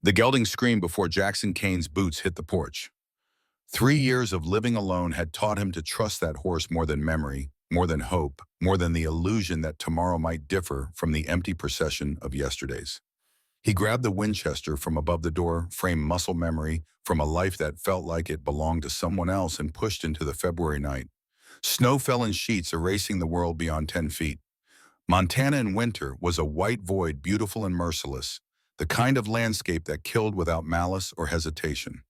The gelding screamed before Jackson Kane's boots hit the porch. 3 years of living alone had taught him to trust that horse more than memory, more than hope, more than the illusion that tomorrow might differ from the empty procession of yesterdays. He grabbed the Winchester from above the door, framed muscle memory from a life that felt like it belonged to someone else, and pushed into the February night. Snow fell in sheets, erasing the world beyond 10 feet. Montana in winter was a white void, beautiful and merciless, the kind of landscape that killed without malice or hesitation.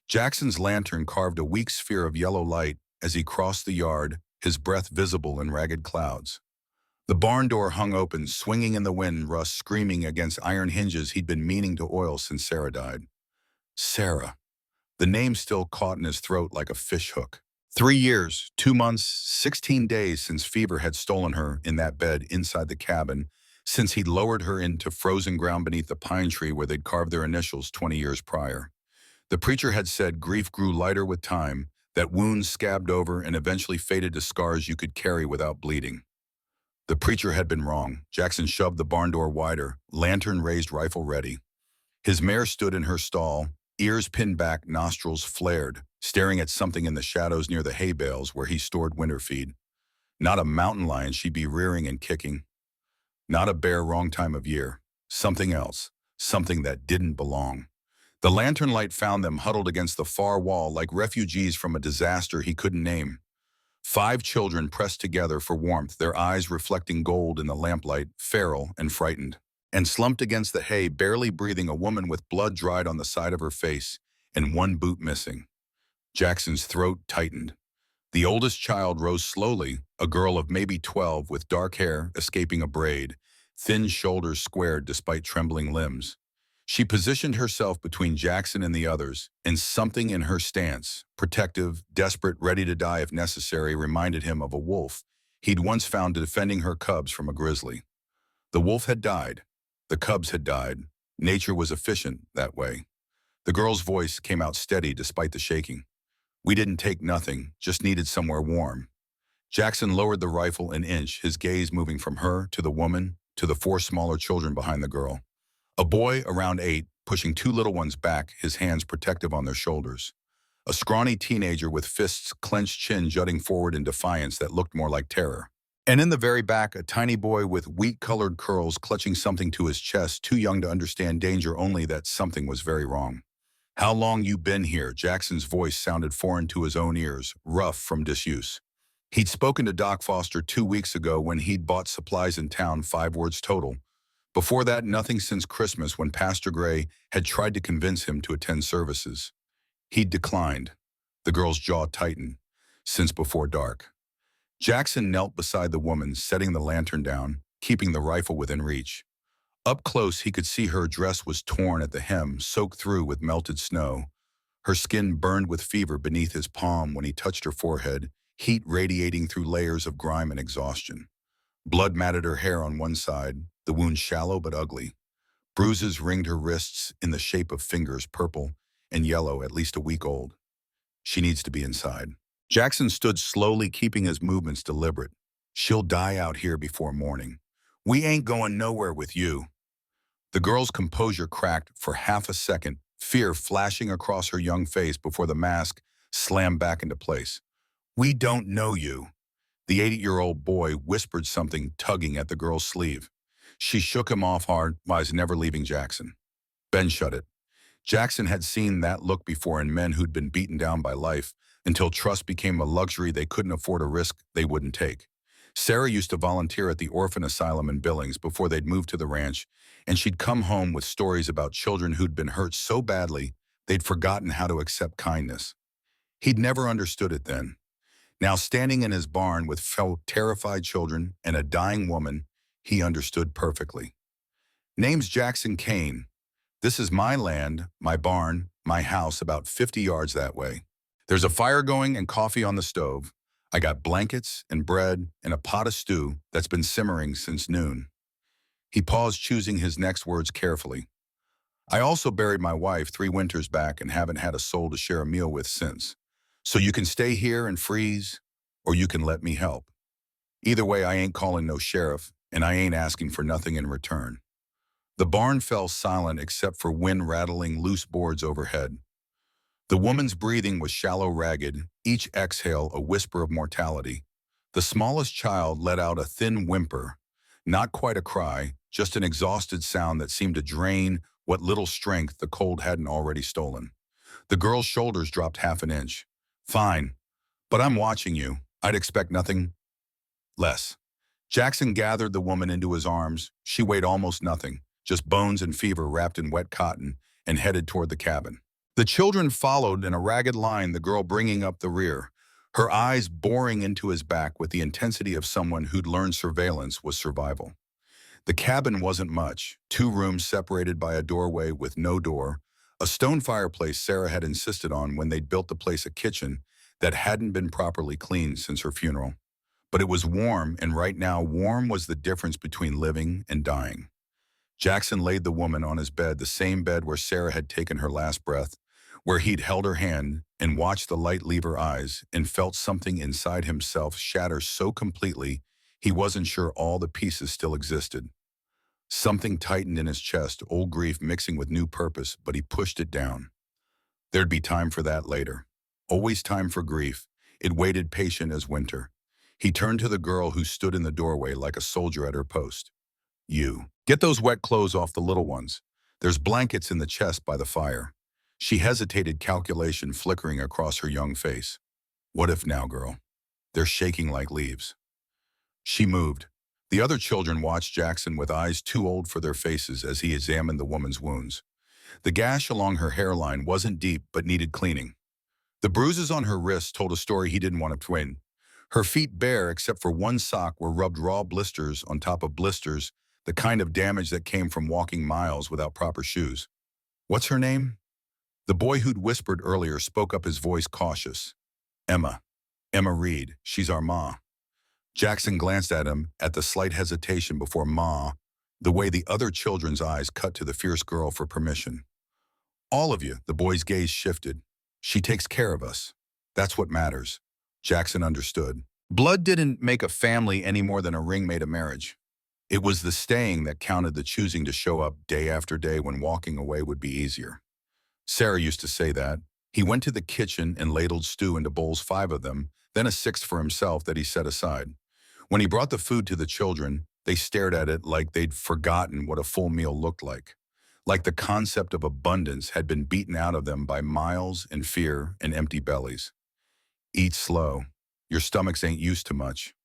Jackson's lantern carved a weak sphere of yellow light as he crossed the yard, his breath visible in ragged clouds. The barn door hung open, swinging in the wind, Russ screaming against iron hinges he'd been meaning to oil since Sarah died. Sarah. The name still caught in his throat like a fishhook. 3 years, 2 months, 16 days since fever had stolen her in that bed inside the cabin, since he'd lowered her into frozen ground beneath the pine tree where they'd carved their initials 20 years prior. The preacher had said grief grew lighter with time, that wounds scabbed over and eventually faded to scars you could carry without bleeding. The preacher had been wrong. Jackson shoved the barn door wider, lantern raised, rifle ready. His mare stood in her stall, ears pinned back, nostrils flared, staring at something in the shadows near the hay bales where he stored winter feed. Not a mountain lion, she'd be rearing and kicking. Not a bear, wrong time of year. Something else, something that didn't belong. The lantern light found them huddled against the far wall like refugees from a disaster he couldn't name. 5 children pressed together for warmth, their eyes reflecting gold in the lamplight, feral and frightened. And slumped against the hay, barely breathing, a woman with blood dried on the side of her face and one boot missing. Jackson's throat tightened. The oldest child rose slowly, a girl of maybe 12 with dark hair escaping a braid, thin shoulders squared despite trembling limbs. She positioned herself between Jackson and the others, and something in her stance, protective, desperate, ready to die if necessary, reminded him of a wolf he'd once found defending her cubs from a grizzly. The wolf had died. The cubs had died. Nature was efficient that way. The girl's voice came out steady despite the shaking. We didn't take nothing, just needed somewhere warm. Jackson lowered the rifle an inch, his gaze moving from her to the woman to the 4 smaller children behind the girl. A boy around 8, pushing 2 little ones back, his hands protective on their shoulders. A scrawny teenager with fists, clenched chin jutting forward in defiance that looked more like terror. And in the very back, a tiny boy with wheat-colored curls clutching something to his chest, too young to understand danger, only that something was very wrong. How long you been here? Jackson's voice sounded foreign to his own ears, rough from disuse. He'd spoken to Doc Foster 2 weeks ago when he'd bought supplies in town, 5 words total. Before that, nothing since Christmas when Pastor Gray had tried to convince him to attend services. He'd declined. The girl's jaw tightened. Since before dark. Jackson knelt beside the woman, setting the lantern down, keeping the rifle within reach. Up close, he could see her dress was torn at the hem, soaked through with melted snow. Her skin burned with fever beneath his palm when he touched her forehead, heat radiating through layers of grime and exhaustion. Blood matted her hair on one side, the wound shallow but ugly. Bruises ringed her wrists in the shape of fingers, purple and yellow, at least a week old. She needs to be inside. Jackson stood slowly, keeping his movements deliberate. She'll die out here before morning. We ain't going nowhere with you. The girl's composure cracked for half a second, fear flashing across her young face before the mask slammed back into place. We don't know you. The 80-year-old boy whispered something, tugging at the girl's sleeve. She shook him off hard, eyes never leaving Jackson. Ben shut it. Jackson had seen that look before in men who'd been beaten down by life until trust became a luxury they couldn't afford, a risk they wouldn't take. Sarah used to volunteer at the orphan asylum in Billings before they'd moved to the ranch, and she'd come home with stories about children who'd been hurt so badly they'd forgotten how to accept kindness. He'd never understood it then. Now, standing in his barn with terrified children and a dying woman, he understood perfectly. Name's Jackson Kane. This is my land, my barn, my house, about 50 yards that way. There's a fire going and coffee on the stove. I got blankets and bread and a pot of stew that's been simmering since noon. He paused, choosing his next words carefully. I also buried my wife 3 winters back and haven't had a soul to share a meal with since. So you can stay here and freeze, or you can let me help. Either way, I ain't calling no sheriff, and I ain't asking for nothing in return. The barn fell silent except for wind rattling loose boards overhead. The woman's breathing was shallow, ragged, each exhale a whisper of mortality. The smallest child let out a thin whimper, not quite a cry, just an exhausted sound that seemed to drain what little strength the cold hadn't already stolen. The girl's shoulders dropped half an inch. Fine, but I'm watching you. I'd expect nothing less. Jackson gathered the woman into his arms. She weighed almost nothing, just bones and fever wrapped in wet cotton, and headed toward the cabin. The children followed in a ragged line, the girl bringing up the rear, her eyes boring into his back with the intensity of someone who'd learned surveillance was survival. The cabin wasn't much, 2 rooms separated by a doorway with no door, a stone fireplace Sarah had insisted on when they'd built the place a kitchen that hadn't been properly cleaned since her funeral. But it was warm, and right now warm was the difference between living and dying. Jackson laid the woman on his bed, the same bed where Sarah had taken her last breath, where he'd held her hand and watched the light leave her eyes and felt something inside himself shatter so completely he wasn't sure all the pieces still existed. Something tightened in his chest, old grief mixing with new purpose, but he pushed it down. There'd be time for that later. Always time for grief. It waited patient as winter. He turned to the girl who stood in the doorway like a soldier at her post. You. Get those wet clothes off the little ones. There's blankets in the chest by the fire. She hesitated, calculation flickering across her young face. What if now, girl? They're shaking like leaves. She moved. The other children watched Jackson with eyes too old for their faces as he examined the woman's wounds. The gash along her hairline wasn't deep but needed cleaning. The bruises on her wrists told a story he didn't want to twin. Her feet bare except for one sock were rubbed raw blisters on top of blisters, the kind of damage that came from walking miles without proper shoes. What's her name? The boy who'd whispered earlier spoke up, his voice cautious. Emma. Emma Reed. She's our ma. Jackson glanced at him at the slight hesitation before ma, the way the other children's eyes cut to the fierce girl for permission. All of you, the boy's gaze shifted. She takes care of us. That's what matters. Jackson understood. Blood didn't make a family any more than a ring made a marriage. It was the staying that counted, the choosing to show up day after day when walking away would be easier. Sarah used to say that. He went to the kitchen and ladled stew into bowls, 5 of them, then a 6th for himself that he set aside. When he brought the food to the children, they stared at it like they'd forgotten what a full meal looked like the concept of abundance had been beaten out of them by miles and fear and empty bellies. Eat slow. Your stomachs ain't used to much.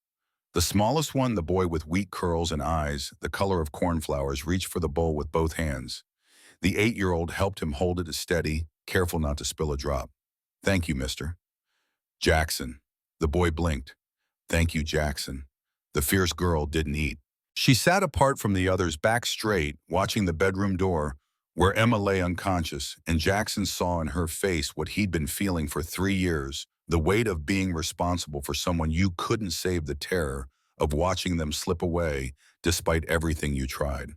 The smallest one, the boy with weak curls and eyes, the color of cornflowers, reached for the bowl with both hands. The 8-year-old helped him hold it steady, careful not to spill a drop. Thank you, mister. Jackson. The boy blinked. Thank you, Jackson. The fierce girl didn't eat. She sat apart from the others, back straight, watching the bedroom door, where Emma lay unconscious, and Jackson saw in her face what he'd been feeling for 3 years, the weight of being responsible for someone you couldn't save, the terror of watching them slip away despite everything you tried.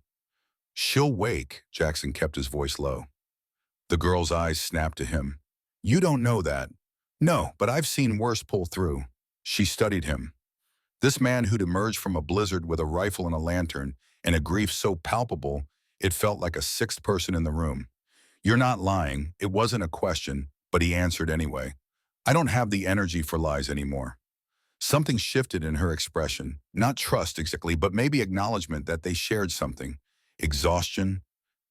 She'll wake, Jackson kept his voice low. The girl's eyes snapped to him. You don't know that. No, but I've seen worse pull through. She studied him. This man who'd emerged from a blizzard with a rifle and a lantern, and a grief so palpable, it felt like a 6th person in the room. You're not lying. It wasn't a question, but he answered anyway. I don't have the energy for lies anymore. Something shifted in her expression, not trust exactly, but maybe acknowledgement that they shared something. Exhaustion,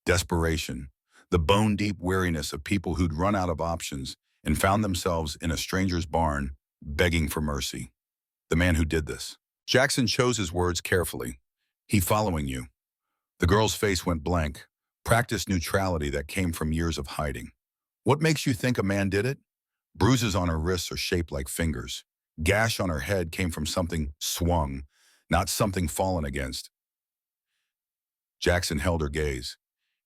desperation, the bone-deep weariness of people who'd run out of options and found themselves in a stranger's barn, begging for mercy. The man who did this. Jackson chose his words carefully. He following you. The girl's face went blank, practiced neutrality that came from years of hiding. What makes you think a man did it? Bruises on her wrists are shaped like fingers. Gash on her head came from something swung, not something fallen against. Jackson held her gaze.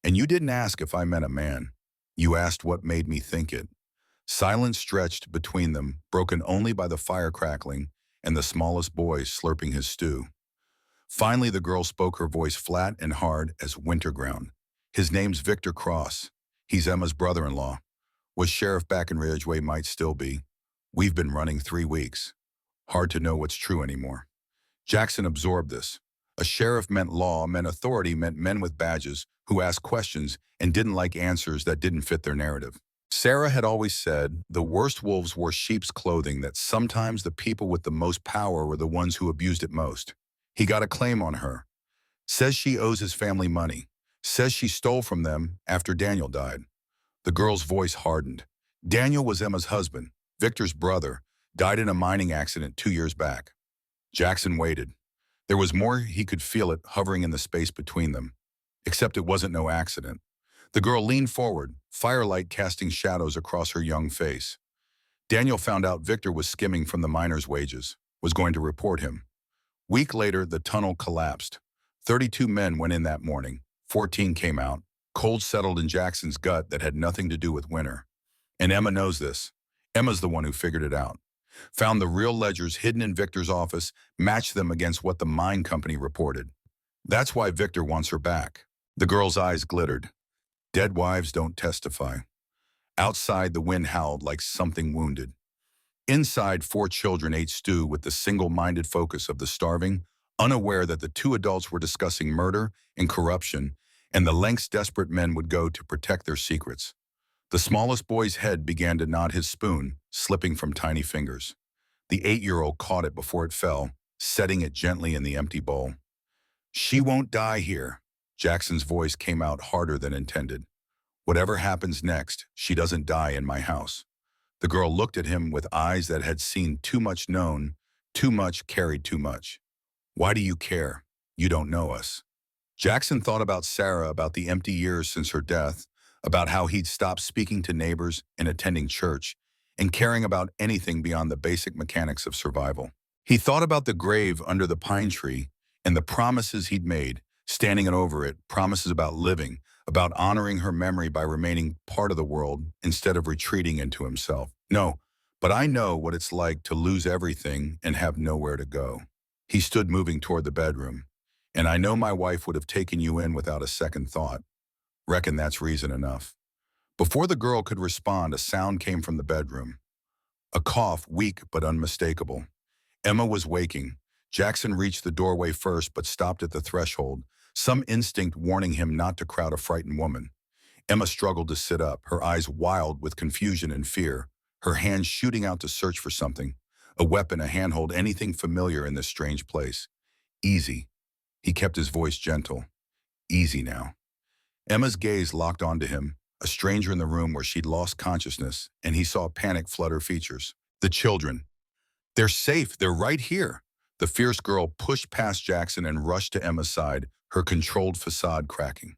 And you didn't ask if I meant a man. You asked what made me think it. Silence stretched between them, broken only by the fire crackling and the smallest boy slurping his stew. Finally, the girl spoke, her voice flat and hard as winter ground. His name's Victor Cross. He's Emma's brother-in-law. Was sheriff back in Ridgeway, might still be. We've been running 3 weeks. Hard to know what's true anymore. Jackson absorbed this. A sheriff meant law, meant authority, meant men with badges who asked questions and didn't like answers that didn't fit their narrative. Sarah had always said the worst wolves wore sheep's clothing, that sometimes the people with the most power were the ones who abused it most. He got a claim on her. Says she owes his family money. Says she stole from them after Daniel died. The girl's voice hardened. Daniel was Emma's husband, Victor's brother, died in a mining accident 2 years back. Jackson waited. There was more, he could feel it hovering in the space between them. Except it wasn't no accident. The girl leaned forward, firelight casting shadows across her young face. Daniel found out Victor was skimming from the miner's wages, was going to report him. Week later, the tunnel collapsed. 32 men went in that morning. 14 came out. Cold settled in Jackson's gut that had nothing to do with winter. And Emma knows this. Emma's the one who figured it out. Found the real ledgers hidden in Victor's office, matched them against what the mine company reported. That's why Victor wants her back. The girl's eyes glittered. Dead wives don't testify. Outside, the wind howled like something wounded. Inside, 4 children ate stew with the single-minded focus of the starving, unaware that the 2 adults were discussing murder and corruption and the lengths desperate men would go to protect their secrets. The smallest boy's head began to nod his spoon, slipping from tiny fingers. The 8-year-old caught it before it fell, setting it gently in the empty bowl. She won't die here. Jackson's voice came out harder than intended. Whatever happens next, she doesn't die in my house. The girl looked at him with eyes that had seen too much known, too much carried too much. Why do you care? You don't know us. Jackson thought about Sarah, about the empty years since her death, about how he'd stopped speaking to neighbors and attending church, and caring about anything beyond the basic mechanics of survival. He thought about the grave under the pine tree and the promises he'd made, standing over it, promises about living, about honoring her memory by remaining part of the world instead of retreating into himself. No, but I know what it's like to lose everything and have nowhere to go. He stood moving toward the bedroom. And I know my wife would have taken you in without a second thought. Reckon that's reason enough. Before the girl could respond, a sound came from the bedroom. A cough, weak but unmistakable. Emma was waking. Jackson reached the doorway first but stopped at the threshold, some instinct warning him not to crowd a frightened woman. Emma struggled to sit up, her eyes wild with confusion and fear, her hands shooting out to search for something, a weapon, a handhold, anything familiar in this strange place. Easy. He kept his voice gentle. Easy now. Emma's gaze locked onto him, a stranger in the room where she'd lost consciousness, and he saw panic flood her features. The children. They're safe. They're right here. The fierce girl pushed past Jackson and rushed to Emma's side, her controlled facade cracking.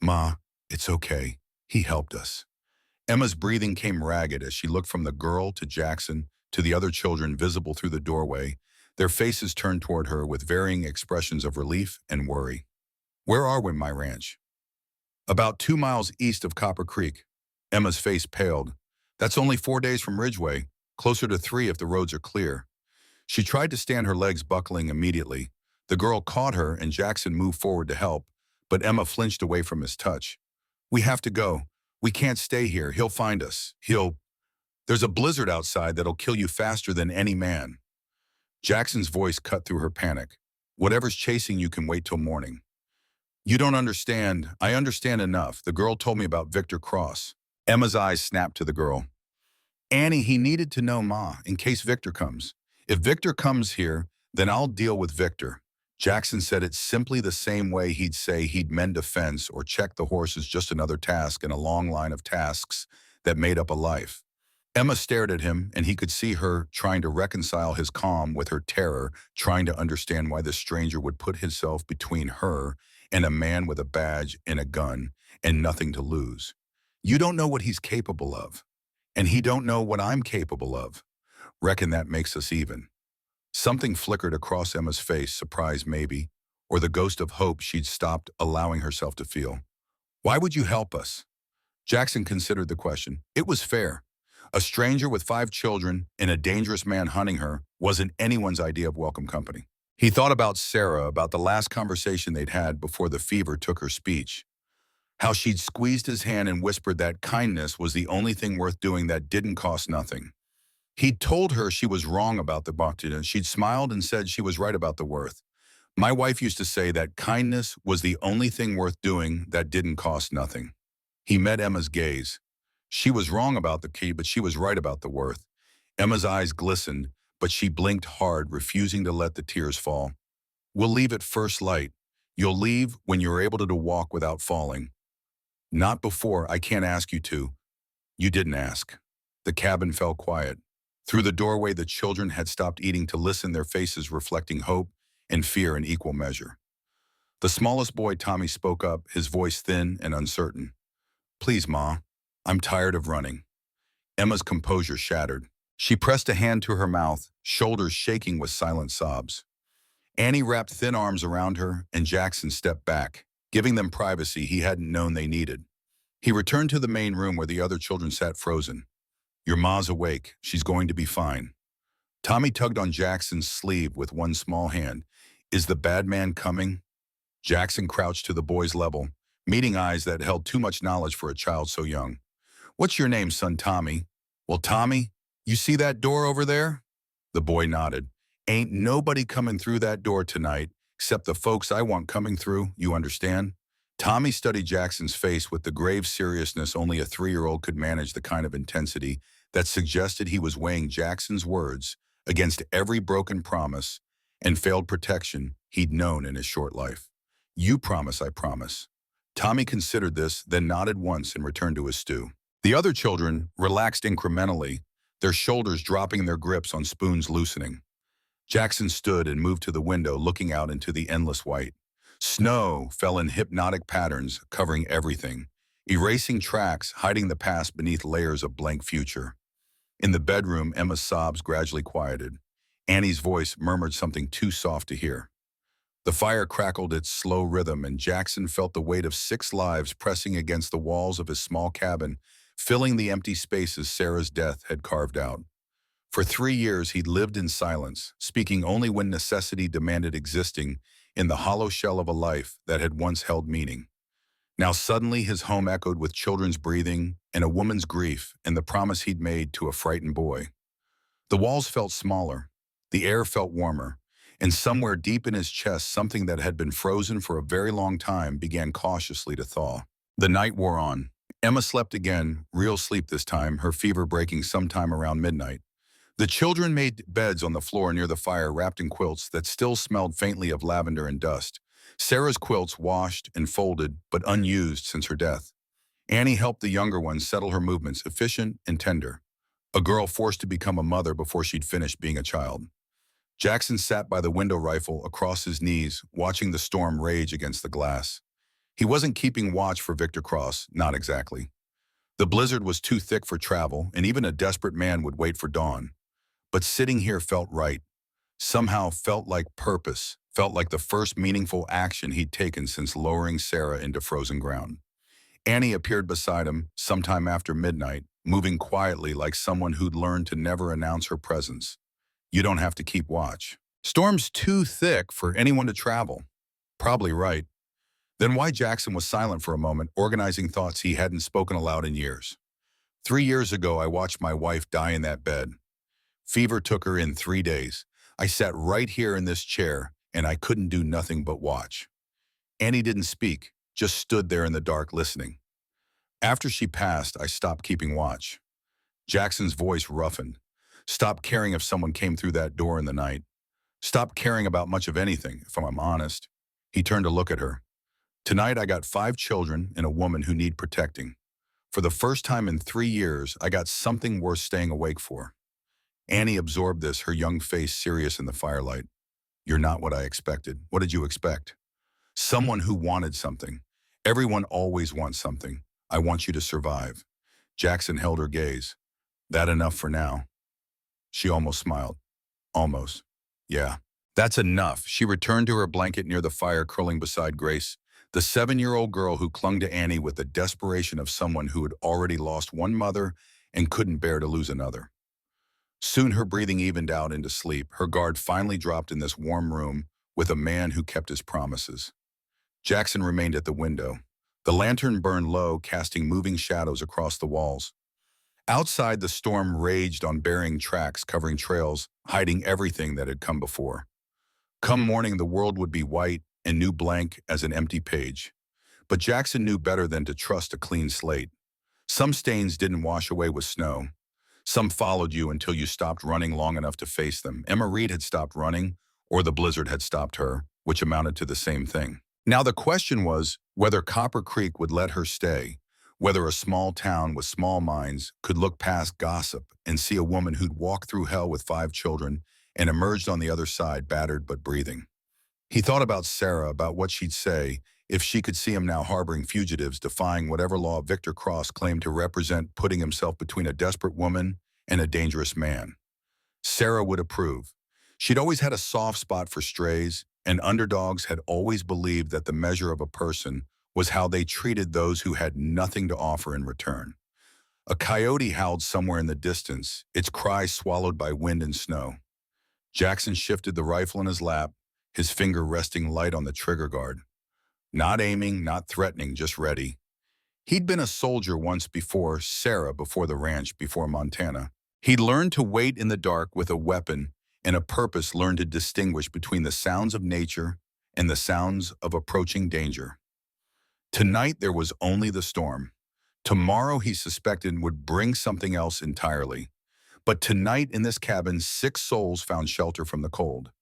Ma, it's okay. He helped us. Emma's breathing came ragged as she looked from the girl to Jackson to the other children visible through the doorway, their faces turned toward her with varying expressions of relief and worry. Where are we, my ranch? About 2 miles east of Copper Creek. Emma's face paled. That's only 4 days from Ridgeway, closer to 3 if the roads are clear. She tried to stand, her legs buckling immediately. The girl caught her and Jackson moved forward to help, but Emma flinched away from his touch. We have to go. We can't stay here. He'll find us. There's a blizzard outside that'll kill you faster than any man. Jackson's voice cut through her panic. Whatever's chasing you can wait till morning. You don't understand. I understand enough. The girl told me about Victor Cross. Emma's eyes snapped to the girl. Annie, he needed to know, Ma, in case Victor comes. If Victor comes here, then I'll deal with Victor. Jackson said it simply the same way he'd say he'd mend a fence or check the horses, just another task in a long line of tasks that made up a life. Emma stared at him, and he could see her trying to reconcile his calm with her terror, trying to understand why this stranger would put himself between her and a man with a badge and a gun and nothing to lose. You don't know what he's capable of, and he don't know what I'm capable of. Reckon that makes us even. Something flickered across Emma's face, surprise maybe, or the ghost of hope she'd stopped allowing herself to feel. Why would you help us? Jackson considered the question. It was fair. A stranger with 5 children and a dangerous man hunting her wasn't anyone's idea of welcome company. He thought about Sarah, about the last conversation they'd had before the fever took her speech. How she'd squeezed his hand and whispered that kindness was the only thing worth doing that didn't cost nothing. He'd told her she was wrong about the bhakti, and she'd smiled and said she was right about the worth. My wife used to say that kindness was the only thing worth doing that didn't cost nothing. He met Emma's gaze. She was wrong about the key, but she was right about the worth. Emma's eyes glistened, but she blinked hard, refusing to let the tears fall. We'll leave at first light. You'll leave when you're able to walk without falling. Not before, I can't ask you to. You didn't ask. The cabin fell quiet. Through the doorway, the children had stopped eating to listen, their faces reflecting hope and fear in equal measure. The smallest boy, Tommy, spoke up, his voice thin and uncertain. Please, Ma, I'm tired of running. Emma's composure shattered. She pressed a hand to her mouth, shoulders shaking with silent sobs. Annie wrapped thin arms around her, and Jackson stepped back, giving them privacy he hadn't known they needed. He returned to the main room where the other children sat frozen. Your ma's awake. She's going to be fine. Tommy tugged on Jackson's sleeve with one small hand. Is the bad man coming? Jackson crouched to the boy's level, meeting eyes that held too much knowledge for a child so young. What's your name, son? Tommy. Well, Tommy, you see that door over there? The boy nodded. Ain't nobody coming through that door tonight, except the folks I want coming through, you understand? Tommy studied Jackson's face with the grave seriousness only a 3-year-old could manage, the kind of intensity that suggested he was weighing Jackson's words against every broken promise and failed protection he'd known in his short life. You promise, I promise. Tommy considered this, then nodded once and returned to his stew. The other children relaxed incrementally, their shoulders dropping, their grips on spoons loosening. Jackson stood and moved to the window, looking out into the endless white. Snow fell in hypnotic patterns, covering everything, erasing tracks, hiding the past beneath layers of blank future. In the bedroom, Emma's sobs gradually quieted. Annie's voice murmured something too soft to hear. The fire crackled its slow rhythm, and Jackson felt the weight of 6 lives pressing against the walls of his small cabin, filling the empty spaces Sarah's death had carved out. For 3 years, he'd lived in silence, speaking only when necessity demanded, existing in the hollow shell of a life that had once held meaning. Now suddenly his home echoed with children's breathing and a woman's grief and the promise he'd made to a frightened boy. The walls felt smaller, the air felt warmer, and somewhere deep in his chest, something that had been frozen for a very long time began cautiously to thaw. The night wore on. Emma slept again, real sleep this time, her fever breaking sometime around midnight. The children made beds on the floor near the fire, wrapped in quilts that still smelled faintly of lavender and dust. Sarah's quilts washed and folded, but unused since her death. Annie helped the younger ones settle her movements, efficient and tender. A girl forced to become a mother before she'd finished being a child. Jackson sat by the window, rifle across his knees, watching the storm rage against the glass. He wasn't keeping watch for Victor Cross, not exactly. The blizzard was too thick for travel, and even a desperate man would wait for dawn. But sitting here felt right. Somehow felt like purpose, felt like the first meaningful action he'd taken since lowering Sarah into frozen ground. Annie appeared beside him sometime after midnight, moving quietly like someone who'd learned to never announce her presence. You don't have to keep watch. Storm's too thick for anyone to travel. Probably right. Then why? Jackson was silent for a moment, organizing thoughts he hadn't spoken aloud in years. 3 years ago, I watched my wife die in that bed. Fever took her in 3 days. I sat right here in this chair, and I couldn't do nothing but watch. Annie didn't speak, just stood there in the dark listening. After she passed, I stopped keeping watch. Jackson's voice roughened. Stopped caring if someone came through that door in the night. Stopped caring about much of anything, if I'm honest. He turned to look at her. Tonight I got 5 children and a woman who need protecting. For the first time in 3 years, I got something worth staying awake for. Annie absorbed this, her young face serious in the firelight. You're not what I expected. What did you expect? Someone who wanted something. Everyone always wants something. I want you to survive. Jackson held her gaze. That enough for now? She almost smiled. Almost. Yeah. That's enough. She returned to her blanket near the fire, curling beside Grace, the 7-year-old girl who clung to Annie with the desperation of someone who had already lost one mother and couldn't bear to lose another. Soon her breathing evened out into sleep. Her guard finally dropped in this warm room with a man who kept his promises. Jackson remained at the window. The lantern burned low, casting moving shadows across the walls. Outside, the storm raged on burying tracks, covering trails, hiding everything that had come before. Come morning, the world would be white and new blank as an empty page. But Jackson knew better than to trust a clean slate. Some stains didn't wash away with snow. Some followed you until you stopped running long enough to face them. Emma Reed had stopped running, or the blizzard had stopped her, which amounted to the same thing. Now the question was whether Copper Creek would let her stay, whether a small town with small minds could look past gossip and see a woman who'd walked through hell with 5 children and emerged on the other side battered but breathing. He thought about Sarah, about what she'd say if she could see him now harboring fugitives, defying whatever law Victor Cross claimed to represent, putting himself between a desperate woman and a dangerous man. Sarah would approve. She'd always had a soft spot for strays, and underdogs had always believed that the measure of a person was how they treated those who had nothing to offer in return. A coyote howled somewhere in the distance, its cry swallowed by wind and snow. Jackson shifted the rifle in his lap, his finger resting light on the trigger guard. Not aiming, not threatening, just ready. He'd been a soldier once before Sarah, before the ranch, before Montana. He'd learned to wait in the dark with a weapon and a purpose, learned to distinguish between the sounds of nature and the sounds of approaching danger. Tonight there was only the storm. Tomorrow, he suspected, would bring something else entirely. But tonight in this cabin, 6 souls found shelter from the cold.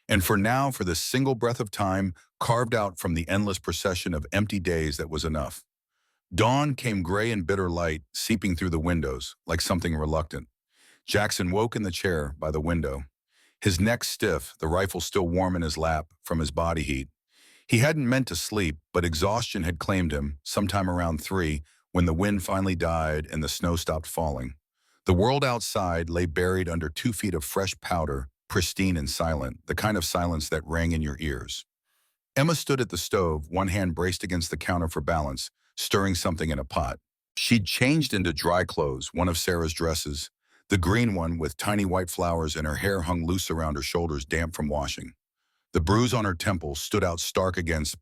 And for now, for this single breath of time, carved out from the endless procession of empty days, that was enough. Dawn came gray and bitter light, seeping through the windows, like something reluctant. Jackson woke in the chair by the window. His neck stiff, the rifle still warm in his lap from his body heat. He hadn't meant to sleep, but exhaustion had claimed him, sometime around 3, when the wind finally died and the snow stopped falling. The world outside lay buried under 2 feet of fresh powder, pristine and silent, the kind of silence that rang in your ears. Emma stood at the stove, one hand braced against the counter for balance, stirring something in a pot. She'd changed into dry clothes, one of Sarah's dresses, the green one with tiny white flowers, and her hair hung loose around her shoulders, damp from washing. The bruise on her temple stood out stark against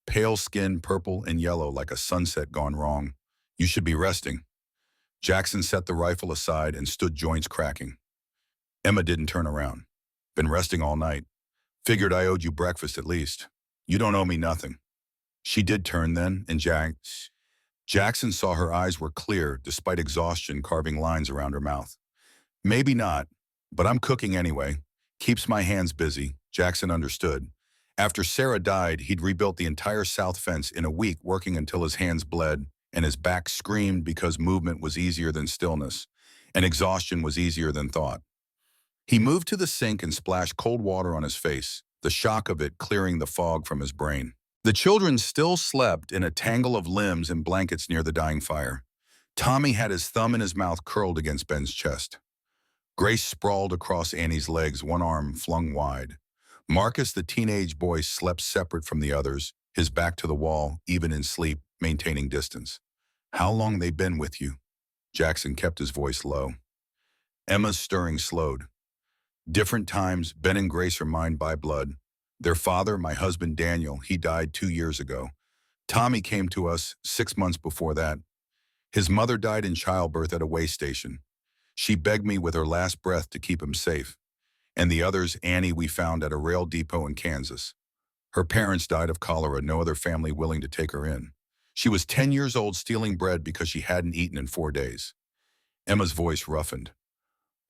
pale skin, purple and yellow like a sunset gone wrong. You should be resting. Jackson set the rifle aside and stood, joints cracking. Emma didn't turn around. Been resting all night. Figured I owed you breakfast at least. You don't owe me nothing. She did turn then, and Jackson saw her eyes were clear despite exhaustion carving lines around her mouth. Maybe not, but I'm cooking anyway. Keeps my hands busy, Jackson understood. After Sarah died, he'd rebuilt the entire south fence in a week, working until his hands bled and his back screamed because movement was easier than stillness, and exhaustion was easier than thought. He moved to the sink and splashed cold water on his face, the shock of it clearing the fog from his brain. The children still slept in a tangle of limbs and blankets near the dying fire. Tommy had his thumb in his mouth, curled against Ben's chest. Grace sprawled across Annie's legs, one arm flung wide. Marcus, the teenage boy, slept separate from the others, his back to the wall, even in sleep, maintaining distance. How long they been with you? Jackson kept his voice low. Emma's stirring slowed. Different times. Ben and Grace are mine by blood. Their father, my husband Daniel, he died 2 years ago. Tommy came to us 6 months before that. His mother died in childbirth at a way station. She begged me with her last breath to keep him safe. And the others, Annie, we found at a rail depot in Kansas. Her parents died of cholera, no other family willing to take her in. She was 10 years old, stealing bread because she hadn't eaten in 4 days. Emma's voice roughened.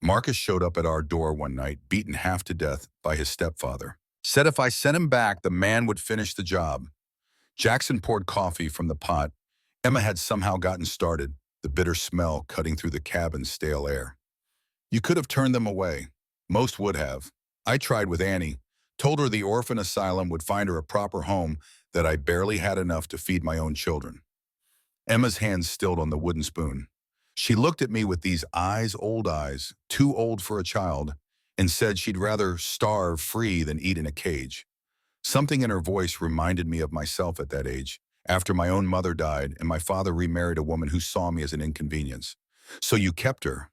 Marcus showed up at our door one night, beaten half to death by his stepfather. Said if I sent him back, the man would finish the job. Jackson poured coffee from the pot. Emma had somehow gotten started, the bitter smell cutting through the cabin's stale air. You could have turned them away. Most would have. I tried with Annie, told her the orphan asylum would find her a proper home, that I barely had enough to feed my own children. Emma's hands stilled on the wooden spoon. She looked at me with these eyes, old eyes, too old for a child, and said she'd rather starve free than eat in a cage. Something in her voice reminded me of myself at that age, after my own mother died and my father remarried a woman who saw me as an inconvenience. So you kept her.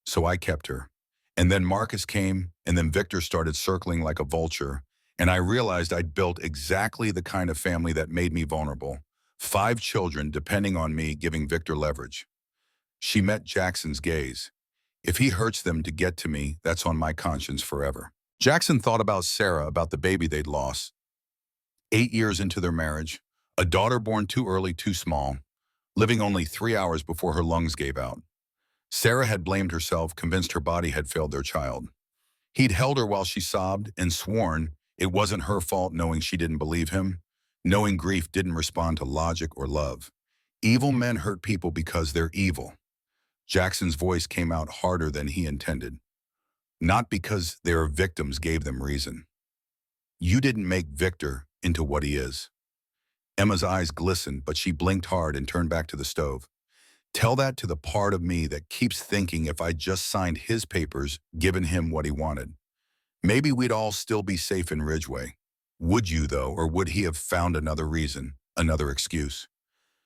So I kept her. And then Marcus came, and then Victor started circling like a vulture, and I realized I'd built exactly the kind of family that made me vulnerable. 5 children depending on me, giving Victor leverage. She met Jackson's gaze. If he hurts them to get to me, that's on my conscience forever. Jackson thought about Sarah, about the baby they'd lost. 8 years into their marriage, a daughter born too early, too small, living only 3 hours before her lungs gave out. Sarah had blamed herself, convinced her body had failed their child. He'd held her while she sobbed and sworn it wasn't her fault, knowing she didn't believe him, knowing grief didn't respond to logic or love. Evil men hurt people because they're evil. Jackson's voice came out harder than he intended. Not because their victims gave them reason. You didn't make Victor into what he is. Emma's eyes glistened, but she blinked hard and turned back to the stove. Tell that to the part of me that keeps thinking if I just signed his papers, given him what he wanted, maybe we'd all still be safe in Ridgeway. Would you, though, or would he have found another reason, another excuse?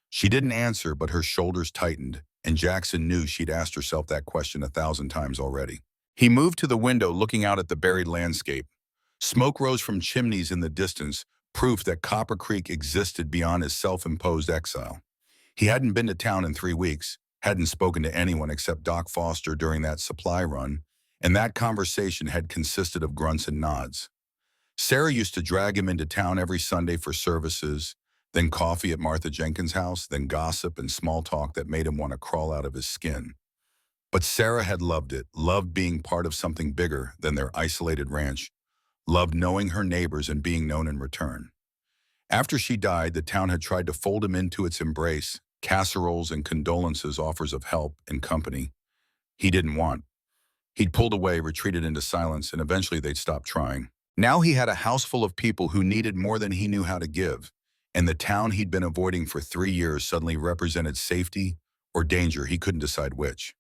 She didn't answer, but her shoulders tightened, and Jackson knew she'd asked herself that question 1,000 times already. He moved to the window, looking out at the buried landscape. Smoke rose from chimneys in the distance, proof that Copper Creek existed beyond his self-imposed exile. He hadn't been to town in 3 weeks, hadn't spoken to anyone except Doc Foster during that supply run, and that conversation had consisted of grunts and nods. Sarah used to drag him into town every Sunday for services, then coffee at Martha Jenkins' house, then gossip and small talk that made him want to crawl out of his skin. But Sarah had loved it, loved being part of something bigger than their isolated ranch, loved knowing her neighbors and being known in return. After she died, the town had tried to fold him into its embrace, casseroles and condolences, offers of help and company. He didn't want. He'd pulled away, retreated into silence, and eventually they'd stopped trying. Now he had a house full of people who needed more than he knew how to give, and the town he'd been avoiding for 3 years suddenly represented safety or danger. He couldn't decide which.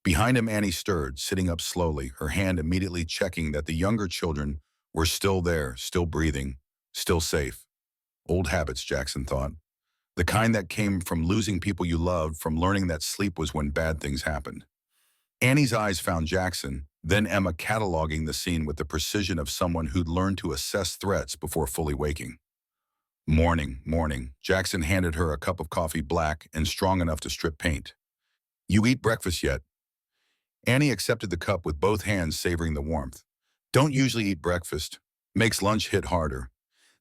Behind him, Annie stirred, sitting up slowly, her hand immediately checking that the younger children were still there, still breathing, still safe. Old habits, Jackson thought. The kind that came from losing people you loved, from learning that sleep was when bad things happened. Annie's eyes found Jackson, then Emma, cataloging the scene with the precision of someone who'd learned to assess threats before fully waking. Morning, morning. Jackson handed her a cup of coffee, black and strong enough to strip paint. You eat breakfast yet? Annie accepted the cup with both hands, savoring the warmth. Don't usually eat breakfast. Makes lunch hit harder.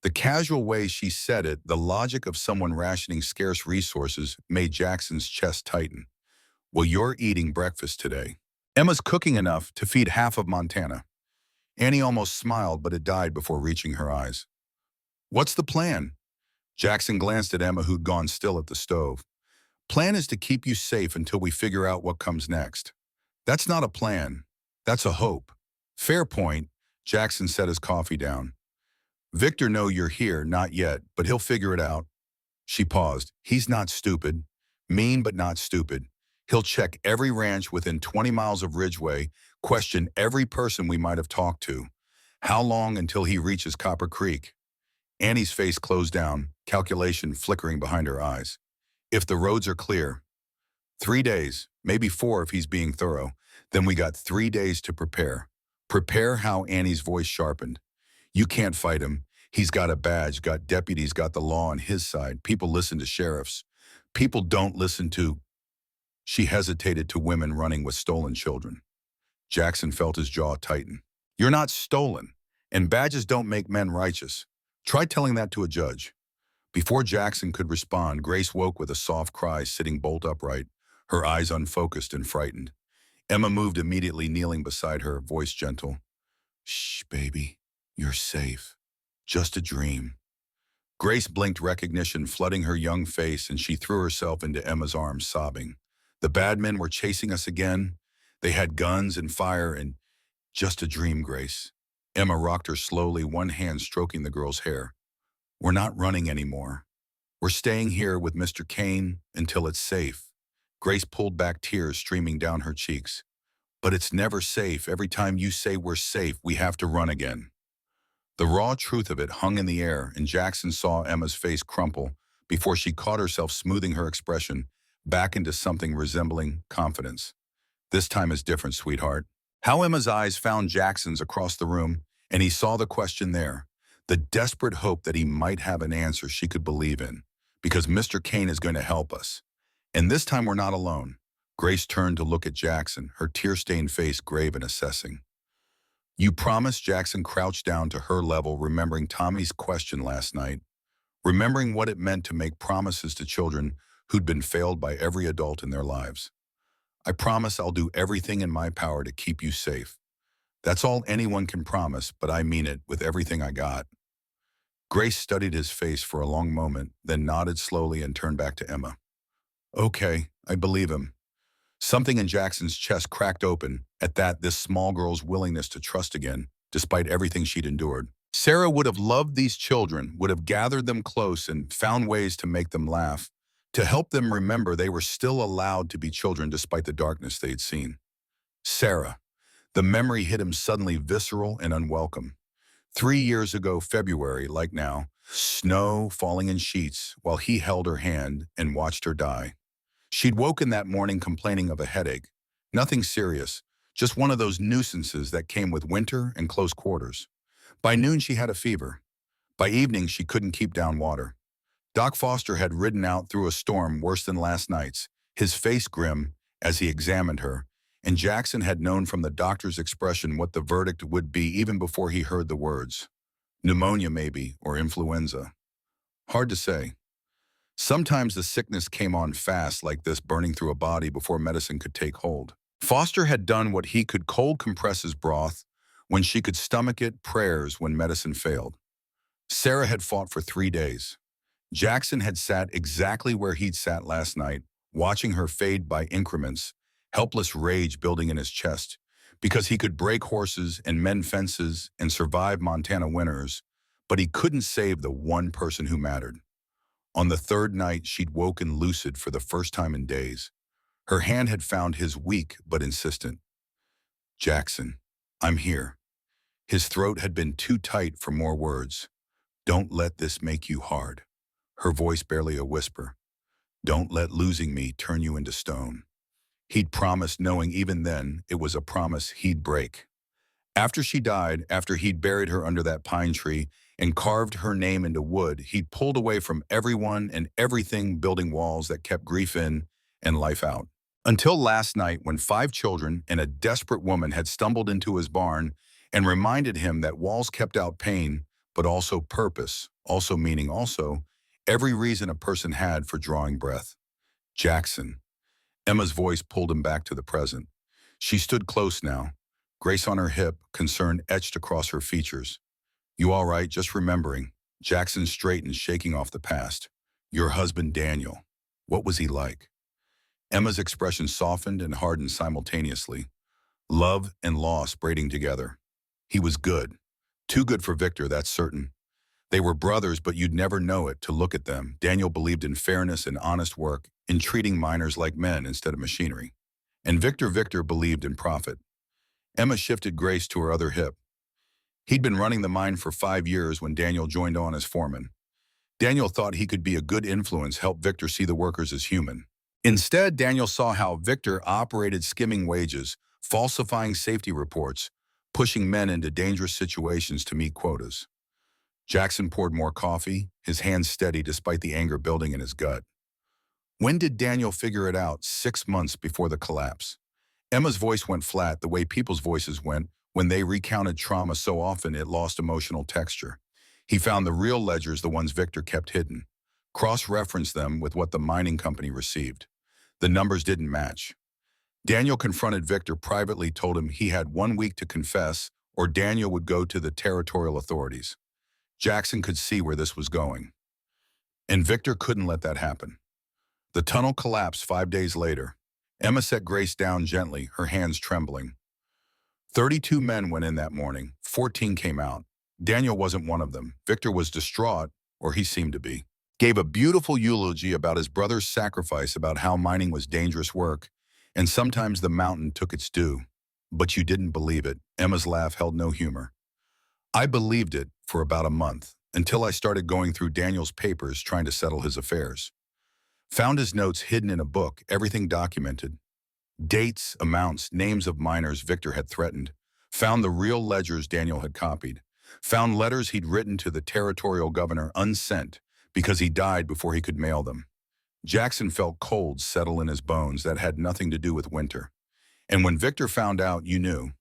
The casual way she said it, the logic of someone rationing scarce resources, made Jackson's chest tighten. Well, you're eating breakfast today. Emma's cooking enough to feed half of Montana. Annie almost smiled, but it died before reaching her eyes. What's the plan? Jackson glanced at Emma, who'd gone still at the stove. Plan is to keep you safe until we figure out what comes next. That's not a plan. That's a hope. Fair point. Jackson set his coffee down. Victor know you're here, not yet, but he'll figure it out. She paused. He's not stupid. Mean, but not stupid. He'll check every ranch within 20 miles of Ridgeway, question every person we might have talked to. How long until he reaches Copper Creek? Annie's face closed down, calculation flickering behind her eyes. If the roads are clear, 3 days, maybe 4 if he's being thorough, then we got 3 days to prepare. Prepare how? Annie's voice sharpened. You can't fight him. He's got a badge, got deputies, got the law on his side. People listen to sheriffs. People don't listen to... She hesitated, to women running with stolen children. Jackson felt his jaw tighten. You're not stolen, and badges don't make men righteous. Try telling that to a judge. Before Jackson could respond, Grace woke with a soft cry, sitting bolt upright, her eyes unfocused and frightened. Emma moved immediately, kneeling beside her, voice gentle. Shh, baby. You're safe. Just a dream. Grace blinked, recognition flooding her young face, and she threw herself into Emma's arms, sobbing. The bad men were chasing us again. They had guns and fire and... Just a dream, Grace. Emma rocked her slowly, one hand stroking the girl's hair. We're not running anymore. We're staying here with Mr. Kane until it's safe. Grace pulled back, tears streaming down her cheeks. But it's never safe. Every time you say we're safe, we have to run again. The raw truth of it hung in the air, and Jackson saw Emma's face crumple before she caught herself smoothing her expression back into something resembling confidence. This time is different, sweetheart. How Emma's eyes found Jackson's across the room, and he saw the question there, the desperate hope that he might have an answer she could believe in, because Mr. Kane is going to help us. And this time we're not alone. Grace turned to look at Jackson, her tear-stained face grave and assessing. You promised. Jackson crouched down to her level, remembering Tommy's question last night, remembering what it meant to make promises to children who'd been failed by every adult in their lives. I promise I'll do everything in my power to keep you safe. That's all anyone can promise, but I mean it with everything I got. Grace studied his face for a long moment, then nodded slowly and turned back to Emma. Okay, I believe him. Something in Jackson's chest cracked open at that this small girl's willingness to trust again, despite everything she'd endured. Sarah would have loved these children, would have gathered them close and found ways to make them laugh, to help them remember they were still allowed to be children despite the darkness they'd seen. Sarah. The memory hit him suddenly visceral and unwelcome. 3 years ago, February, like now, snow falling in sheets while he held her hand and watched her die. She'd woken that morning complaining of a headache. Nothing serious, just one of those nuisances that came with winter and close quarters. By noon, she had a fever. By evening, she couldn't keep down water. Doc Foster had ridden out through a storm worse than last night's, his face grim as he examined her, and Jackson had known from the doctor's expression what the verdict would be even before he heard the words. Pneumonia, maybe, or influenza. Hard to say. Sometimes the sickness came on fast like this, burning through a body before medicine could take hold. Foster had done what he could: cold compress his broth when she could stomach it, prayers when medicine failed. Sarah had fought for 3 days. Jackson had sat exactly where he'd sat last night, watching her fade by increments, helpless rage building in his chest, because he could break horses and mend fences and survive Montana winters, but he couldn't save the one person who mattered. On the third night, she'd woken lucid for the first time in days. Her hand had found his, weak but insistent. Jackson, I'm here. His throat had been too tight for more words. Don't let this make you hard. Her voice barely a whisper. Don't let losing me turn you into stone. He'd promised, knowing even then it was a promise he'd break. After she died, after he'd buried her under that pine tree and carved her name into wood, he'd pulled away from everyone and everything, building walls that kept grief in and life out. Until last night, when 5 children and a desperate woman had stumbled into his barn and reminded him that walls kept out pain, but also purpose, also meaning, also every reason a person had for drawing breath. Jackson. Emma's voice pulled him back to the present. She stood close now, Grace on her hip, concern etched across her features. You all right? Just remembering. Jackson straightened, shaking off the past. Your husband, Daniel. What was he like? Emma's expression softened and hardened simultaneously. Love and loss braiding together. He was good. Too good for Victor, that's certain. They were brothers, but you'd never know it to look at them. Daniel believed in fairness and honest work, in treating miners like men instead of machinery. And Victor believed in profit. Emma shifted Grace to her other hip. He'd been running the mine for 5 years when Daniel joined on as foreman. Daniel thought he could be a good influence, help Victor see the workers as human. Instead, Daniel saw how Victor operated, skimming wages, falsifying safety reports, pushing men into dangerous situations to meet quotas. Jackson poured more coffee, his hands steady despite the anger building in his gut. When did Daniel figure it out? 6 months before the collapse. Emma's voice went flat, the way people's voices went when they recounted trauma so often it lost emotional texture. He found the real ledgers, the ones Victor kept hidden, cross-referenced them with what the mining company received. The numbers didn't match. Daniel confronted Victor privately, told him he had 1 week to confess or Daniel would go to the territorial authorities. Jackson could see where this was going. And Victor couldn't let that happen. The tunnel collapsed 5 days later. Emma set Grace down gently, her hands trembling. 32 men went in that morning. 14 came out. Daniel wasn't one of them. Victor was distraught, or he seemed to be. Gave a beautiful eulogy about his brother's sacrifice, about how mining was dangerous work, and sometimes the mountain took its due. But you didn't believe it. Emma's laugh held no humor. I believed it for about a month, until I started going through Daniel's papers trying to settle his affairs. Found his notes hidden in a book, everything documented. Dates, amounts, names of miners Victor had threatened. Found the real ledgers Daniel had copied. Found letters he'd written to the territorial governor unsent because he died before he could mail them. Jackson felt cold settle in his bones that had nothing to do with winter. And when Victor found out, you knew.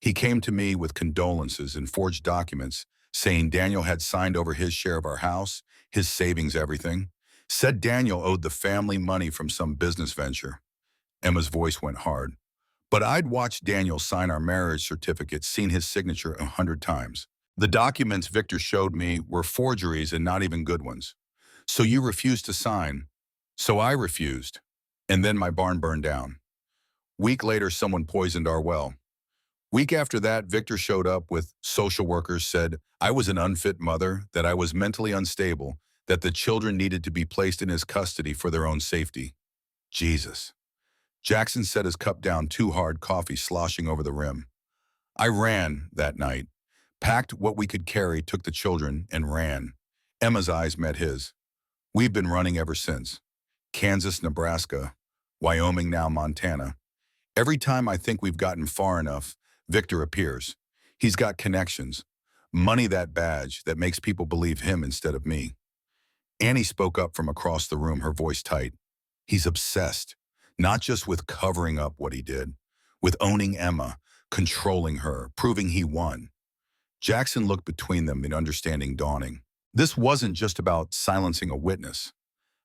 He came to me with condolences and forged documents saying Daniel had signed over his share of our house, his savings, everything. Said Daniel owed the family money from some business venture. Emma's voice went hard. But I'd watched Daniel sign our marriage certificate, seen his signature 100 times. The documents Victor showed me were forgeries and not even good ones. So you refused to sign. So I refused. And then my barn burned down. Week later, someone poisoned our well. Week after that, Victor showed up with social workers, said I was an unfit mother, that I was mentally unstable, that the children needed to be placed in his custody for their own safety. Jesus. Jackson set his cup down too hard, coffee sloshing over the rim. I ran that night, packed what we could carry, took the children, and ran. Emma's eyes met his. We've been running ever since. Kansas, Nebraska, Wyoming, now Montana. Every time I think we've gotten far enough, Victor appears. He's got connections. Money, that badge that makes people believe him instead of me. Annie spoke up from across the room, her voice tight. He's obsessed, not just with covering up what he did, with owning Emma, controlling her, proving he won. Jackson looked between them, in understanding dawning. This wasn't just about silencing a witness.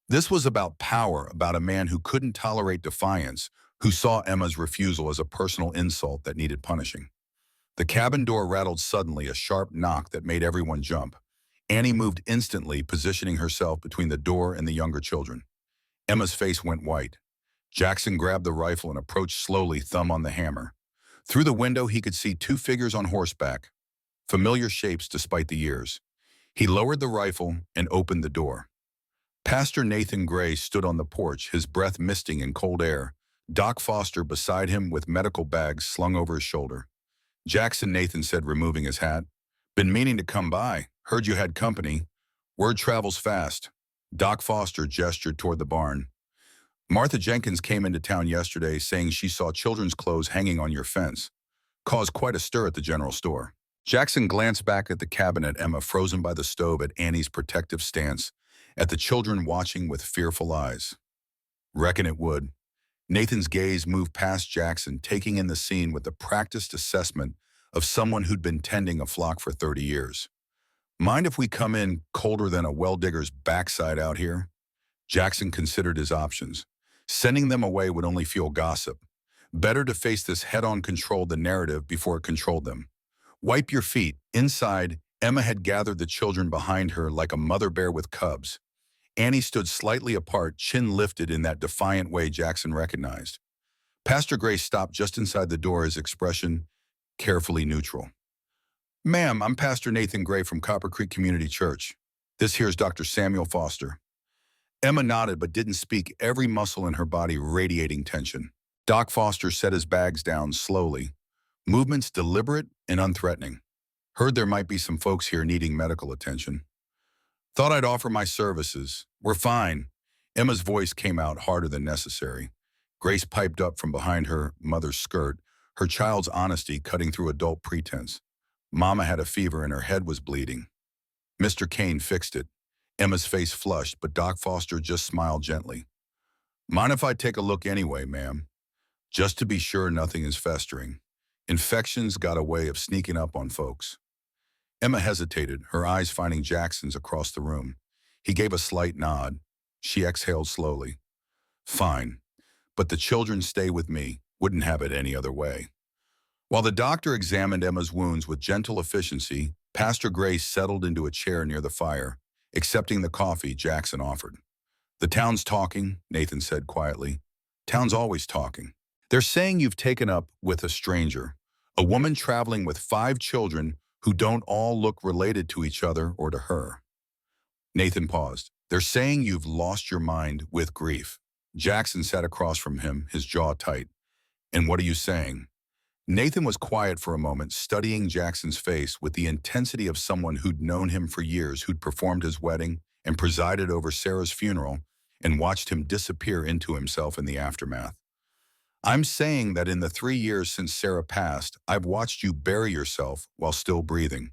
This was about power, about a man who couldn't tolerate defiance, who saw Emma's refusal as a personal insult that needed punishing. The cabin door rattled suddenly, a sharp knock that made everyone jump. Annie moved instantly, positioning herself between the door and the younger children. Emma's face went white. Jackson grabbed the rifle and approached slowly, thumb on the hammer. Through the window, he could see two figures on horseback, familiar shapes despite the years. He lowered the rifle and opened the door. Pastor Nathan Gray stood on the porch, his breath misting in cold air, Doc Foster beside him with medical bags slung over his shoulder. Jackson, Nathan said, removing his hat. Been meaning to come by. Heard you had company. Word travels fast. Doc Foster gestured toward the barn. Martha Jenkins came into town yesterday saying she saw children's clothes hanging on your fence. Caused quite a stir at the general store. Jackson glanced back at the cabin, at Emma frozen by the stove, at Annie's protective stance, at the children watching with fearful eyes. Reckon it would. Nathan's gaze moved past Jackson, taking in the scene with the practiced assessment of someone who'd been tending a flock for 30 years. Mind if we come in colder than a well-digger's backside out here? Jackson considered his options. Sending them away would only fuel gossip. Better to face this head-on, control the narrative before it controlled them. Wipe your feet. Inside, Emma had gathered the children behind her like a mother bear with cubs. Annie stood slightly apart, chin lifted in that defiant way Jackson recognized. Pastor Gray stopped just inside the door, his expression carefully neutral. Ma'am, I'm Pastor Nathan Gray from Copper Creek Community Church. This here's Dr. Samuel Foster. Emma nodded but didn't speak, every muscle in her body radiating tension. Doc Foster set his bags down slowly, movements deliberate and unthreatening. Heard there might be some folks here needing medical attention. Thought I'd offer my services. We're fine. Emma's voice came out harder than necessary. Grace piped up from behind her mother's skirt, her child's honesty cutting through adult pretense. Mama had a fever and her head was bleeding. Mr. Kane fixed it. Emma's face flushed, but Doc Foster just smiled gently. Mind if I take a look anyway, ma'am? Just to be sure nothing is festering. Infections got a way of sneaking up on folks. Emma hesitated, her eyes finding Jackson's across the room. He gave a slight nod. She exhaled slowly. Fine, but the children stay with me. Wouldn't have it any other way. While the doctor examined Emma's wounds with gentle efficiency, Pastor Gray settled into a chair near the fire, accepting the coffee Jackson offered. The town's talking, Nathan said quietly. Town's always talking. They're saying you've taken up with a stranger, a woman traveling with 5 children who don't all look related to each other or to her. Nathan paused. They're saying you've lost your mind with grief. Jackson sat across from him, his jaw tight. And what are you saying? Nathan was quiet for a moment, studying Jackson's face with the intensity of someone who'd known him for years, who'd performed his wedding and presided over Sarah's funeral and watched him disappear into himself in the aftermath. I'm saying that in the 3 years since Sarah passed, I've watched you bury yourself while still breathing.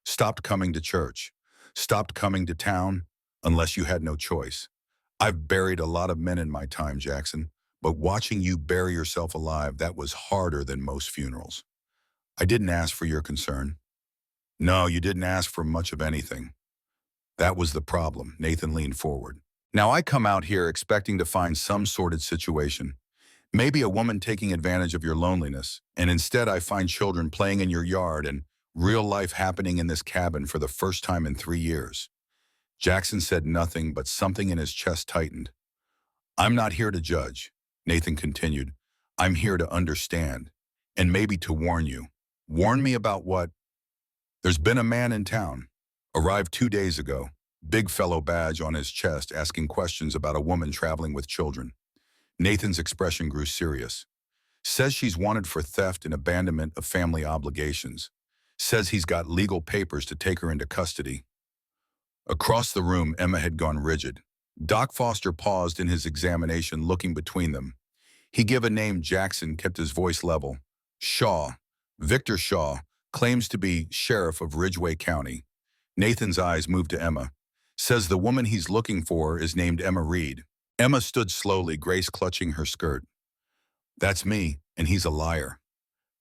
Stopped coming to church. Stopped coming to town unless you had no choice. I've buried a lot of men in my time, Jackson, but watching you bury yourself alive, that was harder than most funerals. I didn't ask for your concern. No, you didn't ask for much of anything. That was the problem. Nathan leaned forward. Now I come out here expecting to find some sordid situation. Maybe a woman taking advantage of your loneliness, and instead I find children playing in your yard and real life happening in this cabin for the first time in 3 years. Jackson said nothing, but something in his chest tightened. I'm not here to judge, Nathan continued. I'm here to understand, and maybe to warn you. Warn me about what? There's been a man in town. Arrived 2 days ago. Big fellow badge on his chest asking questions about a woman traveling with children. Nathan's expression grew serious. Says she's wanted for theft and abandonment of family obligations. Says he's got legal papers to take her into custody. Across the room, Emma had gone rigid. Doc Foster paused in his examination, looking between them. He gave a name. Jackson kept his voice level. Shaw. Victor Shaw. Claims to be sheriff of Ridgeway County. Nathan's eyes moved to Emma. Says the woman he's looking for is named Emma Reed. Emma stood slowly, Grace clutching her skirt. That's me, and he's a liar.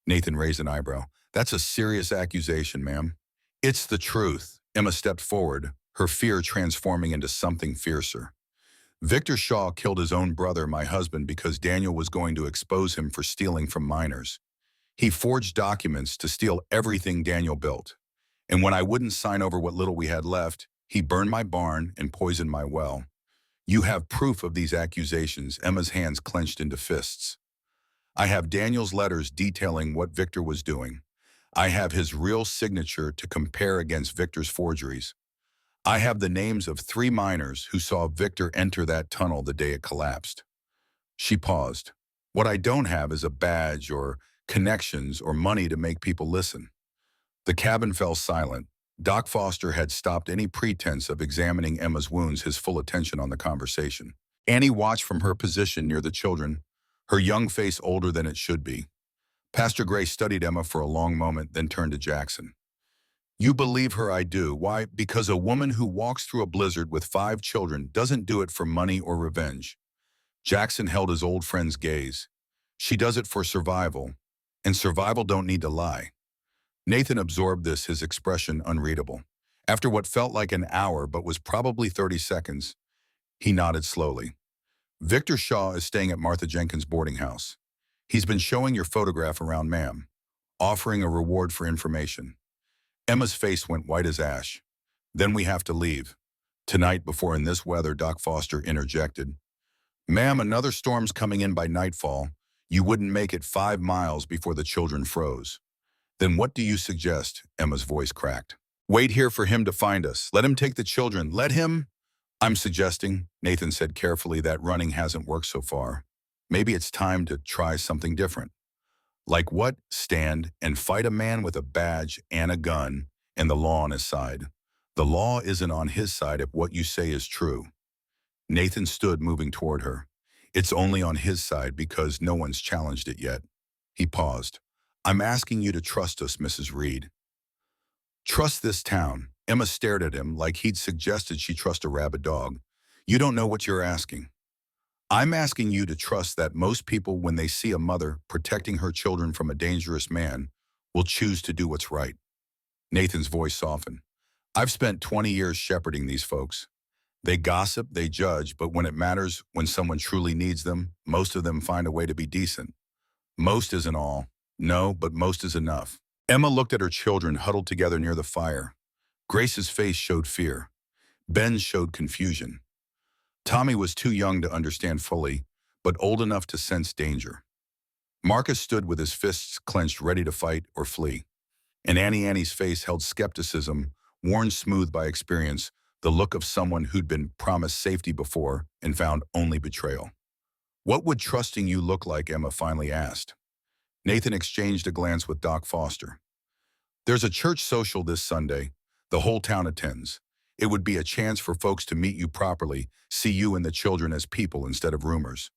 Nathan raised an eyebrow. That's a serious accusation, ma'am. It's the truth. Emma stepped forward, her fear transforming into something fiercer. Victor Shaw killed his own brother, my husband, because Daniel was going to expose him for stealing from minors. He forged documents to steal everything Daniel built. And when I wouldn't sign over what little we had left, he burned my barn and poisoned my well. You have proof of these accusations. Emma's hands clenched into fists. I have Daniel's letters detailing what Victor was doing. I have his real signature to compare against Victor's forgeries. I have the names of 3 minors who saw Victor enter that tunnel the day it collapsed. She paused. What I don't have is a badge or connections or money to make people listen. The cabin fell silent. Doc Foster had stopped any pretense of examining Emma's wounds, his full attention on the conversation. Annie watched from her position near the children, her young face older than it should be. Pastor Gray studied Emma for a long moment, then turned to Jackson. You believe her? I do. Why? Because a woman who walks through a blizzard with 5 children doesn't do it for money or revenge. Jackson held his old friend's gaze. She does it for survival, and survival don't need to lie. Nathan absorbed this, his expression unreadable. After what felt like an hour but was probably 30 seconds, he nodded slowly. Victor Shaw is staying at Martha Jenkins' boarding house. He's been showing your photograph around, ma'am, offering a reward for information. Emma's face went white as ash. Then we have to leave. Tonight, before in this weather, Doc Foster interjected. Ma'am, another storm's coming in by nightfall. You wouldn't make it 5 miles before the children froze. Then what do you suggest? Emma's voice cracked. Wait here for him to find us. Let him take the children. Let him. I'm suggesting, Nathan said carefully, that running hasn't worked so far. Maybe it's time to try something different. Like what? Stand and fight a man with a badge and a gun and the law on his side. The law isn't on his side if what you say is true. Nathan stood, moving toward her. It's only on his side because no one's challenged it yet. He paused. I'm asking you to trust us, Mrs. Reed. Trust this town. Emma stared at him like he'd suggested she trust a rabid dog. You don't know what you're asking. I'm asking you to trust that most people, when they see a mother protecting her children from a dangerous man, will choose to do what's right. Nathan's voice softened. I've spent 20 years shepherding these folks. They gossip, they judge, but when it matters, when someone truly needs them, most of them find a way to be decent. Most isn't all. No, but most is enough. Emma looked at her children huddled together near the fire. Grace's face showed fear. Ben's showed confusion. Tommy was too young to understand fully, but old enough to sense danger. Marcus stood with his fists clenched, ready to fight or flee. And Annie's face held skepticism, worn smooth by experience, the look of someone who'd been promised safety before and found only betrayal. What would trusting you look like? Emma finally asked. Nathan exchanged a glance with Doc Foster. There's a church social this Sunday. The whole town attends. It would be a chance for folks to meet you properly, see you and the children as people instead of rumors.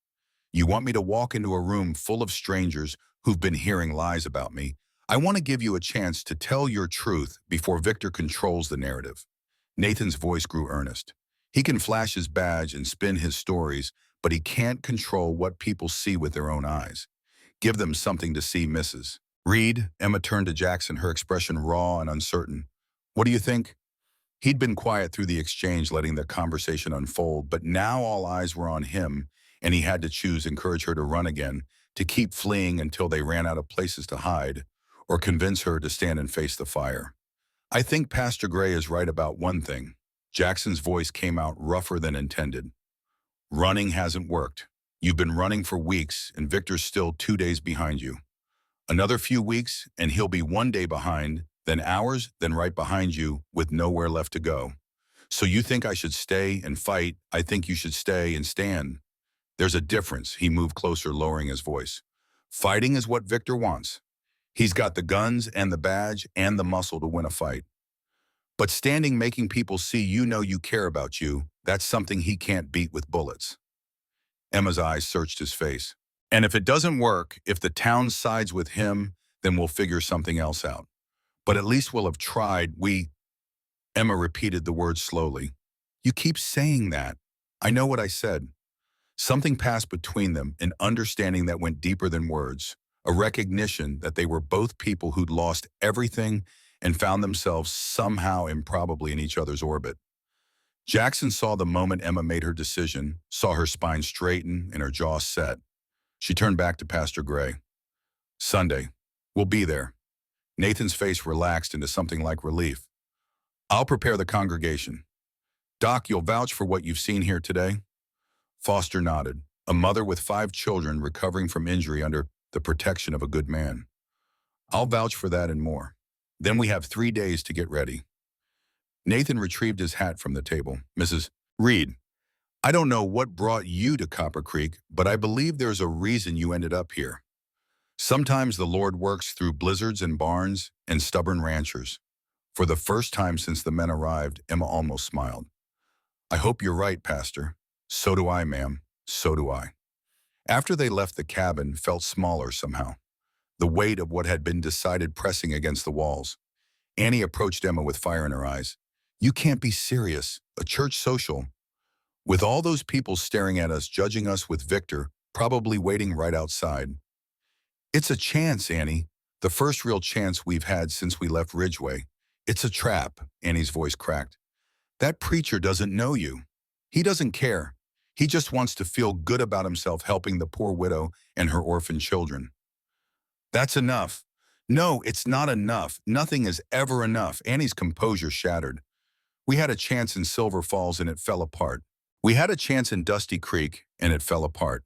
You want me to walk into a room full of strangers who've been hearing lies about me. I want to give you a chance to tell your truth before Victor controls the narrative. Nathan's voice grew earnest. He can flash his badge and spin his stories, but he can't control what people see with their own eyes. Give them something to see, Mrs. Reed, Emma turned to Jackson, her expression raw and uncertain. What do you think? He'd been quiet through the exchange, letting the conversation unfold, but now all eyes were on him, and he had to choose encourage her to run again, to keep fleeing until they ran out of places to hide, or convince her to stand and face the fire. I think Pastor Gray is right about one thing. Jackson's voice came out rougher than intended. Running hasn't worked. You've been running for weeks, and Victor's still 2 days behind you. Another few weeks, and he'll be 1 day behind, then hours, then right behind you, with nowhere left to go. So you think I should stay and fight? I think you should stay and stand. There's a difference. He moved closer, lowering his voice. Fighting is what Victor wants. He's got the guns and the badge and the muscle to win a fight. But standing, making people see you know you care about you, that's something he can't beat with bullets. Emma's eyes searched his face. And if it doesn't work, if the town sides with him, then we'll figure something else out. But at least we'll have tried. Emma repeated the words slowly. You keep saying that. I know what I said. Something passed between them, an understanding that went deeper than words, a recognition that they were both people who'd lost everything and found themselves somehow improbably in each other's orbit. Jackson saw the moment Emma made her decision, saw her spine straighten and her jaw set. She turned back to Pastor Gray. Sunday. We'll be there. Nathan's face relaxed into something like relief. I'll prepare the congregation. Doc, you'll vouch for what you've seen here today? Foster nodded, a mother with 5 children recovering from injury under the protection of a good man. I'll vouch for that and more. Then we have 3 days to get ready. Nathan retrieved his hat from the table. Mrs. Reed, I don't know what brought you to Copper Creek, but I believe there's a reason you ended up here. Sometimes the Lord works through blizzards and barns and stubborn ranchers. For the first time since the men arrived, Emma almost smiled. I hope you're right, Pastor. So do I, ma'am. So do I. After they left, the cabin felt smaller somehow, the weight of what had been decided pressing against the walls. Annie approached Emma with fire in her eyes. You can't be serious. A church social. With all those people staring at us, judging us with Victor, probably waiting right outside. It's a chance, Annie. The first real chance we've had since we left Ridgeway. It's a trap, Annie's voice cracked. That preacher doesn't know you. He doesn't care. He just wants to feel good about himself helping the poor widow and her orphan children. That's enough. No, it's not enough. Nothing is ever enough. Annie's composure shattered. We had a chance in Silver Falls and it fell apart. We had a chance in Dusty Creek and it fell apart.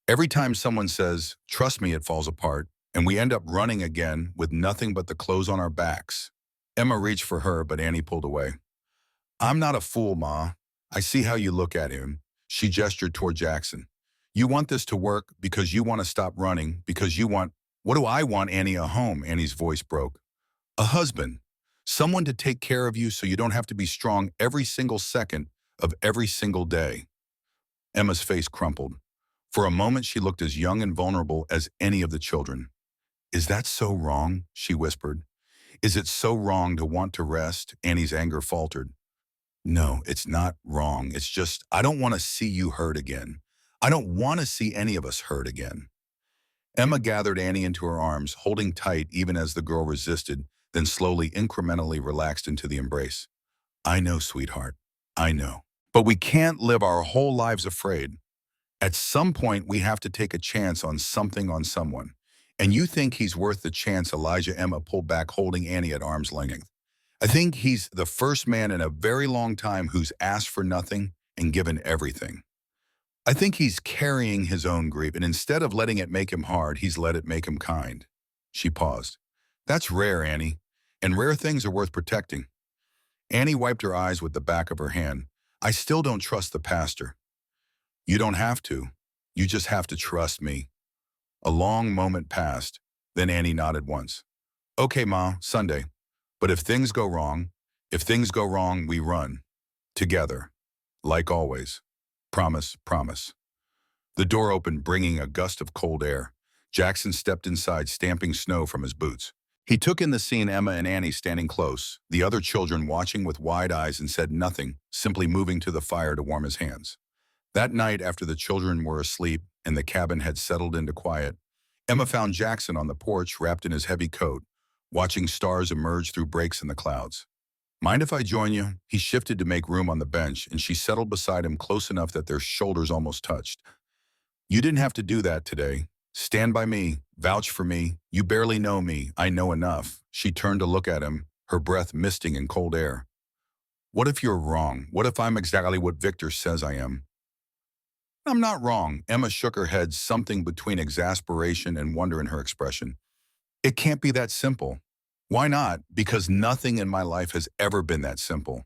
Every time someone says, trust me, it falls apart, and we end up running again with nothing but the clothes on our backs. Emma reached for her, but Annie pulled away. I'm not a fool, Ma. I see how you look at him. She gestured toward Jackson. You want this to work because you want to stop running, because you want, what do I want, Annie? A home, Annie's voice broke. A husband. Someone to take care of you so you don't have to be strong every single second of every single day. Emma's face crumpled. For a moment, she looked as young and vulnerable as any of the children. Is that so wrong? She whispered. Is it so wrong to want to rest? Annie's anger faltered. No, it's not wrong. It's just, I don't want to see you hurt again. I don't want to see any of us hurt again. Emma gathered Annie into her arms, holding tight even as the girl resisted, then slowly, incrementally relaxed into the embrace. I know, sweetheart. I know. But we can't live our whole lives afraid. At some point, we have to take a chance on something, on someone. And you think he's worth the chance? Elijah. Emma pulled back, holding Annie at arm's length. I think he's the first man in a very long time who's asked for nothing and given everything. I think he's carrying his own grief, and instead of letting it make him hard, he's let it make him kind. She paused. That's rare, Annie, and rare things are worth protecting. Annie wiped her eyes with the back of her hand. I still don't trust the pastor. You don't have to. You just have to trust me. A long moment passed. Then Annie nodded once. Okay, Ma, Sunday. But if things go wrong, we run. Together. Like always. Promise, promise. The door opened, bringing a gust of cold air. Jackson stepped inside, stamping snow from his boots. He took in the scene, Emma and Annie standing close, the other children watching with wide eyes, and said nothing, simply moving to the fire to warm his hands. That night, after the children were asleep and the cabin had settled into quiet, Emma found Jackson on the porch, wrapped in his heavy coat, watching stars emerge through breaks in the clouds. Mind if I join you? He shifted to make room on the bench, and she settled beside him close enough that their shoulders almost touched. You didn't have to do that today. Stand by me. Vouch for me. You barely know me. I know enough. She turned to look at him, her breath misting in cold air. What if you're wrong? What if I'm exactly what Victor says I am? I'm not wrong. Emma shook her head, something between exasperation and wonder in her expression. It can't be that simple. Why not? Because nothing in my life has ever been that simple.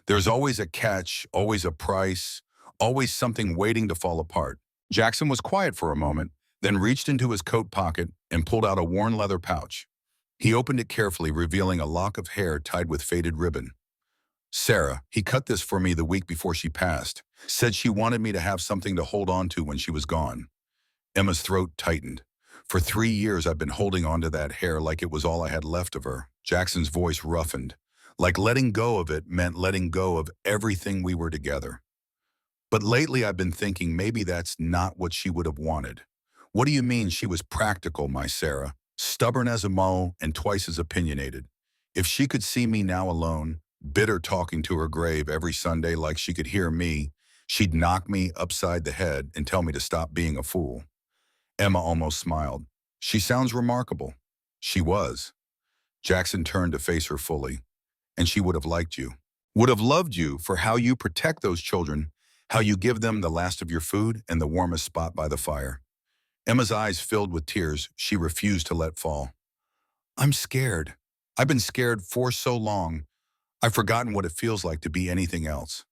There's always a catch, always a price, always something waiting to fall apart. Jackson was quiet for a moment, then reached into his coat pocket and pulled out a worn leather pouch. He opened it carefully, revealing a lock of hair tied with faded ribbon. Sarah, he cut this for me the week before she passed. Said she wanted me to have something to hold on to when she was gone. Emma's throat tightened. For 3 years, I've been holding on to that hair like it was all I had left of her. Jackson's voice roughened. Like letting go of it meant letting go of everything we were together. But lately I've been thinking maybe that's not what she would have wanted. What do you mean she was practical, my Sarah? Stubborn as a mole and twice as opinionated. If she could see me now alone, bitter talking to her grave every Sunday like she could hear me, she'd knock me upside the head and tell me to stop being a fool. Emma almost smiled. She sounds remarkable. She was. Jackson turned to face her fully. And she would have liked you. Would have loved you for how you protect those children, how you give them the last of your food and the warmest spot by the fire. Emma's eyes filled with tears she refused to let fall. I'm scared. I've been scared for so long. I've forgotten what it feels like to be anything else.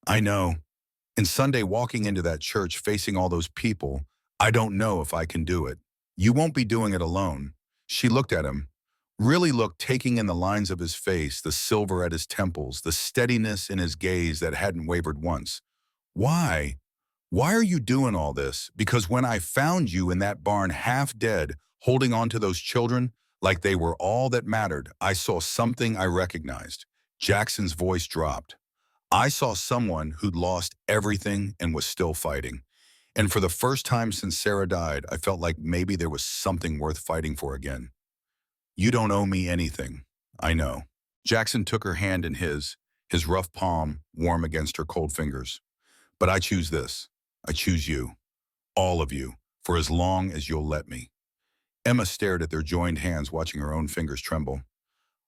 I know. And Sunday walking into that church facing all those people, I don't know if I can do it. You won't be doing it alone. She looked at him, really looked, taking in the lines of his face, the silver at his temples, the steadiness in his gaze that hadn't wavered once. Why? Why are you doing all this? Because when I found you in that barn half dead, holding on to those children like they were all that mattered, I saw something I recognized. Jackson's voice dropped. I saw someone who'd lost everything and was still fighting. And for the first time since Sarah died, I felt like maybe there was something worth fighting for again. You don't owe me anything. I know. Jackson took her hand in his rough palm warm against her cold fingers. But I choose this. I choose you. All of you. For as long as you'll let me. Emma stared at their joined hands, watching her own fingers tremble.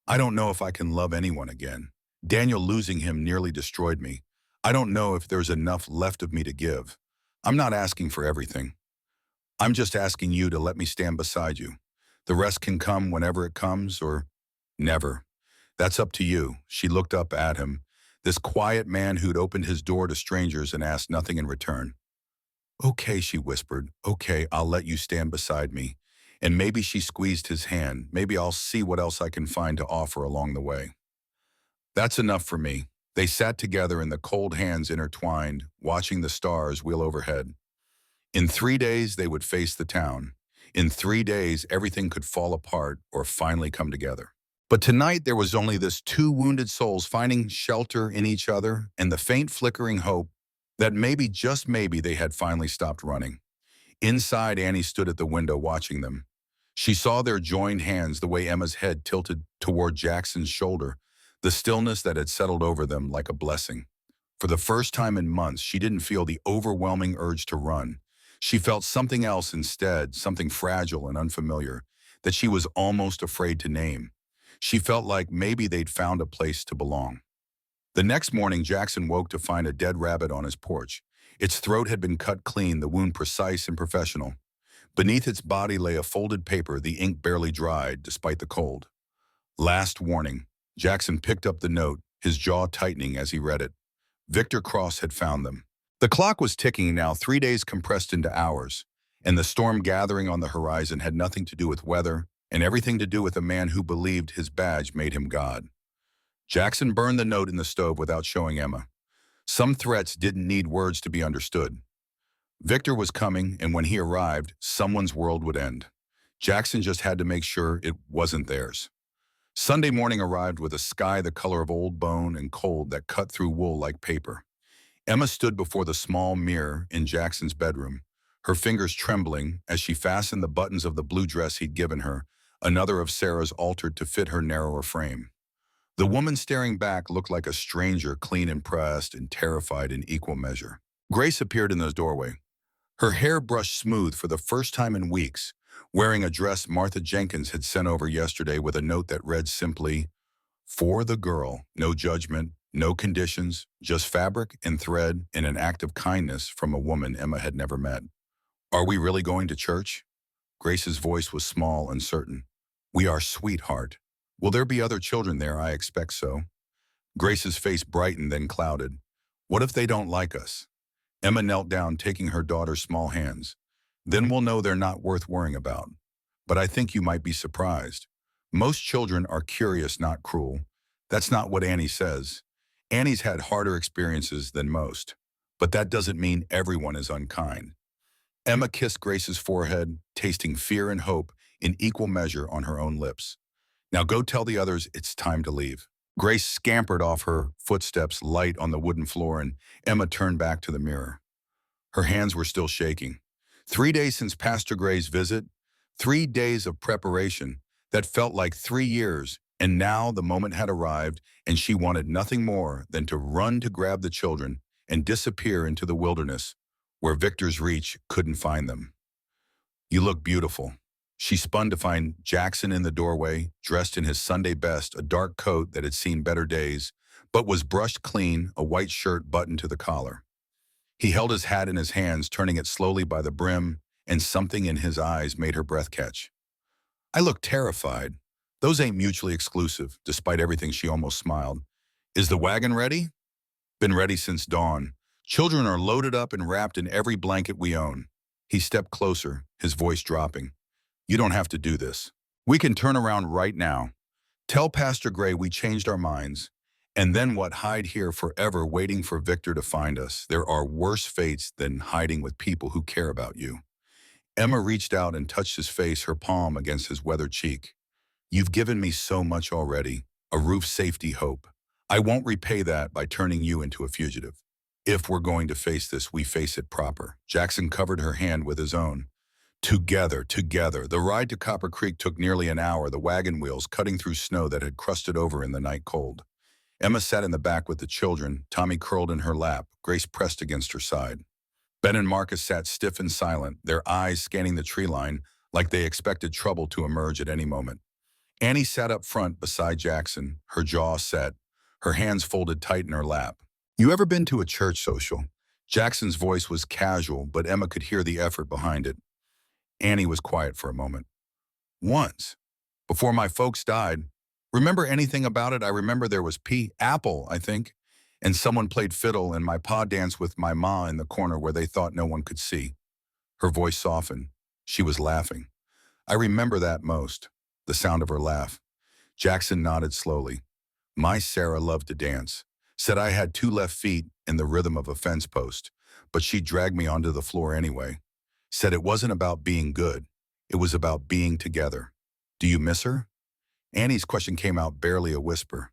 I don't know if I can love anyone again. Daniel losing him nearly destroyed me. I don't know if there's enough left of me to give. I'm not asking for everything. I'm just asking you to let me stand beside you. The rest can come whenever it comes, or never. That's up to you. She looked up at him, this quiet man who'd opened his door to strangers and asked nothing in return. Okay, she whispered. Okay, I'll let you stand beside me. And maybe she squeezed his hand. Maybe I'll see what else I can find to offer along the way. That's enough for me. They sat together in the cold hands intertwined, watching the stars wheel overhead. In 3 days, they would face the town. In 3 days, everything could fall apart or finally come together. But tonight, there was only this two wounded souls finding shelter in each other and the faint flickering hope that maybe, just maybe, they had finally stopped running. Inside, Annie stood at the window watching them. She saw their joined hands, the way Emma's head tilted toward Jackson's shoulder, the stillness that had settled over them like a blessing. For the first time in months, she didn't feel the overwhelming urge to run. She felt something else instead, something fragile and unfamiliar, that she was almost afraid to name. She felt like maybe they'd found a place to belong. The next morning, Jackson woke to find a dead rabbit on his porch. Its throat had been cut clean, the wound precise and professional. Beneath its body lay a folded paper, the ink barely dried, despite the cold. Last warning. Jackson picked up the note, his jaw tightening as he read it. Victor Cross had found them. The clock was ticking now, 3 days compressed into hours, and the storm gathering on the horizon had nothing to do with weather and everything to do with a man who believed his badge made him God. Jackson burned the note in the stove without showing Emma. Some threats didn't need words to be understood. Victor was coming, and when he arrived, someone's world would end. Jackson just had to make sure it wasn't theirs. Sunday morning arrived with a sky the color of old bone and cold that cut through wool like paper. Emma stood before the small mirror in Jackson's bedroom, her fingers trembling as she fastened the buttons of the blue dress he'd given her, another of Sarah's altered to fit her narrower frame. The woman staring back looked like a stranger, clean and pressed and terrified in equal measure. Grace appeared in the doorway, her hair brushed smooth for the first time in weeks, wearing a dress Martha Jenkins had sent over yesterday with a note that read simply, "For the girl, no judgment, no conditions, just fabric and thread in an act of kindness from a woman Emma had never met." "Are we really going to church?" Grace's voice was small and certain. "We are, sweetheart." "Will there be other children there?" "I expect so." Grace's face brightened, then clouded. "What if they don't like us?" Emma knelt down, taking her daughter's small hands. "Then we'll know they're not worth worrying about. But I think you might be surprised. Most children are curious, not cruel. That's not what Annie says. Annie's had harder experiences than most. But that doesn't mean everyone is unkind." Emma kissed Grace's forehead, tasting fear and hope in equal measure on her own lips. "Now go tell the others it's time to leave." Grace scampered off, her footsteps light on the wooden floor, and Emma turned back to the mirror. Her hands were still shaking. 3 days since Pastor Gray's visit, 3 days of preparation that felt like 3 years, and now the moment had arrived, and she wanted nothing more than to run to grab the children and disappear into the wilderness, where Victor's reach couldn't find them. "You look beautiful." She spun to find Jackson in the doorway, dressed in his Sunday best, a dark coat that had seen better days, but was brushed clean, a white shirt buttoned to the collar. He held his hat in his hands, turning it slowly by the brim, and something in his eyes made her breath catch. "I look terrified." "Those ain't mutually exclusive," despite everything she almost smiled. "Is the wagon ready?" "Been ready since dawn. Children are loaded up and wrapped in every blanket we own." He stepped closer, his voice dropping. "You don't have to do this. We can turn around right now. Tell Pastor Gray we changed our minds. And then what, hide here forever waiting for Victor to find us? There are worse fates than hiding with people who care about you." Emma reached out and touched his face, her palm against his weathered cheek. "You've given me so much already. A roof, safety, hope. I won't repay that by turning you into a fugitive. If we're going to face this, we face it proper." Jackson covered her hand with his own. Together, together. The ride to Copper Creek took nearly an hour, the wagon wheels cutting through snow that had crusted over in the night cold. Emma sat in the back with the children, Tommy curled in her lap, Grace pressed against her side. Ben and Marcus sat stiff and silent, their eyes scanning the tree line like they expected trouble to emerge at any moment. Annie sat up front beside Jackson, her jaw set, her hands folded tight in her lap. "You ever been to a church social?" Jackson's voice was casual, but Emma could hear the effort behind it. Annie was quiet for a moment. "Once. Before my folks died. Remember anything about it? I remember there was apple, I think, and someone played fiddle, and my pa danced with my ma in the corner where they thought no one could see." Her voice softened. She was laughing. "I remember that most, the sound of her laugh." Jackson nodded slowly. "My Sarah loved to dance. Said I had 2 left feet in the rhythm of a fence post, but she dragged me onto the floor anyway. Said it wasn't about being good. It was about being together." "Do you miss her?" Annie's question came out barely a whisper.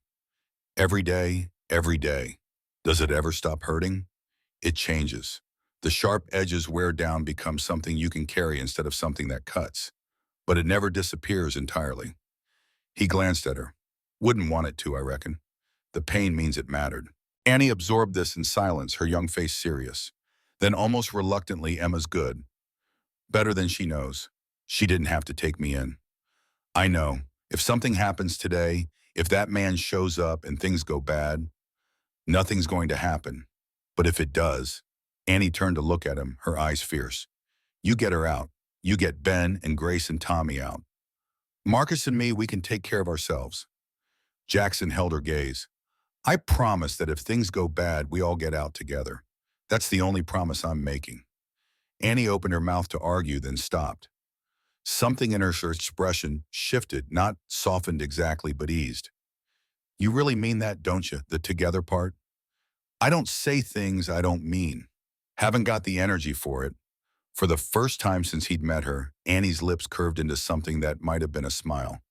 Every day, every day. Does it ever stop hurting?" "It changes. The sharp edges wear down, become something you can carry instead of something that cuts. But it never disappears entirely." He glanced at her. "Wouldn't want it to, I reckon. The pain means it mattered." Annie absorbed this in silence, her young face serious. Then almost reluctantly, "Emma's good. Better than she knows. She didn't have to take me in. I know. If something happens today, if that man shows up and things go bad, nothing's going to happen. But if it does," Annie turned to look at him, her eyes fierce, "you get her out. You get Ben and Grace and Tommy out. Marcus and me, we can take care of ourselves." Jackson held her gaze. "I promise that if things go bad, we all get out together. That's the only promise I'm making." Annie opened her mouth to argue, then stopped. Something in her expression shifted, not softened exactly, but eased. "You really mean that, don't you, the together part?" "I don't say things I don't mean. Haven't got the energy for it." For the first time since he'd met her, Annie's lips curved into something that might have been a smile.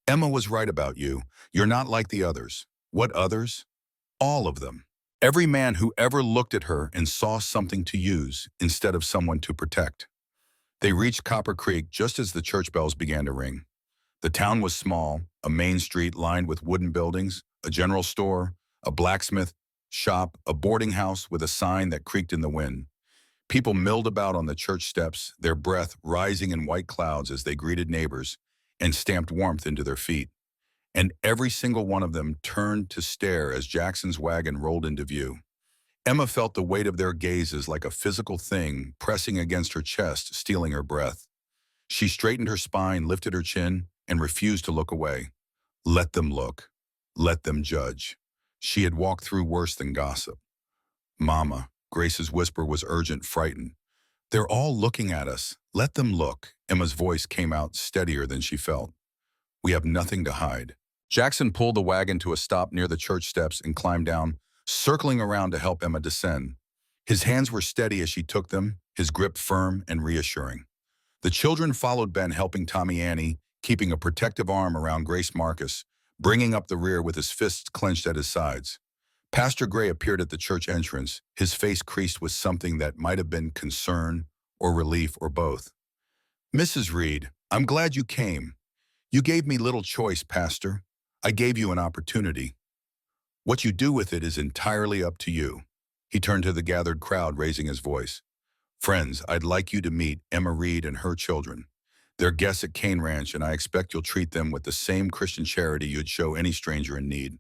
"Emma was right about you. You're not like the others." "What others?" "All of them. Every man who ever looked at her and saw something to use instead of someone to protect." They reached Copper Creek just as the church bells began to ring. The town was small, a main street lined with wooden buildings, a general store, a blacksmith shop, a boarding house with a sign that creaked in the wind. People milled about on the church steps, their breath rising in white clouds as they greeted neighbors and stamped warmth into their feet. And every single one of them turned to stare as Jackson's wagon rolled into view. Emma felt the weight of their gazes like a physical thing pressing against her chest, stealing her breath. She straightened her spine, lifted her chin, and refused to look away. Let them look. Let them judge. She had walked through worse than gossip. Mama, Grace's whisper was urgent, frightened. They're all looking at us. Let them look. Emma's voice came out steadier than she felt. We have nothing to hide. Jackson pulled the wagon to a stop near the church steps and climbed down, circling around to help Emma descend. His hands were steady as she took them, his grip firm and reassuring. The children followed Ben, helping Tommy Annie, keeping a protective arm around Grace Marcus, bringing up the rear with his fists clenched at his sides. Pastor Gray appeared at the church entrance, his face creased with something that might have been concern or relief or both. Mrs. Reed, I'm glad you came. You gave me little choice, Pastor. I gave you an opportunity. What you do with it is entirely up to you. He turned to the gathered crowd, raising his voice. Friends, I'd like you to meet Emma Reed and her children. They're guests at Cane Ranch, and I expect you'll treat them with the same Christian charity you'd show any stranger in need.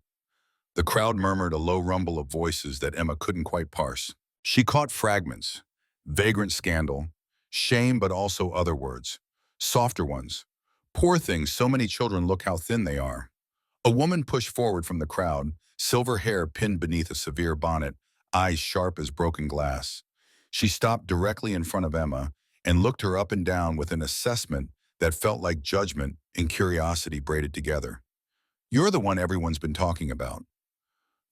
The crowd murmured, a low rumble of voices that Emma couldn't quite parse. She caught fragments, vagrant scandal, shame, but also other words, softer ones. Poor things, so many children, look how thin they are. A woman pushed forward from the crowd, silver hair pinned beneath a severe bonnet, eyes sharp as broken glass. She stopped directly in front of Emma and looked her up and down with an assessment that felt like judgment and curiosity braided together. You're the one everyone's been talking about.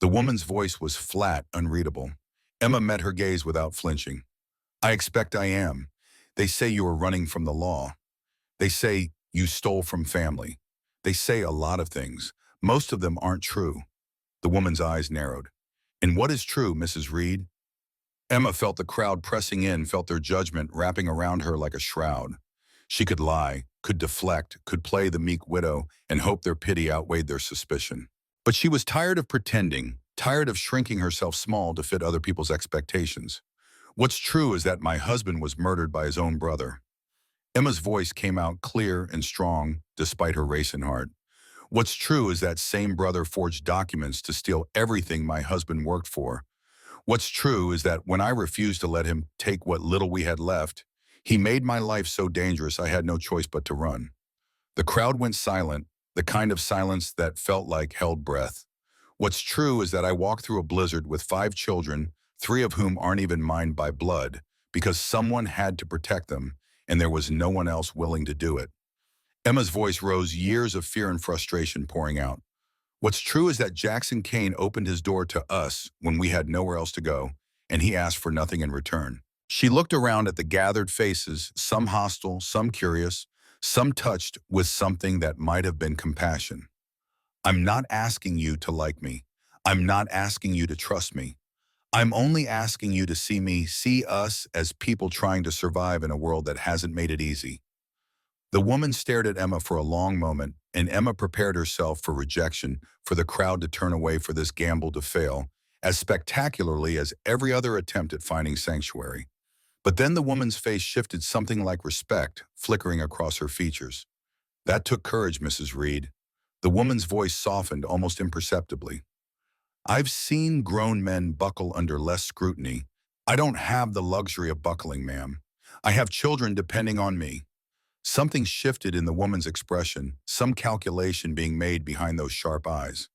The woman's voice was flat, unreadable. Emma met her gaze without flinching. I expect I am. They say you were running from the law. They say you stole from family. They say a lot of things. Most of them aren't true. The woman's eyes narrowed. And what is true, Mrs. Reed? Emma felt the crowd pressing in, felt their judgment wrapping around her like a shroud. She could lie, could deflect, could play the meek widow, and hope their pity outweighed their suspicion. But she was tired of pretending, tired of shrinking herself small to fit other people's expectations. What's true is that my husband was murdered by his own brother. Emma's voice came out clear and strong, despite her racing heart. What's true is that same brother forged documents to steal everything my husband worked for. What's true is that when I refused to let him take what little we had left, he made my life so dangerous I had no choice but to run. The crowd went silent, the kind of silence that felt like held breath. What's true is that I walked through a blizzard with 5 children, 3 of whom aren't even mine by blood, because someone had to protect them, and there was no one else willing to do it. Emma's voice rose, years of fear and frustration pouring out. What's true is that Jackson Kane opened his door to us when we had nowhere else to go, and he asked for nothing in return. She looked around at the gathered faces, some hostile, some curious, some touched with something that might have been compassion. I'm not asking you to like me. I'm not asking you to trust me. I'm only asking you to see us as people trying to survive in a world that hasn't made it easy. The woman stared at Emma for a long moment, and Emma prepared herself for rejection, for the crowd to turn away, for this gamble to fail, as spectacularly as every other attempt at finding sanctuary. But then the woman's face shifted, something like respect flickering across her features. That took courage, Mrs. Reed. The woman's voice softened almost imperceptibly. I've seen grown men buckle under less scrutiny. I don't have the luxury of buckling, ma'am. I have children depending on me. Something shifted in the woman's expression, some calculation being made behind those sharp eyes.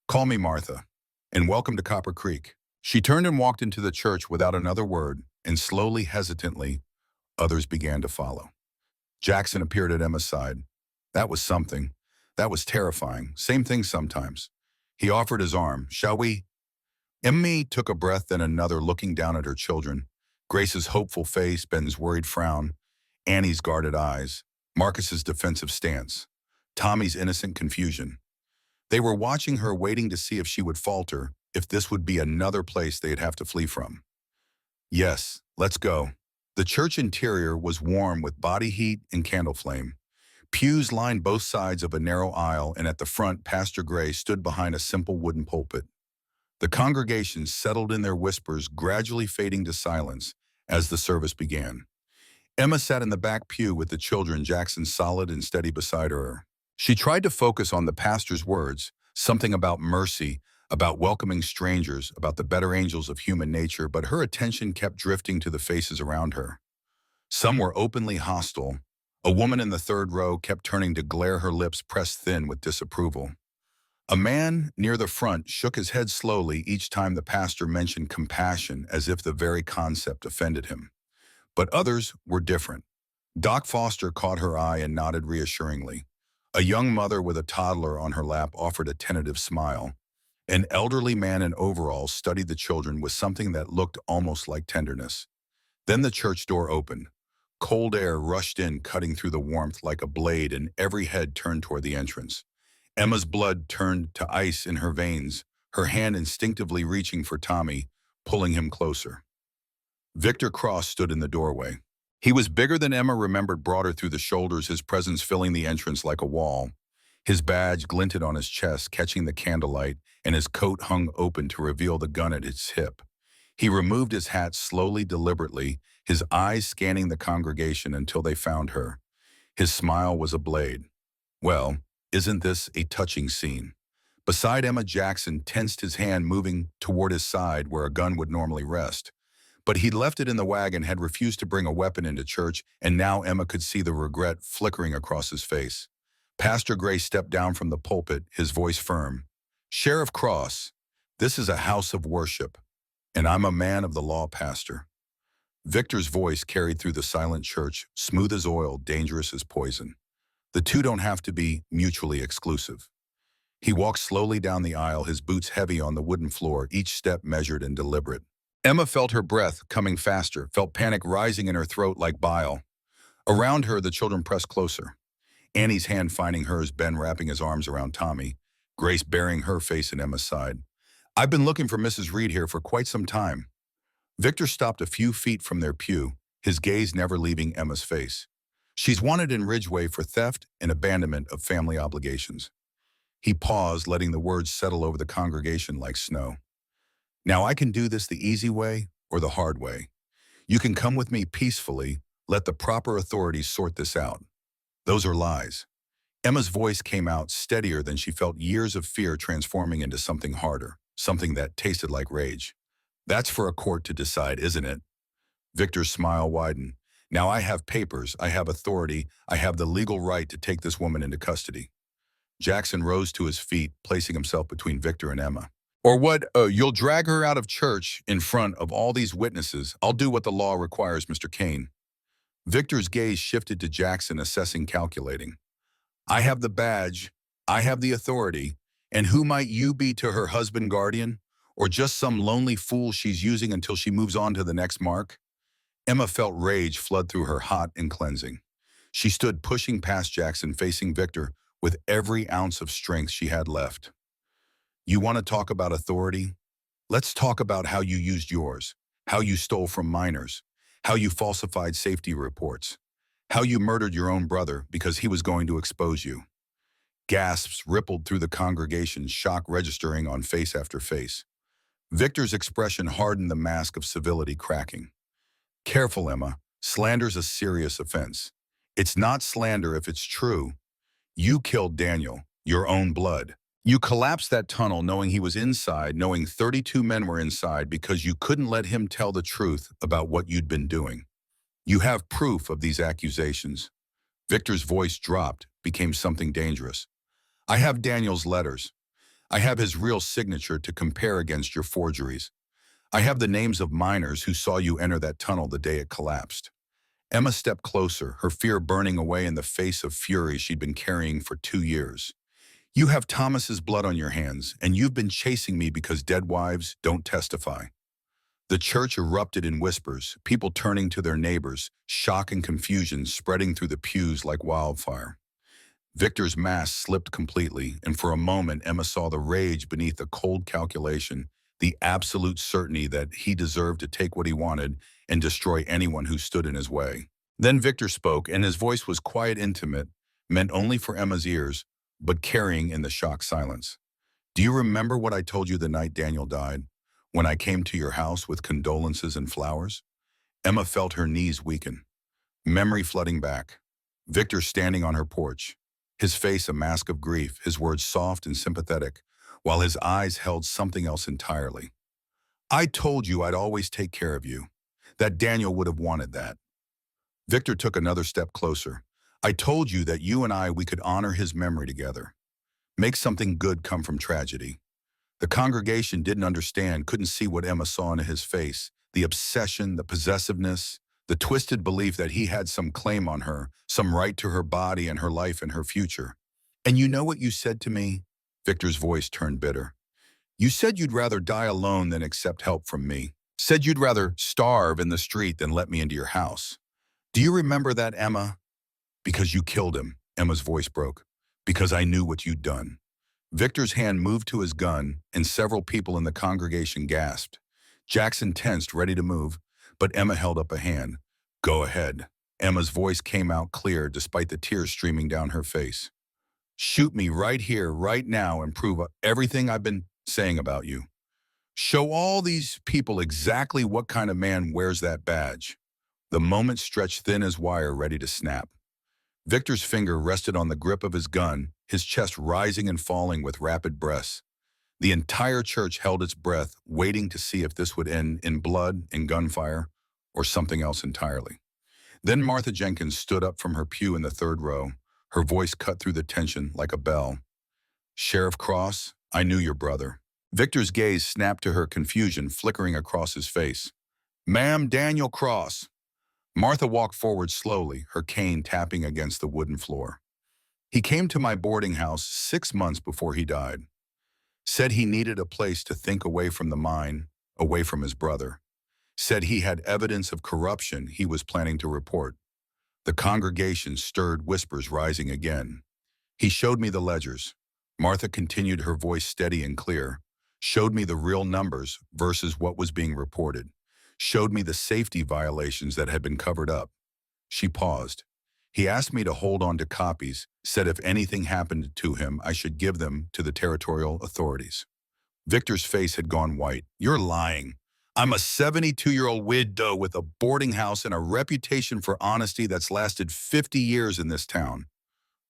Call me Martha, and welcome to Copper Creek. She turned and walked into the church without another word, and slowly, hesitantly, others began to follow. Jackson appeared at Emma's side. That was something. That was terrifying. Same thing sometimes. He offered his arm. Shall we? Emmy took a breath, then another, looking down at her children. Grace's hopeful face, Ben's worried frown, Annie's guarded eyes, Marcus's defensive stance, Tommy's innocent confusion. They were watching her, waiting to see if she would falter, if this would be another place they'd have to flee from. Yes, let's go. The church interior was warm with body heat and candle flame. Pews lined both sides of a narrow aisle, and at the front, Pastor Gray stood behind a simple wooden pulpit. The congregation settled in their whispers, gradually fading to silence as the service began. Emma sat in the back pew with the children, Jackson solid and steady beside her. She tried to focus on the pastor's words, something about mercy, about welcoming strangers, about the better angels of human nature, but her attention kept drifting to the faces around her. Some were openly hostile. A woman in the third row kept turning to glare, her lips pressed thin with disapproval. A man near the front shook his head slowly each time the pastor mentioned compassion, as if the very concept offended him. But others were different. Doc Foster caught her eye and nodded reassuringly. A young mother with a toddler on her lap offered a tentative smile. An elderly man in overalls studied the children with something that looked almost like tenderness. Then the church door opened. Cold air rushed in, cutting through the warmth like a blade, and every head turned toward the entrance. Emma's blood turned to ice in her veins, her hand instinctively reaching for Tommy, pulling him closer. Victor Cross stood in the doorway. He was bigger than Emma remembered, broader through the shoulders, his presence filling the entrance like a wall. His badge glinted on his chest, catching the candlelight, and his coat hung open to reveal the gun at his hip. He removed his hat slowly, deliberately, his eyes scanning the congregation until they found her. His smile was a blade. Well, isn't this a touching scene? Beside Emma, Jackson tensed, his hand moving toward his side where a gun would normally rest. But he'd left it in the wagon, had refused to bring a weapon into church, and now Emma could see the regret flickering across his face. Pastor Gray stepped down from the pulpit, his voice firm. "Sheriff Cross, this is a house of worship, and I'm a man of the law, Pastor." Victor's voice carried through the silent church, smooth as oil, dangerous as poison. The two don't have to be mutually exclusive. He walked slowly down the aisle, his boots heavy on the wooden floor, each step measured and deliberate. Emma felt her breath coming faster, felt panic rising in her throat like bile. Around her, the children pressed closer. Annie's hand finding hers, Ben wrapping his arms around Tommy, Grace burying her face in Emma's side. "I've been looking for Mrs. Reed here for quite some time." Victor stopped a few feet from their pew, his gaze never leaving Emma's face. "She's wanted in Ridgeway for theft and abandonment of family obligations." He paused, letting the words settle over the congregation like snow. "Now I can do this the easy way or the hard way. You can come with me peacefully, let the proper authorities sort this out." "Those are lies." Emma's voice came out steadier than she felt, years of fear transforming into something harder, something that tasted like rage. "That's for a court to decide, isn't it?" Victor's smile widened. "Now I have papers, I have authority, I have the legal right to take this woman into custody." Jackson rose to his feet, placing himself between Victor and Emma. "Or what? You'll drag her out of church in front of all these witnesses. I'll do what the law requires, Mr. Kane." Victor's gaze shifted to Jackson, assessing, calculating. "I have the badge, I have the authority, and who might you be to her husband, guardian? Or just some lonely fool she's using until she moves on to the next mark?" Emma felt rage flood through her, hot and cleansing. She stood pushing past Jackson, facing Victor with every ounce of strength she had left. "You want to talk about authority? Let's talk about how you used yours, how you stole from minors, how you falsified safety reports, how you murdered your own brother because he was going to expose you." Gasps rippled through the congregation, shock registering on face after face. Victor's expression hardened, the mask of civility cracking. "Careful, Emma. Slander's a serious offense. It's not slander if it's true. You killed Daniel, your own blood. You collapsed that tunnel knowing he was inside, knowing 32 men were inside, because you couldn't let him tell the truth about what you'd been doing. You have proof of these accusations." Victor's voice dropped, became something dangerous. "I have Daniel's letters. I have his real signature to compare against your forgeries. I have the names of miners who saw you enter that tunnel the day it collapsed." Emma stepped closer, her fear burning away in the face of fury she'd been carrying for 2 years. "You have Thomas's blood on your hands, and you've been chasing me because dead wives don't testify." The church erupted in whispers, people turning to their neighbors, shock and confusion spreading through the pews like wildfire. Victor's mask slipped completely, and for a moment Emma saw the rage beneath the cold calculation, the absolute certainty that he deserved to take what he wanted and destroy anyone who stood in his way. Then Victor spoke, and his voice was quiet, intimate, meant only for Emma's ears, but carrying in the shocked silence. Do you remember what I told you the night Daniel died, when I came to your house with condolences and flowers? Emma felt her knees weaken, memory flooding back. Victor standing on her porch, his face a mask of grief, his words soft and sympathetic, while his eyes held something else entirely. I told you I'd always take care of you, that Daniel would have wanted that. Victor took another step closer. I told you that you and we could honor his memory together, make something good come from tragedy. The congregation didn't understand, couldn't see what Emma saw in his face, the obsession, the possessiveness, the twisted belief that he had some claim on her, some right to her body and her life and her future. And you know what you said to me? Victor's voice turned bitter. You said you'd rather die alone than accept help from me. Said you'd rather starve in the street than let me into your house. Do you remember that, Emma? Because you killed him, Emma's voice broke. Because I knew what you'd done. Victor's hand moved to his gun, and several people in the congregation gasped. Jackson tensed, ready to move, but Emma held up a hand. Go ahead. Emma's voice came out clear despite the tears streaming down her face. Shoot me right here, right now, and prove everything I've been saying about you. Show all these people exactly what kind of man wears that badge. The moment stretched thin as wire, ready to snap. Victor's finger rested on the grip of his gun, his chest rising and falling with rapid breaths. The entire church held its breath, waiting to see if this would end in blood, in gunfire, or something else entirely. Then Martha Jenkins stood up from her pew in the third row, her voice cut through the tension like a bell. Sheriff Cross, I knew your brother. Victor's gaze snapped to her, confusion flickering across his face. Ma'am, Daniel Cross. Martha walked forward slowly, her cane tapping against the wooden floor. He came to my boarding house 6 months before he died. Said he needed a place to think away from the mine, away from his brother. Said he had evidence of corruption he was planning to report. The congregation stirred, whispers rising again. He showed me the ledgers. Martha continued, her voice steady and clear. Showed me the real numbers versus what was being reported. Showed me the safety violations that had been covered up. She paused. He asked me to hold on to copies, said if anything happened to him, I should give them to the territorial authorities. Victor's face had gone white. You're lying. I'm a 72-year-old widow with a boarding house and a reputation for honesty that's lasted 50 years in this town.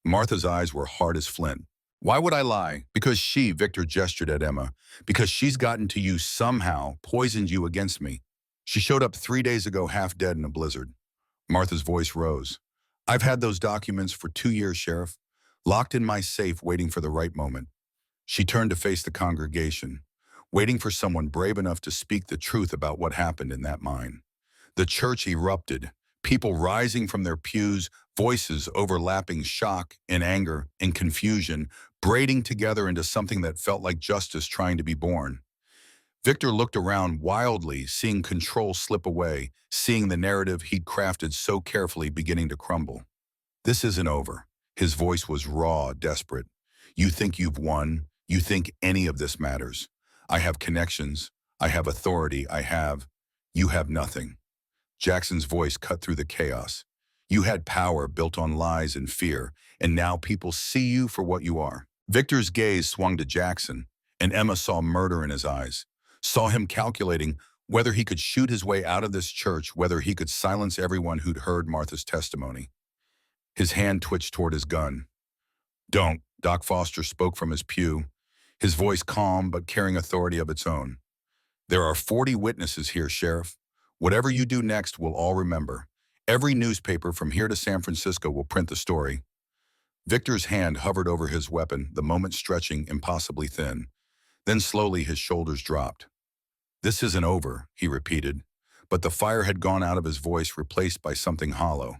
Martha's eyes were hard as flint. Why would I lie? Because she, Victor gestured at Emma, because she's gotten to you somehow, poisoned you against me. She showed up 3 days ago half dead in a blizzard. Martha's voice rose. I've had those documents for 2 years, Sheriff, locked in my safe waiting for the right moment. She turned to face the congregation, waiting for someone brave enough to speak the truth about what happened in that mine. The church erupted, people rising from their pews, voices overlapping, shock and anger and confusion, braiding together into something that felt like justice trying to be born. Victor looked around wildly, seeing control slip away, seeing the narrative he'd crafted so carefully beginning to crumble. This isn't over. His voice was raw, desperate. You think you've won. You think any of this matters. I have connections. I have authority. You have nothing. Jackson's voice cut through the chaos. You had power built on lies and fear, and now people see you for what you are. Victor's gaze swung to Jackson, and Emma saw murder in his eyes. Saw him calculating whether he could shoot his way out of this church, whether he could silence everyone who'd heard Martha's testimony. His hand twitched toward his gun. Don't, Doc Foster spoke from his pew, his voice calm but carrying authority of its own. There are 40 witnesses here, Sheriff. Whatever you do next, we'll all remember. Every newspaper from here to San Francisco will print the story. Victor's hand hovered over his weapon, the moment stretching impossibly thin. Then slowly his shoulders dropped. This isn't over, he repeated, but the fire had gone out of his voice, replaced by something hollow.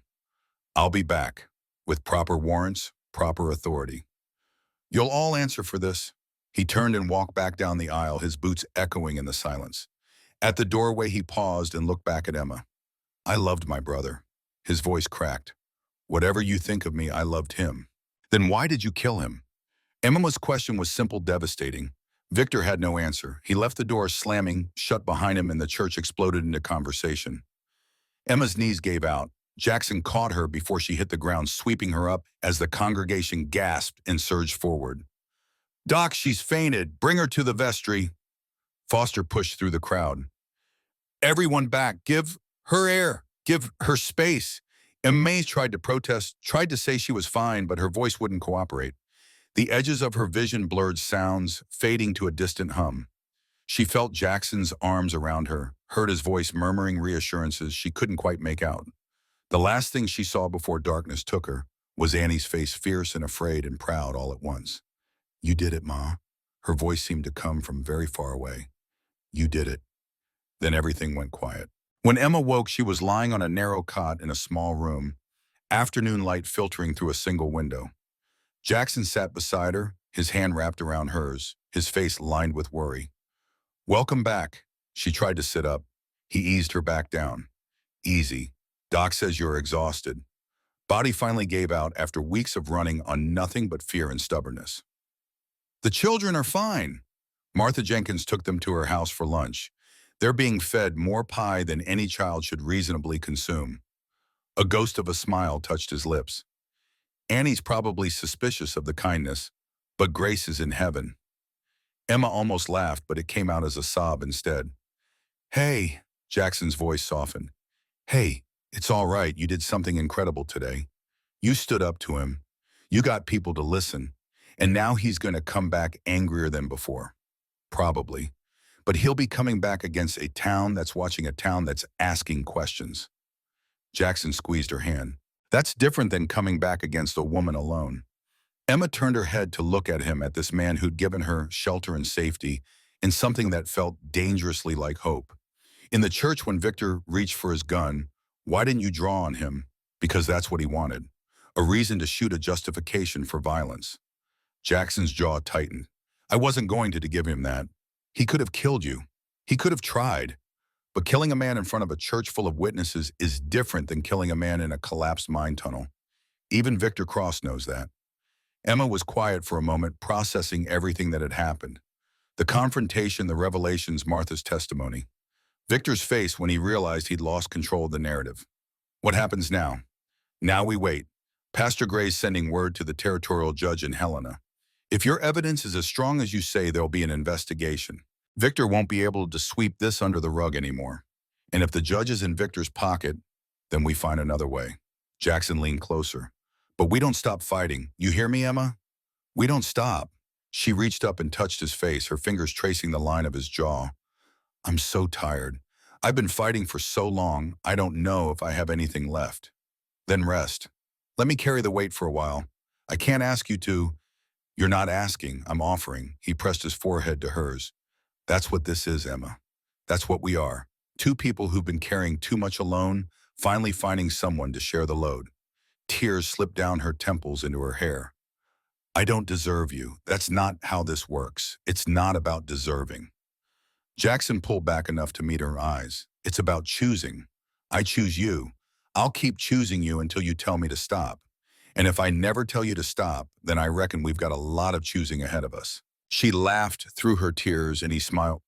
I'll be back, with proper warrants, proper authority. You'll all answer for this. He turned and walked back down the aisle, his boots echoing in the silence. At the doorway he paused and looked back at Emma. I loved my brother. His voice cracked. Whatever you think of me, I loved him. Then why did you kill him? Emma's question was simple, devastating. Victor had no answer. He left the door slamming shut behind him and the church exploded into conversation. Emma's knees gave out. Jackson caught her before she hit the ground, sweeping her up as the congregation gasped and surged forward. "Doc, she's fainted. Bring her to the vestry." Foster pushed through the crowd. "Everyone back. Give her air. Give her space." Emma tried to protest, tried to say she was fine, but her voice wouldn't cooperate. The edges of her vision blurred, sounds fading to a distant hum. She felt Jackson's arms around her, heard his voice murmuring reassurances she couldn't quite make out. The last thing she saw before darkness took her was Annie's face, fierce and afraid and proud all at once. "You did it, Ma." Her voice seemed to come from very far away. "You did it." Then everything went quiet. When Emma woke, she was lying on a narrow cot in a small room, afternoon light filtering through a single window. Jackson sat beside her, his hand wrapped around hers, his face lined with worry. "Welcome back." She tried to sit up. He eased her back down. "Easy. Doc says you're exhausted." Body finally gave out after weeks of running on nothing but fear and stubbornness. "The children are fine." Martha Jenkins took them to her house for lunch. They're being fed more pie than any child should reasonably consume. A ghost of a smile touched his lips. "Annie's probably suspicious of the kindness, but Grace is in heaven." Emma almost laughed, but it came out as a sob instead. "Hey," Jackson's voice softened. "Hey, it's all right. You did something incredible today. You stood up to him. You got people to listen. And now he's going to come back angrier than before. Probably. But he'll be coming back against a town that's watching a town that's asking questions." Jackson squeezed her hand. "That's different than coming back against a woman alone." Emma turned her head to look at him, at this man who'd given her shelter and safety, and something that felt dangerously like hope. In the church, when Victor reached for his gun, why didn't you draw on him? Because that's what he wanted. A reason to shoot, a justification for violence. Jackson's jaw tightened. "I wasn't going to give him that. He could have killed you. He could have tried. But killing a man in front of a church full of witnesses is different than killing a man in a collapsed mine tunnel. Even Victor Cross knows that." Emma was quiet for a moment, processing everything that had happened. The confrontation, the revelations, Martha's testimony. Victor's face when he realized he'd lost control of the narrative. "What happens now?" "Now we wait. Pastor Gray's sending word to the territorial judge in Helena. If your evidence is as strong as you say, there'll be an investigation. Victor won't be able to sweep this under the rug anymore. And if the judge is in Victor's pocket, then we find another way." Jackson leaned closer. "But we don't stop fighting. You hear me, Emma? We don't stop." She reached up and touched his face, her fingers tracing the line of his jaw. "I'm so tired. I've been fighting for so long, I don't know if I have anything left." "Then rest. Let me carry the weight for a while. I can't ask you to." "You're not asking, I'm offering." He pressed his forehead to hers. "That's what this is, Emma. That's what we are. Two people who've been carrying too much alone, finally finding someone to share the load." Tears slipped down her temples into her hair. "I don't deserve you. That's not how this works. It's not about deserving." Jackson pulled back enough to meet her eyes. "It's about choosing. I choose you. I'll keep choosing you until you tell me to stop. And if I never tell you to stop, then I reckon we've got a lot of choosing ahead of us." She laughed through her tears, and he smiled,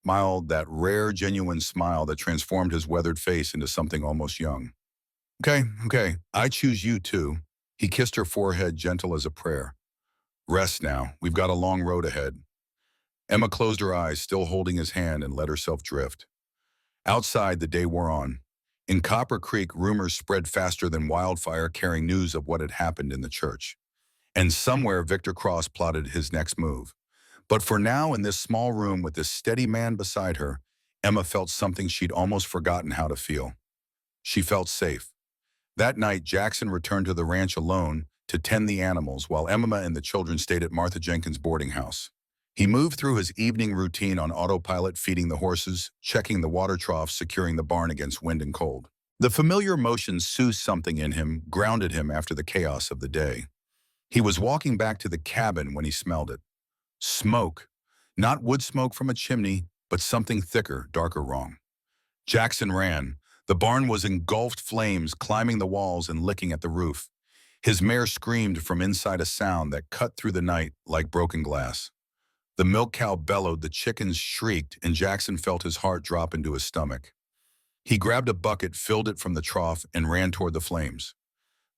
that genuine smile that transformed his weathered face into something almost young. Okay, I choose you too." He kissed her forehead, gentle as a prayer. "Rest now. We've got a long road ahead." Emma closed her eyes, still holding his hand, and let herself drift. Outside, the day wore on. In Copper Creek, rumors spread faster than wildfire, carrying news of what had happened in the church. And somewhere, Victor Cross plotted his next move. But for now, in this small room with this steady man beside her, Emma felt something she'd almost forgotten how to feel. She felt safe. That night, Jackson returned to the ranch alone to tend the animals, while Emma and the children stayed at Martha Jenkins' boarding house. He moved through his evening routine on autopilot, feeding the horses, checking the water troughs, securing the barn against wind and cold. The familiar motion soothed something in him, grounded him after the chaos of the day. He was walking back to the cabin when he smelled it. Smoke. Not wood smoke from a chimney, but something thicker, darker wrong. Jackson ran. The barn was engulfed flames, climbing the walls and licking at the roof. His mare screamed from inside, a sound that cut through the night like broken glass. The milk cow bellowed, the chickens shrieked, and Jackson felt his heart drop into his stomach. He grabbed a bucket, filled it from the trough, and ran toward the flames.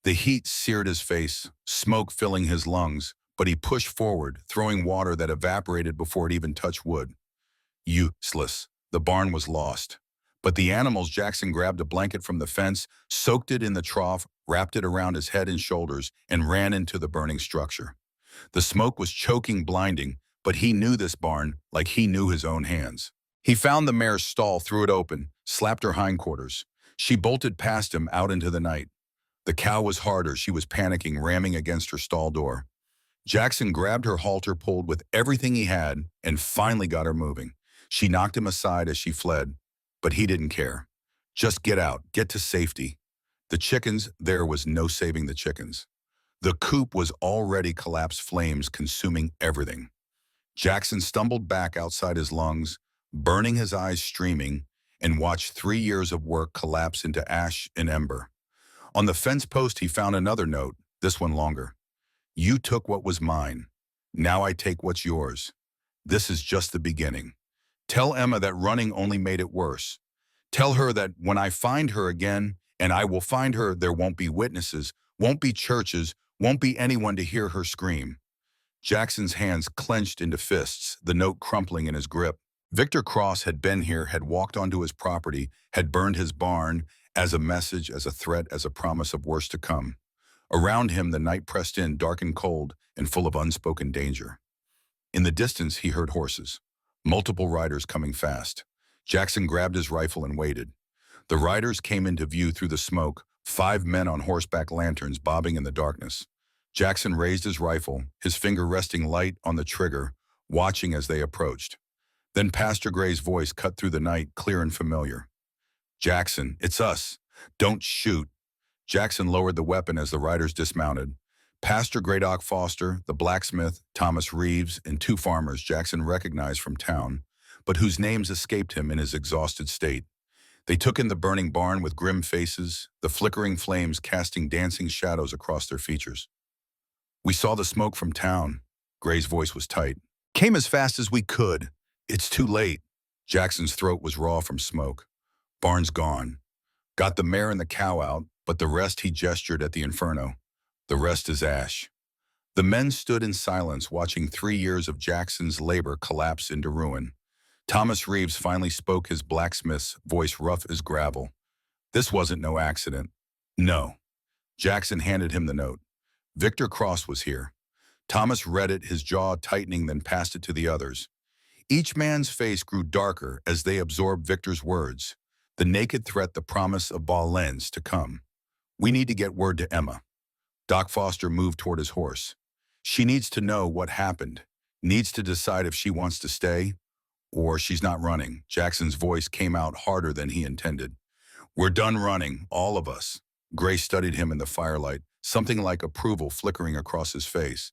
The heat seared his face, smoke filling his lungs, but he pushed forward, throwing water that evaporated before it even touched wood. Useless. The barn was lost. But the animals, Jackson grabbed a blanket from the fence, soaked it in the trough, wrapped it around his head and shoulders, and ran into the burning structure. The smoke was choking, blinding, but he knew this barn like he knew his own hands. He found the mare's stall, threw it open, slapped her hindquarters. She bolted past him out into the night. The cow was harder. She was panicking, ramming against her stall door. Jackson grabbed her halter, pulled with everything he had, and finally got her moving. She knocked him aside as she fled, but he didn't care. Just get out, get to safety. The chickens, there was no saving the chickens. The coop was already collapsed, flames consuming everything. Jackson stumbled back outside his lungs, burning, his eyes streaming, and watched 3 years of work collapse into ash and ember. On the fence post, he found another note, this one longer. You took what was mine. Now I take what's yours. This is just the beginning. Tell Emma that running only made it worse. Tell her that when I find her again, and I will find her, there won't be witnesses, won't be churches, won't be anyone to hear her scream. Jackson's hands clenched into fists, the note crumpling in his grip. Victor Cross had been here, had walked onto his property, had burned his barn, as a message, as a threat, as a promise of worse to come. Around him, the night pressed in, dark and cold, and full of unspoken danger. In the distance, he heard horses, multiple riders coming fast. Jackson grabbed his rifle and waited. The riders came into view through the smoke, 5 men on horseback, lanterns bobbing in the darkness. Jackson raised his rifle, his finger resting light on the trigger, watching as they approached. Then Pastor Gray's voice cut through the night, clear and familiar. Jackson, it's us. Don't shoot. Jackson lowered the weapon as the riders dismounted. Pastor Graydock Foster, the blacksmith, Thomas Reeves, and 2 farmers Jackson recognized from town, but whose names escaped him in his exhausted state. They took in the burning barn with grim faces, the flickering flames casting dancing shadows across their features. We saw the smoke from town. Gray's voice was tight. Came as fast as we could. It's too late. Jackson's throat was raw from smoke. Barn's gone. Got the mare and the cow out, but the rest, he gestured at the inferno. The rest is ash. The men stood in silence, watching 3 years of Jackson's labor collapse into ruin. Thomas Reeves finally spoke, his blacksmith's voice rough as gravel. This wasn't no accident. No. Jackson handed him the note. Victor Cross was here. Thomas read it, his jaw tightening, then passed it to the others. Each man's face grew darker as they absorbed Victor's words. The naked threat, the promise of Balens to come. We need to get word to Emma. Doc Foster moved toward his horse. She needs to know what happened, needs to decide if she wants to stay, or she's not running. Jackson's voice came out harder than he intended. We're done running, all of us. Gray studied him in the firelight, something like approval flickering across his face.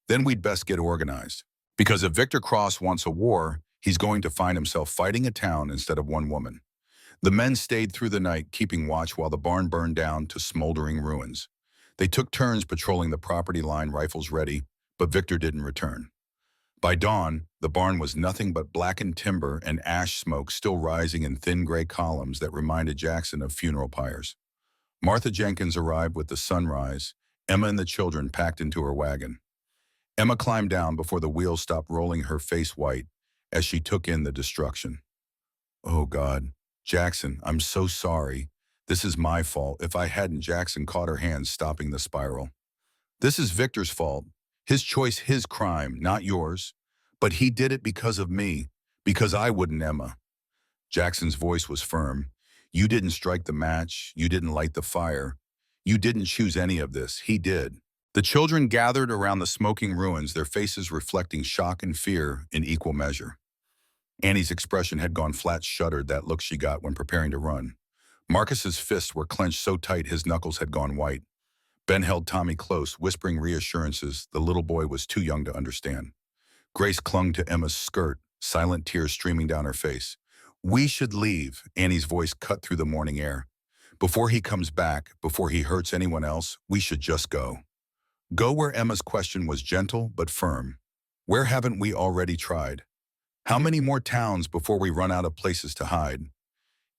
Then we'd best get organized. Because if Victor Cross wants a war, he's going to find himself fighting a town instead of one woman. The men stayed through the night, keeping watch while the barn burned down to smoldering ruins. They took turns patrolling the property line, rifles ready, but Victor didn't return. By dawn, the barn was nothing but blackened timber and ash smoke still rising in thin gray columns that reminded Jackson of funeral pyres. Martha Jenkins arrived with the sunrise, Emma and the children packed into her wagon. Emma climbed down before the wheels stopped rolling, her face white, as she took in the destruction. Oh God, Jackson, I'm so sorry. This is my fault. If I hadn't, Jackson caught her hands, stopping the spiral. This is Victor's fault. His choice, his crime, not yours. But he did it because of me, because I wouldn't, Emma. Jackson's voice was firm. You didn't strike the match. You didn't light the fire. You didn't choose any of this. He did. The children gathered around the smoking ruins, their faces reflecting shock and fear in equal measure. Annie's expression had gone flat, shuddered, that look she got when preparing to run. Marcus's fists were clenched so tight his knuckles had gone white. Ben held Tommy close, whispering reassurances the little boy was too young to understand. Grace clung to Emma's skirt, silent tears streaming down her face. We should leave, Annie's voice cut through the morning air. Before he comes back, before he hurts anyone else, we should just go. Go where Emma's question was gentle but firm. Where haven't we already tried? How many more towns before we run out of places to hide?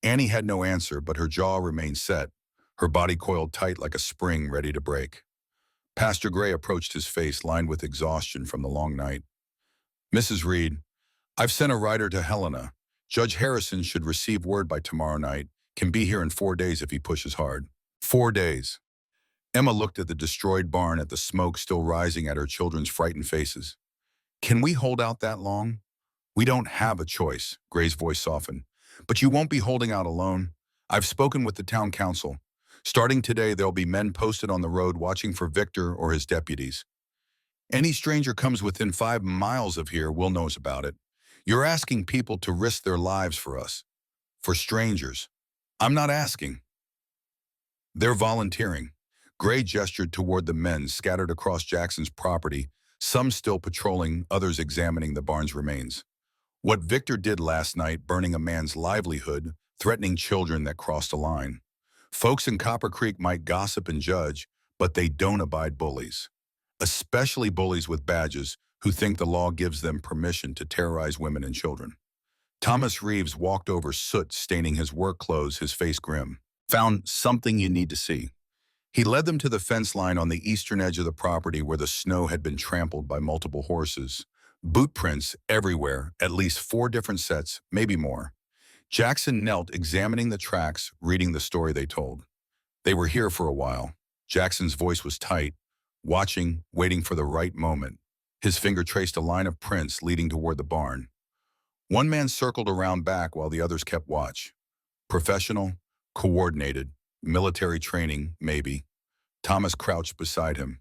Annie had no answer, but her jaw remained set, her body coiled tight like a spring ready to break. Pastor Gray approached his face lined with exhaustion from the long night. Mrs. Reed, I've sent a rider to Helena. Judge Harrison should receive word by tomorrow night, can be here in 4 days if he pushes hard. 4 days. Emma looked at the destroyed barn, at the smoke still rising at her children's frightened faces. Can we hold out that long? We don't have a choice, Gray's voice softened. But you won't be holding out alone. I've spoken with the town council. Starting today, there'll be men posted on the road watching for Victor or his deputies. Any stranger comes within 5 miles of here will knows about it. You're asking people to risk their lives for us. For strangers. I'm not asking. They're volunteering. Gray gestured toward the men scattered across Jackson's property, some still patrolling, others examining the barn's remains. What Victor did last night, burning a man's livelihood, threatening children that crossed a line. Folks in Copper Creek might gossip and judge, but they don't abide bullies. Especially bullies with badges who think the law gives them permission to terrorize women and children. Thomas Reeves walked over, soot staining his work clothes, his face grim. Found something you need to see. He led them to the fence line on the eastern edge of the property where the snow had been trampled by multiple horses. Boot prints everywhere, at least 4 different sets, maybe more. Jackson knelt, examining the tracks, reading the story they told. They were here for a while. Jackson's voice was tight, watching, waiting for the right moment. His finger traced a line of prints leading toward the barn. One man circled around back while the others kept watch. Professional, coordinated, military training, maybe. Thomas crouched beside him.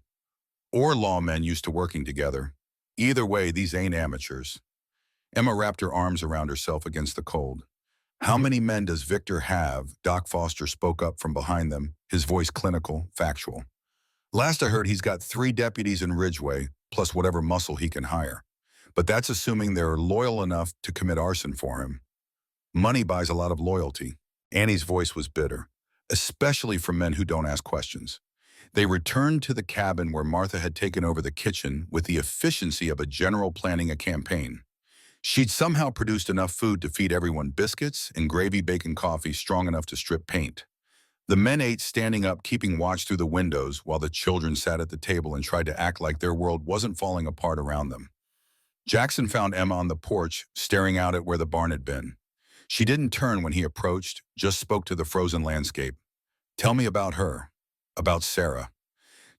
Or lawmen used to working together. Either way, these ain't amateurs. Emma wrapped her arms around herself against the cold. How many men does Victor have? Doc Foster spoke up from behind them, his voice clinical, factual. Last I heard, he's got 3 deputies in Ridgeway, plus whatever muscle he can hire. But that's assuming they're loyal enough to commit arson for him. Money buys a lot of loyalty. Annie's voice was bitter, especially from men who don't ask questions. They returned to the cabin where Martha had taken over the kitchen with the efficiency of a general planning a campaign. She'd somehow produced enough food to feed everyone biscuits and gravy bacon coffee strong enough to strip paint. The men ate standing up, keeping watch through the windows, while the children sat at the table and tried to act like their world wasn't falling apart around them. Jackson found Emma on the porch, staring out at where the barn had been. She didn't turn when he approached, just spoke to the frozen landscape. Tell me about her. About Sarah.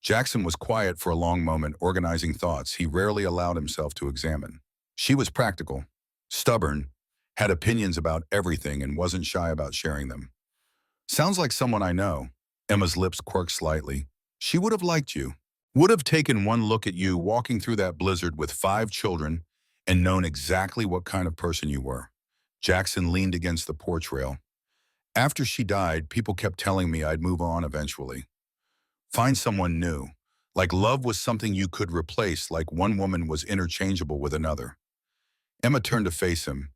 Jackson was quiet for a long moment, organizing thoughts he rarely allowed himself to examine. She was practical, stubborn, had opinions about everything and wasn't shy about sharing them. Sounds like someone I know. Emma's lips quirked slightly. She would have liked you. Would have taken one look at you walking through that blizzard with 5 children and known exactly what kind of person you were. Jackson leaned against the porch rail. After she died, people kept telling me I'd move on eventually. Find someone new. Like love was something you could replace, like one woman was interchangeable with another. Emma turned to face him.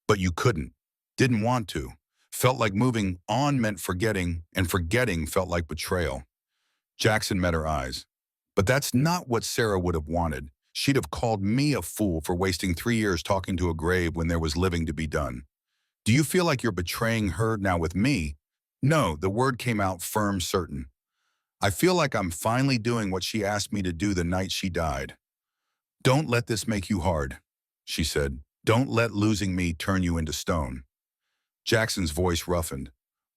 But you couldn't. Didn't want to. Felt like moving on meant forgetting, and forgetting felt like betrayal. Jackson met her eyes. But that's not what Sarah would have wanted. She'd have called me a fool for wasting 3 years talking to a grave when there was living to be done. Do you feel like you're betraying her now with me? No, the word came out firm, certain. I feel like I'm finally doing what she asked me to do the night she died. Don't let this make you hard, she said. Don't let losing me turn you into stone. Jackson's voice roughened,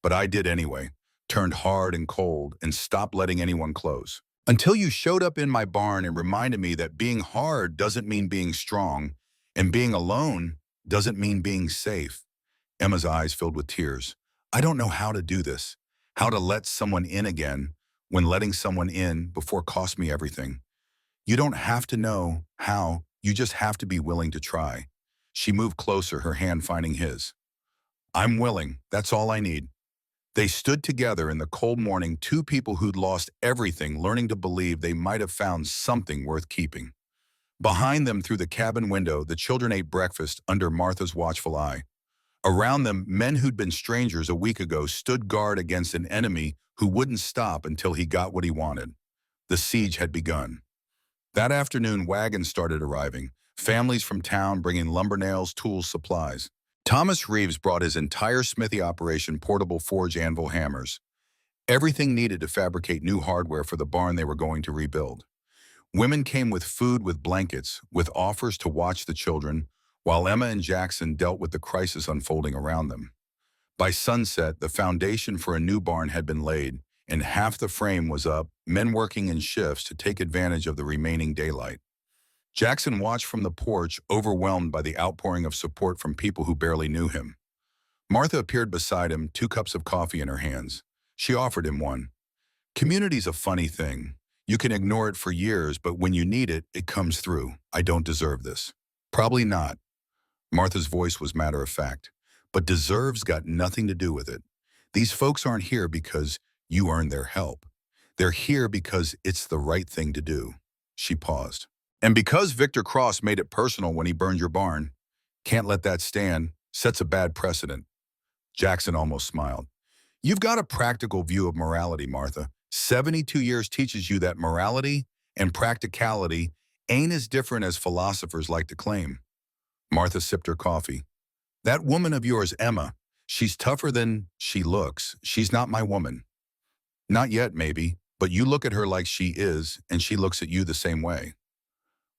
but I did anyway, turned hard and cold and stopped letting anyone close. Until you showed up in my barn and reminded me that being hard doesn't mean being strong, and being alone doesn't mean being safe. Emma's eyes filled with tears. I don't know how to do this, how to let someone in again, when letting someone in before cost me everything. You don't have to know how, you just have to be willing to try. She moved closer, her hand finding his. I'm willing, that's all I need. They stood together in the cold morning, 2 people who'd lost everything, learning to believe they might have found something worth keeping. Behind them, through the cabin window, the children ate breakfast under Martha's watchful eye. Around them, men who'd been strangers a week ago stood guard against an enemy who wouldn't stop until he got what he wanted. The siege had begun. That afternoon, wagons started arriving, Families from town bringing lumber nails, tools, supplies. Thomas Reeves brought his entire smithy operation, portable forge, anvil, hammers. Everything needed to fabricate new hardware for the barn they were going to rebuild. Women came with food, with blankets, with offers to watch the children, while Emma and Jackson dealt with the crisis unfolding around them. By sunset, the foundation for a new barn had been laid, and half the frame was up, men working in shifts to take advantage of the remaining daylight. Jackson watched from the porch, overwhelmed by the outpouring of support from people who barely knew him. Martha appeared beside him, 2 cups of coffee in her hands. She offered him one. Community's a funny thing. You can ignore it for years, but when you need it, it comes through. I don't deserve this. Probably not. Martha's voice was matter of fact. But deserves got nothing to do with it. These folks aren't here because you earned their help. They're here because it's the right thing to do. She paused. And because Victor Cross made it personal when he burned your barn, can't let that stand, sets a bad precedent. Jackson almost smiled. You've got a practical view of morality, Martha. 72 years teaches you that morality and practicality ain't as different as philosophers like to claim. Martha sipped her coffee. That woman of yours, Emma, she's tougher than she looks. She's not my woman. Not yet, maybe, but you look at her like she is, and she looks at you the same way.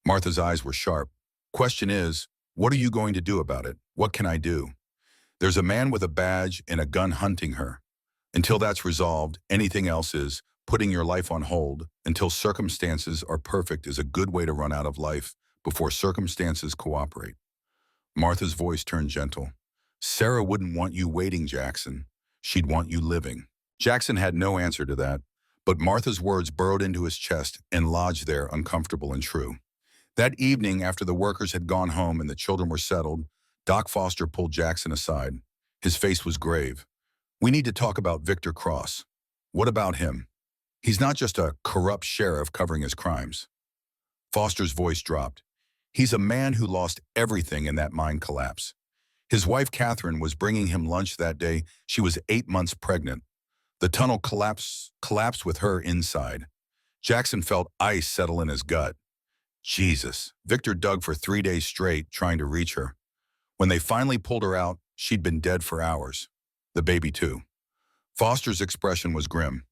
Martha's eyes were sharp. Question is, what are you going to do about it? What can I do? There's a man with a badge and a gun hunting her. Until that's resolved, anything else is putting your life on hold until circumstances are perfect is a good way to run out of life before circumstances cooperate. Martha's voice turned gentle. Sarah wouldn't want you waiting, Jackson. She'd want you living. Jackson had no answer to that, but Martha's words burrowed into his chest and lodged there, uncomfortable and true. That evening, after the workers had gone home and the children were settled, Doc Foster pulled Jackson aside. His face was grave. We need to talk about Victor Cross. What about him? He's not just a corrupt sheriff covering his crimes. Foster's voice dropped. He's a man who lost everything in that mine collapse. His wife, Catherine, was bringing him lunch that day. She was 8 months pregnant. The tunnel collapsed with her inside. Jackson felt ice settle in his gut. Jesus, Victor dug for 3 days straight, trying to reach her. When they finally pulled her out, she'd been dead for hours. The baby, too. Foster's expression was grim.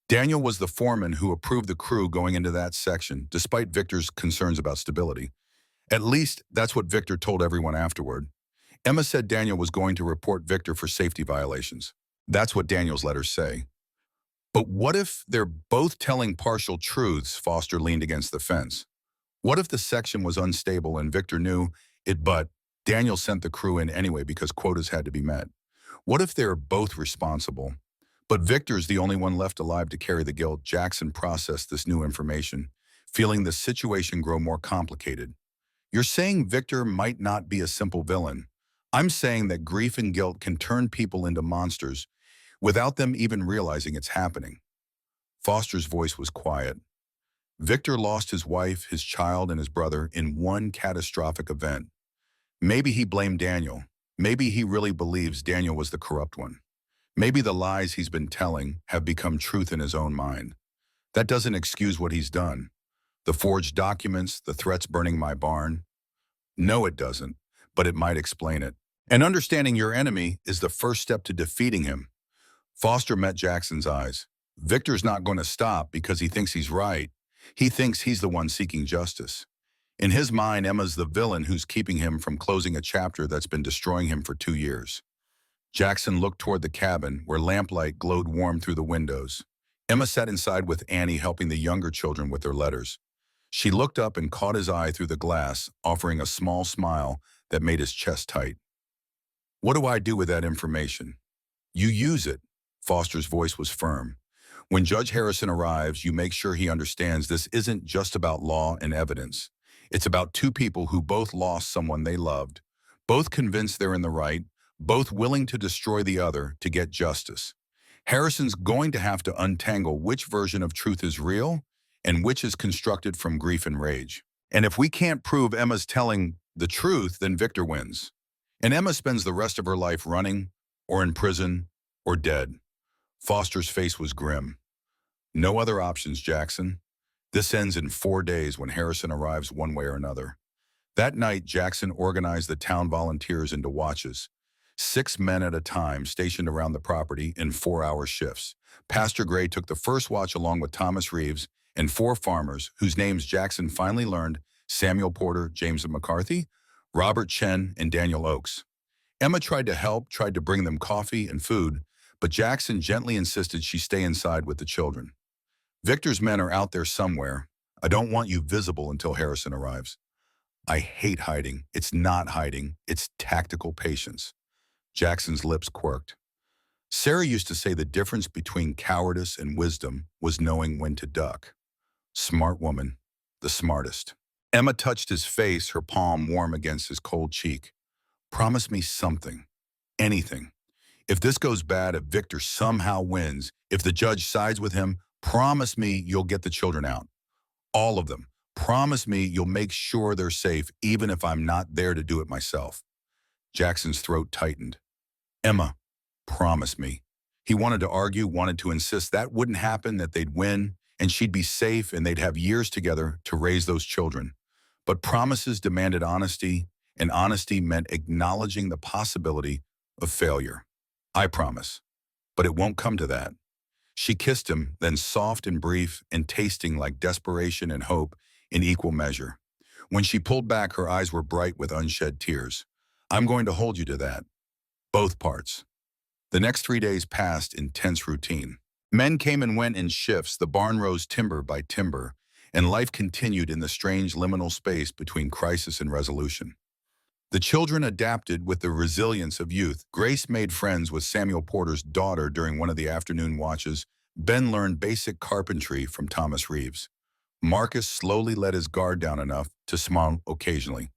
Daniel was the foreman who approved the crew going into that section, despite Victor's concerns about stability. At least, that's what Victor told everyone afterward. Emma said Daniel was going to report Victor for safety violations. That's what Daniel's letters say. But what if they're both telling partial truths? Foster leaned against the fence. What if the section was unstable and Victor knew it, but Daniel sent the crew in anyway because quotas had to be met? What if they're both responsible? But Victor's the only one left alive to carry the guilt. Jackson processed this new information, feeling the situation grow more complicated. You're saying Victor might not be a simple villain. I'm saying that grief and guilt can turn people into monsters without them even realizing it's happening. Foster's voice was quiet. Victor lost his wife, his child, and his brother in one catastrophic event. Maybe he blamed Daniel. Maybe he really believes Daniel was the corrupt one. Maybe the lies he's been telling have become truth in his own mind. That doesn't excuse what he's done. The forged documents, the threats burning my barn. No, it doesn't, but it might explain it. And understanding your enemy is the first step to defeating him. Foster met Jackson's eyes. Victor's not going to stop because he thinks he's right. He thinks he's the one seeking justice. In his mind, Emma's the villain who's keeping him from closing a chapter that's been destroying him for 2 years. Jackson looked toward the cabin, where lamplight glowed warm through the windows. Emma sat inside with Annie, helping the younger children with their letters. She looked up and caught his eye through the glass, offering a small smile that made his chest tight. What do I do with that information? You use it. Foster's voice was firm. When Judge Harrison arrives, you make sure he understands this isn't just about law and evidence. It's about 2 people who both lost someone they loved, both convinced they're in the right, both willing to destroy the other to get justice. Harrison's going to have to untangle which version of truth is real and which is constructed from grief and rage. And if we can't prove Emma's telling the truth, then Victor wins. And Emma spends the rest of her life running, or in prison, or dead. Foster's face was grim. No other options, Jackson. This ends in 4 days when Harrison arrives one way or another. That night, Jackson organized the town volunteers into watches. 6 men at a time stationed around the property in 4-hour shifts. Pastor Gray took the first watch along with Thomas Reeves and 4 farmers, whose names Jackson finally learned: Samuel Porter, James McCarthy, Robert Chen, and Daniel Oakes. Emma tried to help, tried to bring them coffee and food, but Jackson gently insisted she stay inside with the children. Victor's men are out there somewhere. I don't want you visible until Harrison arrives. I hate hiding. It's not hiding. It's tactical patience. Jackson's lips quirked. Sarah used to say the difference between cowardice and wisdom was knowing when to duck. Smart woman, the smartest. Emma touched his face, her palm warm against his cold cheek. Promise me something. Anything. If this goes bad, if Victor somehow wins, if the judge sides with him, promise me you'll get the children out. All of them. Promise me you'll make sure they're safe, even if I'm not there to do it myself. Jackson's throat tightened. Emma, promise me. He wanted to argue, wanted to insist that wouldn't happen, that they'd win, and she'd be safe, and they'd have years together to raise those children. But promises demanded honesty, and honesty meant acknowledging the possibility of failure. I promise, but it won't come to that. She kissed him, then soft and brief and tasting like desperation and hope in equal measure. When she pulled back, her eyes were bright with unshed tears. I'm going to hold you to that. Both parts. The next 3 days passed in tense routine. Men came and went in shifts, the barn rose timber by timber, and life continued in the strange liminal space between crisis and resolution. The children adapted with the resilience of youth. Grace made friends with Samuel Porter's daughter during one of the afternoon watches. Ben learned basic carpentry from Thomas Reeves. Marcus slowly let his guard down enough to smile occasionally.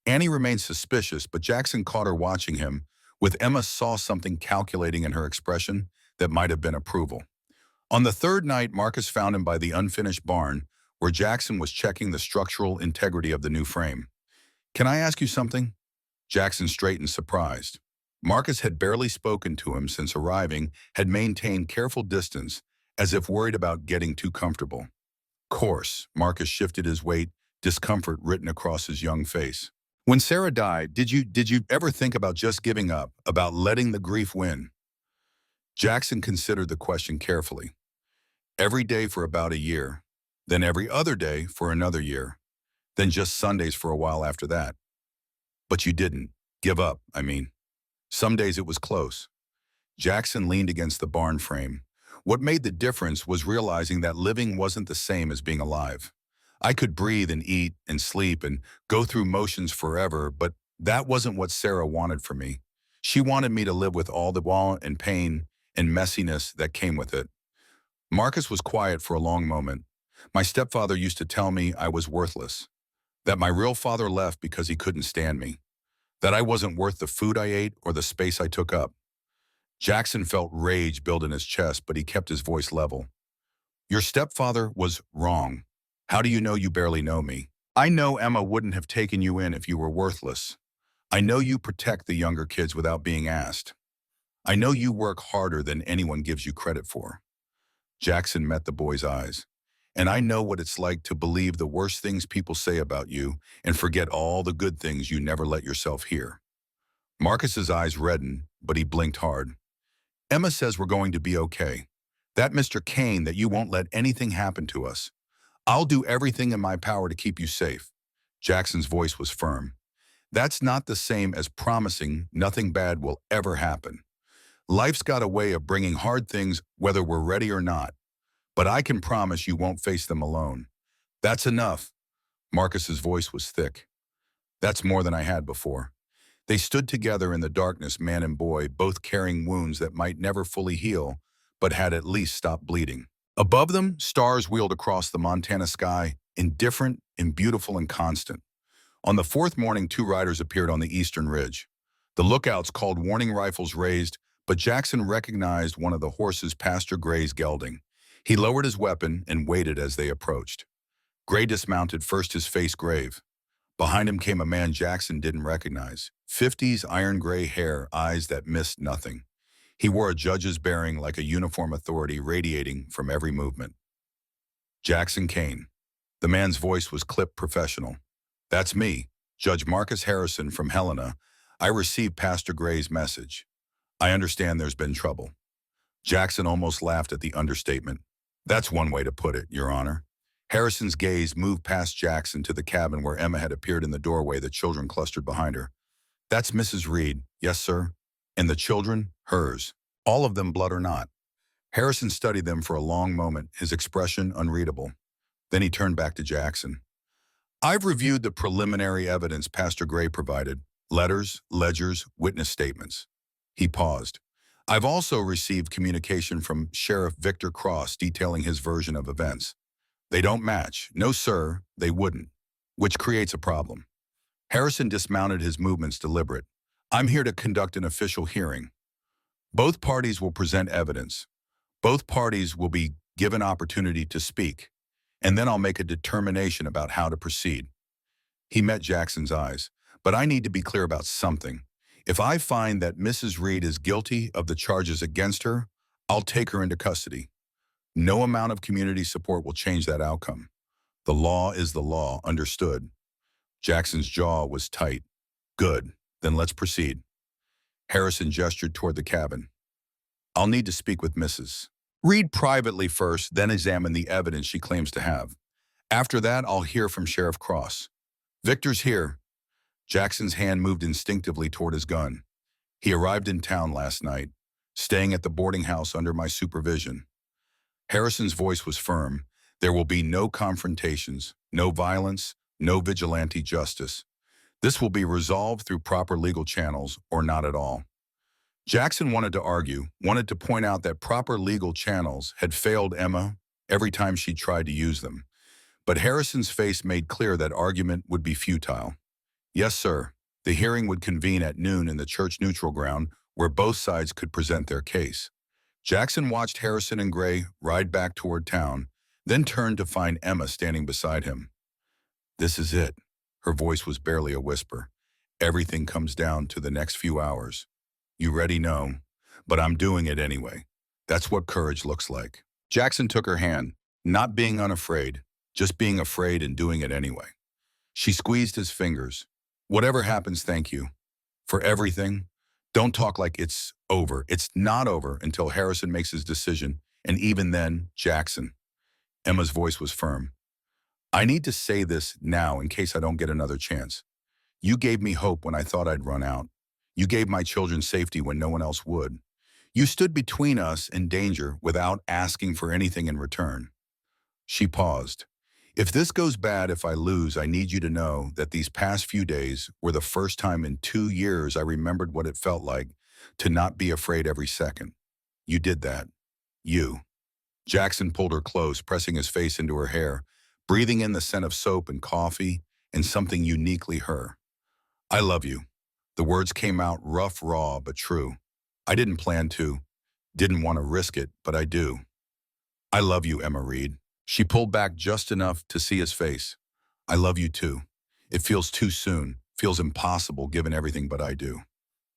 Annie remained suspicious, but Jackson caught her watching him. With Emma saw something calculating in her expression that might have been approval. On the third night, Marcus found him by the unfinished barn, where Jackson was checking the structural integrity of the new frame. Can I ask you something? Jackson straightened, surprised. Marcus had barely spoken to him since arriving, had maintained careful distance, as if worried about getting too comfortable. Course, Marcus shifted his weight, discomfort written across his young face. When Sarah died, did you ever think about just giving up, about letting the grief win? Jackson considered the question carefully. Every day for about a year, then every other day for another year, then just Sundays for a while after that. But you didn't give up, I mean. Some days it was close. Jackson leaned against the barn frame. What made the difference was realizing that living wasn't the same as being alive. I could breathe and eat and sleep and go through motions forever, but that wasn't what Sarah wanted for me. She wanted me to live with all the want and pain and messiness that came with it. Marcus was quiet for a long moment. My stepfather used to tell me I was worthless, that my real father left because he couldn't stand me, that I wasn't worth the food I ate or the space I took up. Jackson felt rage build in his chest, but he kept his voice level. Your stepfather was wrong. How do you know you barely know me? I know Emma wouldn't have taken you in if you were worthless. I know you protect the younger kids without being asked. I know you work harder than anyone gives you credit for. Jackson met the boy's eyes. And I know what it's like to believe the worst things people say about you and forget all the good things you never let yourself hear. Marcus's eyes reddened, but he blinked hard. Emma says we're going to be okay. That Mr. Kane, that you won't let anything happen to us. I'll do everything in my power to keep you safe. Jackson's voice was firm. That's not the same as promising nothing bad will ever happen. Life's got a way of bringing hard things whether we're ready or not. But I can promise you won't face them alone. That's enough. Marcus's voice was thick. That's more than I had before. They stood together in the darkness, man and boy, both carrying wounds that might never fully heal, but had at least stopped bleeding. Above them, stars wheeled across the Montana sky, indifferent and beautiful and constant. On the fourth morning, 2 riders appeared on the eastern ridge. The lookouts called warning, rifles raised, but Jackson recognized one of the horses Pastor Gray's gelding. He lowered his weapon and waited as they approached. Gray dismounted, first, his face grave. Behind him came a man Jackson didn't recognize. 50s, iron gray hair, eyes that missed nothing. He wore a judge's bearing, like a uniform authority radiating from every movement. Jackson Kane. The man's voice was clipped professional. That's me. Judge Marcus Harrison from Helena, I received Pastor Gray's message. I understand there's been trouble. Jackson almost laughed at the understatement. That's one way to put it, Your Honor. Harrison's gaze moved past Jackson to the cabin where Emma had appeared in the doorway, the children clustered behind her. That's Mrs. Reed, yes, sir. And the children, hers. All of them, blood or not. Harrison studied them for a long moment, his expression unreadable. Then he turned back to Jackson. I've reviewed the preliminary evidence Pastor Gray provided, letters, ledgers, witness statements. He paused. I've also received communication from Sheriff Victor Cross detailing his version of events. They don't match. No, sir, they wouldn't. Which creates a problem. Harrison dismounted, his movements deliberate. I'm here to conduct an official hearing. Both parties will present evidence. Both parties will be given opportunity to speak. And then I'll make a determination about how to proceed. He met Jackson's eyes. But I need to be clear about something. If I find that Mrs. Reed is guilty of the charges against her, I'll take her into custody. No amount of community support will change that outcome. The law is the law, understood. Jackson's jaw was tight. Good, then let's proceed. Harrison gestured toward the cabin. I'll need to speak with Mrs. Reed privately first, then examine the evidence she claims to have. After that, I'll hear from Sheriff Cross. Victor's here. Jackson's hand moved instinctively toward his gun. He arrived in town last night, staying at the boarding house under my supervision. Harrison's voice was firm. There will be no confrontations, no violence, no vigilante justice. This will be resolved through proper legal channels or not at all. Jackson wanted to argue, wanted to point out that proper legal channels had failed Emma every time she tried to use them. But Harrison's face made clear that argument would be futile. Yes, sir. The hearing would convene at noon in the church neutral ground where both sides could present their case. Jackson watched Harrison and Gray ride back toward town, then turned to find Emma standing beside him. This is it. Her voice was barely a whisper. Everything comes down to the next few hours. You already know, but I'm doing it anyway. That's what courage looks like. Jackson took her hand, not being unafraid, just being afraid and doing it anyway. She squeezed his fingers. Whatever happens, thank you. For everything, don't talk like it's over. It's not over until Harrison makes his decision, and even then, Jackson. Emma's voice was firm. I need to say this now in case I don't get another chance. You gave me hope when I thought I'd run out. You gave my children safety when no one else would. You stood between us and danger without asking for anything in return. She paused. If this goes bad, if I lose, I need you to know that these past few days were the first time in 2 years I remembered what it felt like to not be afraid every second. You did that. You. Jackson pulled her close, pressing his face into her hair, breathing in the scent of soap and coffee and something uniquely her. I love you. The words came out rough, raw, but true. I didn't plan to, didn't want to risk it, but I do. I love you, Emma Reed. She pulled back just enough to see his face. I love you too. It feels too soon, feels impossible given everything, but I do.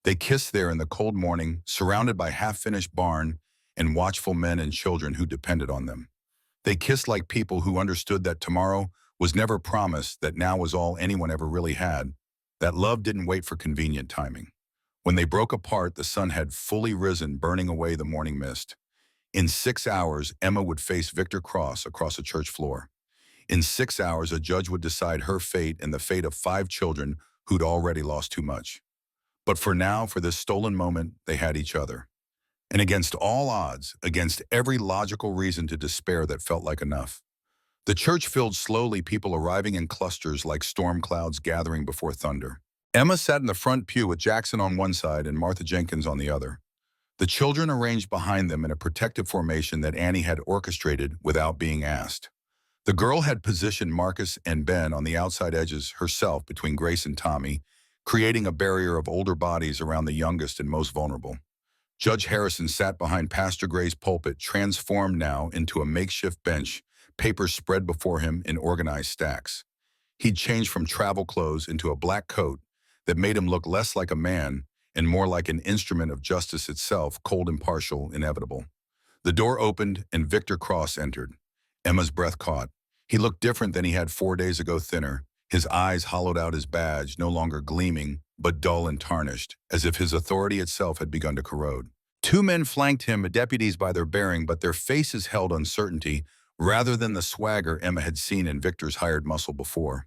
They kissed there in the cold morning, surrounded by half-finished barn and watchful men and children who depended on them. They kissed like people who understood that tomorrow was never promised, that now was all anyone ever really had, that love didn't wait for convenient timing. When they broke apart, the sun had fully risen, burning away the morning mist. In 6 hours, Emma would face Victor Cross across a church floor. In 6 hours, a judge would decide her fate and the fate of 5 children who'd already lost too much. But for now, for this stolen moment, they had each other. And against all odds, against every logical reason to despair that felt like enough, the church filled slowly, people arriving in clusters like storm clouds gathering before thunder. Emma sat in the front pew with Jackson on one side and Martha Jenkins on the other. The children arranged behind them in a protective formation that Annie had orchestrated without being asked. The girl had positioned Marcus and Ben on the outside edges herself between Grace and Tommy, creating a barrier of older bodies around the youngest and most vulnerable. Judge Harrison sat behind Pastor Gray's pulpit, transformed now into a makeshift bench, papers spread before him in organized stacks. He'd changed from travel clothes into a black coat that made him look less like a man and more like an instrument of justice itself, cold, impartial, inevitable. The door opened and Victor Cross entered. Emma's breath caught. He looked different than he had 4 days ago, thinner, His eyes hollowed out his badge, no longer gleaming, but dull and tarnished, as if his authority itself had begun to corrode. Two men flanked him, deputies by their bearing, but their faces held uncertainty rather than the swagger Emma had seen in Victor's hired muscle before.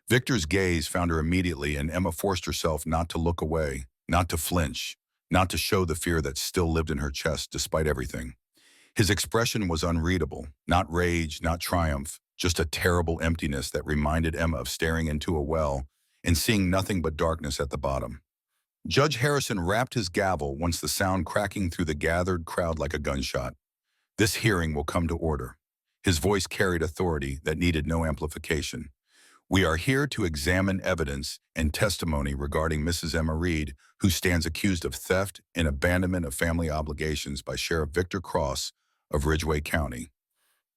Victor's gaze found her immediately, and Emma forced herself not to look away, not to flinch, not to show the fear that still lived in her chest despite everything. His expression was unreadable, not rage, not triumph, just a terrible emptiness that reminded Emma of staring into a well and seeing nothing but darkness at the bottom. Judge Harrison rapped his gavel once the sound cracking through the gathered crowd like a gunshot. This hearing will come to order. His voice carried authority that needed no amplification. We are here to examine evidence and testimony regarding Mrs. Emma Reed, who stands accused of theft and abandonment of family obligations by Sheriff Victor Cross of Ridgway County.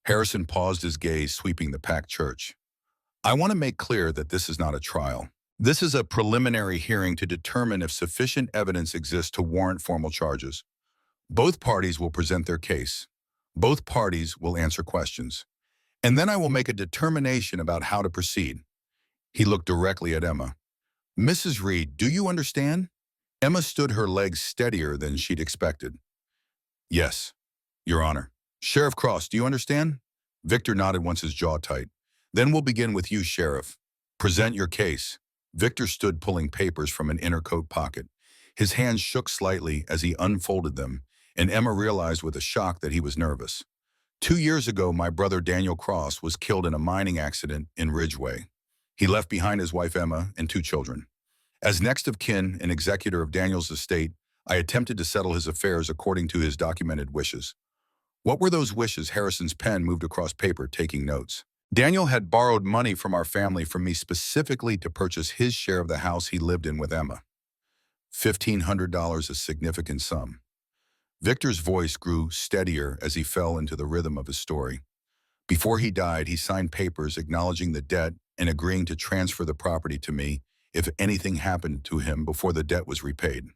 Harrison paused, his gaze sweeping the packed church. I want to make clear that this is not a trial. This is a preliminary hearing to determine if sufficient evidence exists to warrant formal charges. Both parties will present their case. Both parties will answer questions. And then I will make a determination about how to proceed. He looked directly at Emma. Mrs. Reed, do you understand? Emma stood, her legs steadier than she'd expected. Yes, Your Honor. Sheriff Cross, do you understand? Victor nodded, once his jaw tight. Then we'll begin with you, Sheriff. Present your case. Victor stood, pulling papers from an inner coat pocket. His hands shook slightly as he unfolded them, and Emma realized with a shock that he was nervous. 2 years ago, my brother Daniel Cross was killed in a mining accident in Ridgway. He left behind his wife Emma and 2 children. As next of kin and executor of Daniel's estate, I attempted to settle his affairs according to his documented wishes. What were those wishes? Harrison's pen moved across paper, taking notes. Daniel had borrowed money from our family from me specifically to purchase his share of the house he lived in with Emma. $1,500, a significant sum. Victor's voice grew steadier as he fell into the rhythm of his story. Before he died, he signed papers acknowledging the debt and agreeing to transfer the property to me if anything happened to him before the debt was repaid.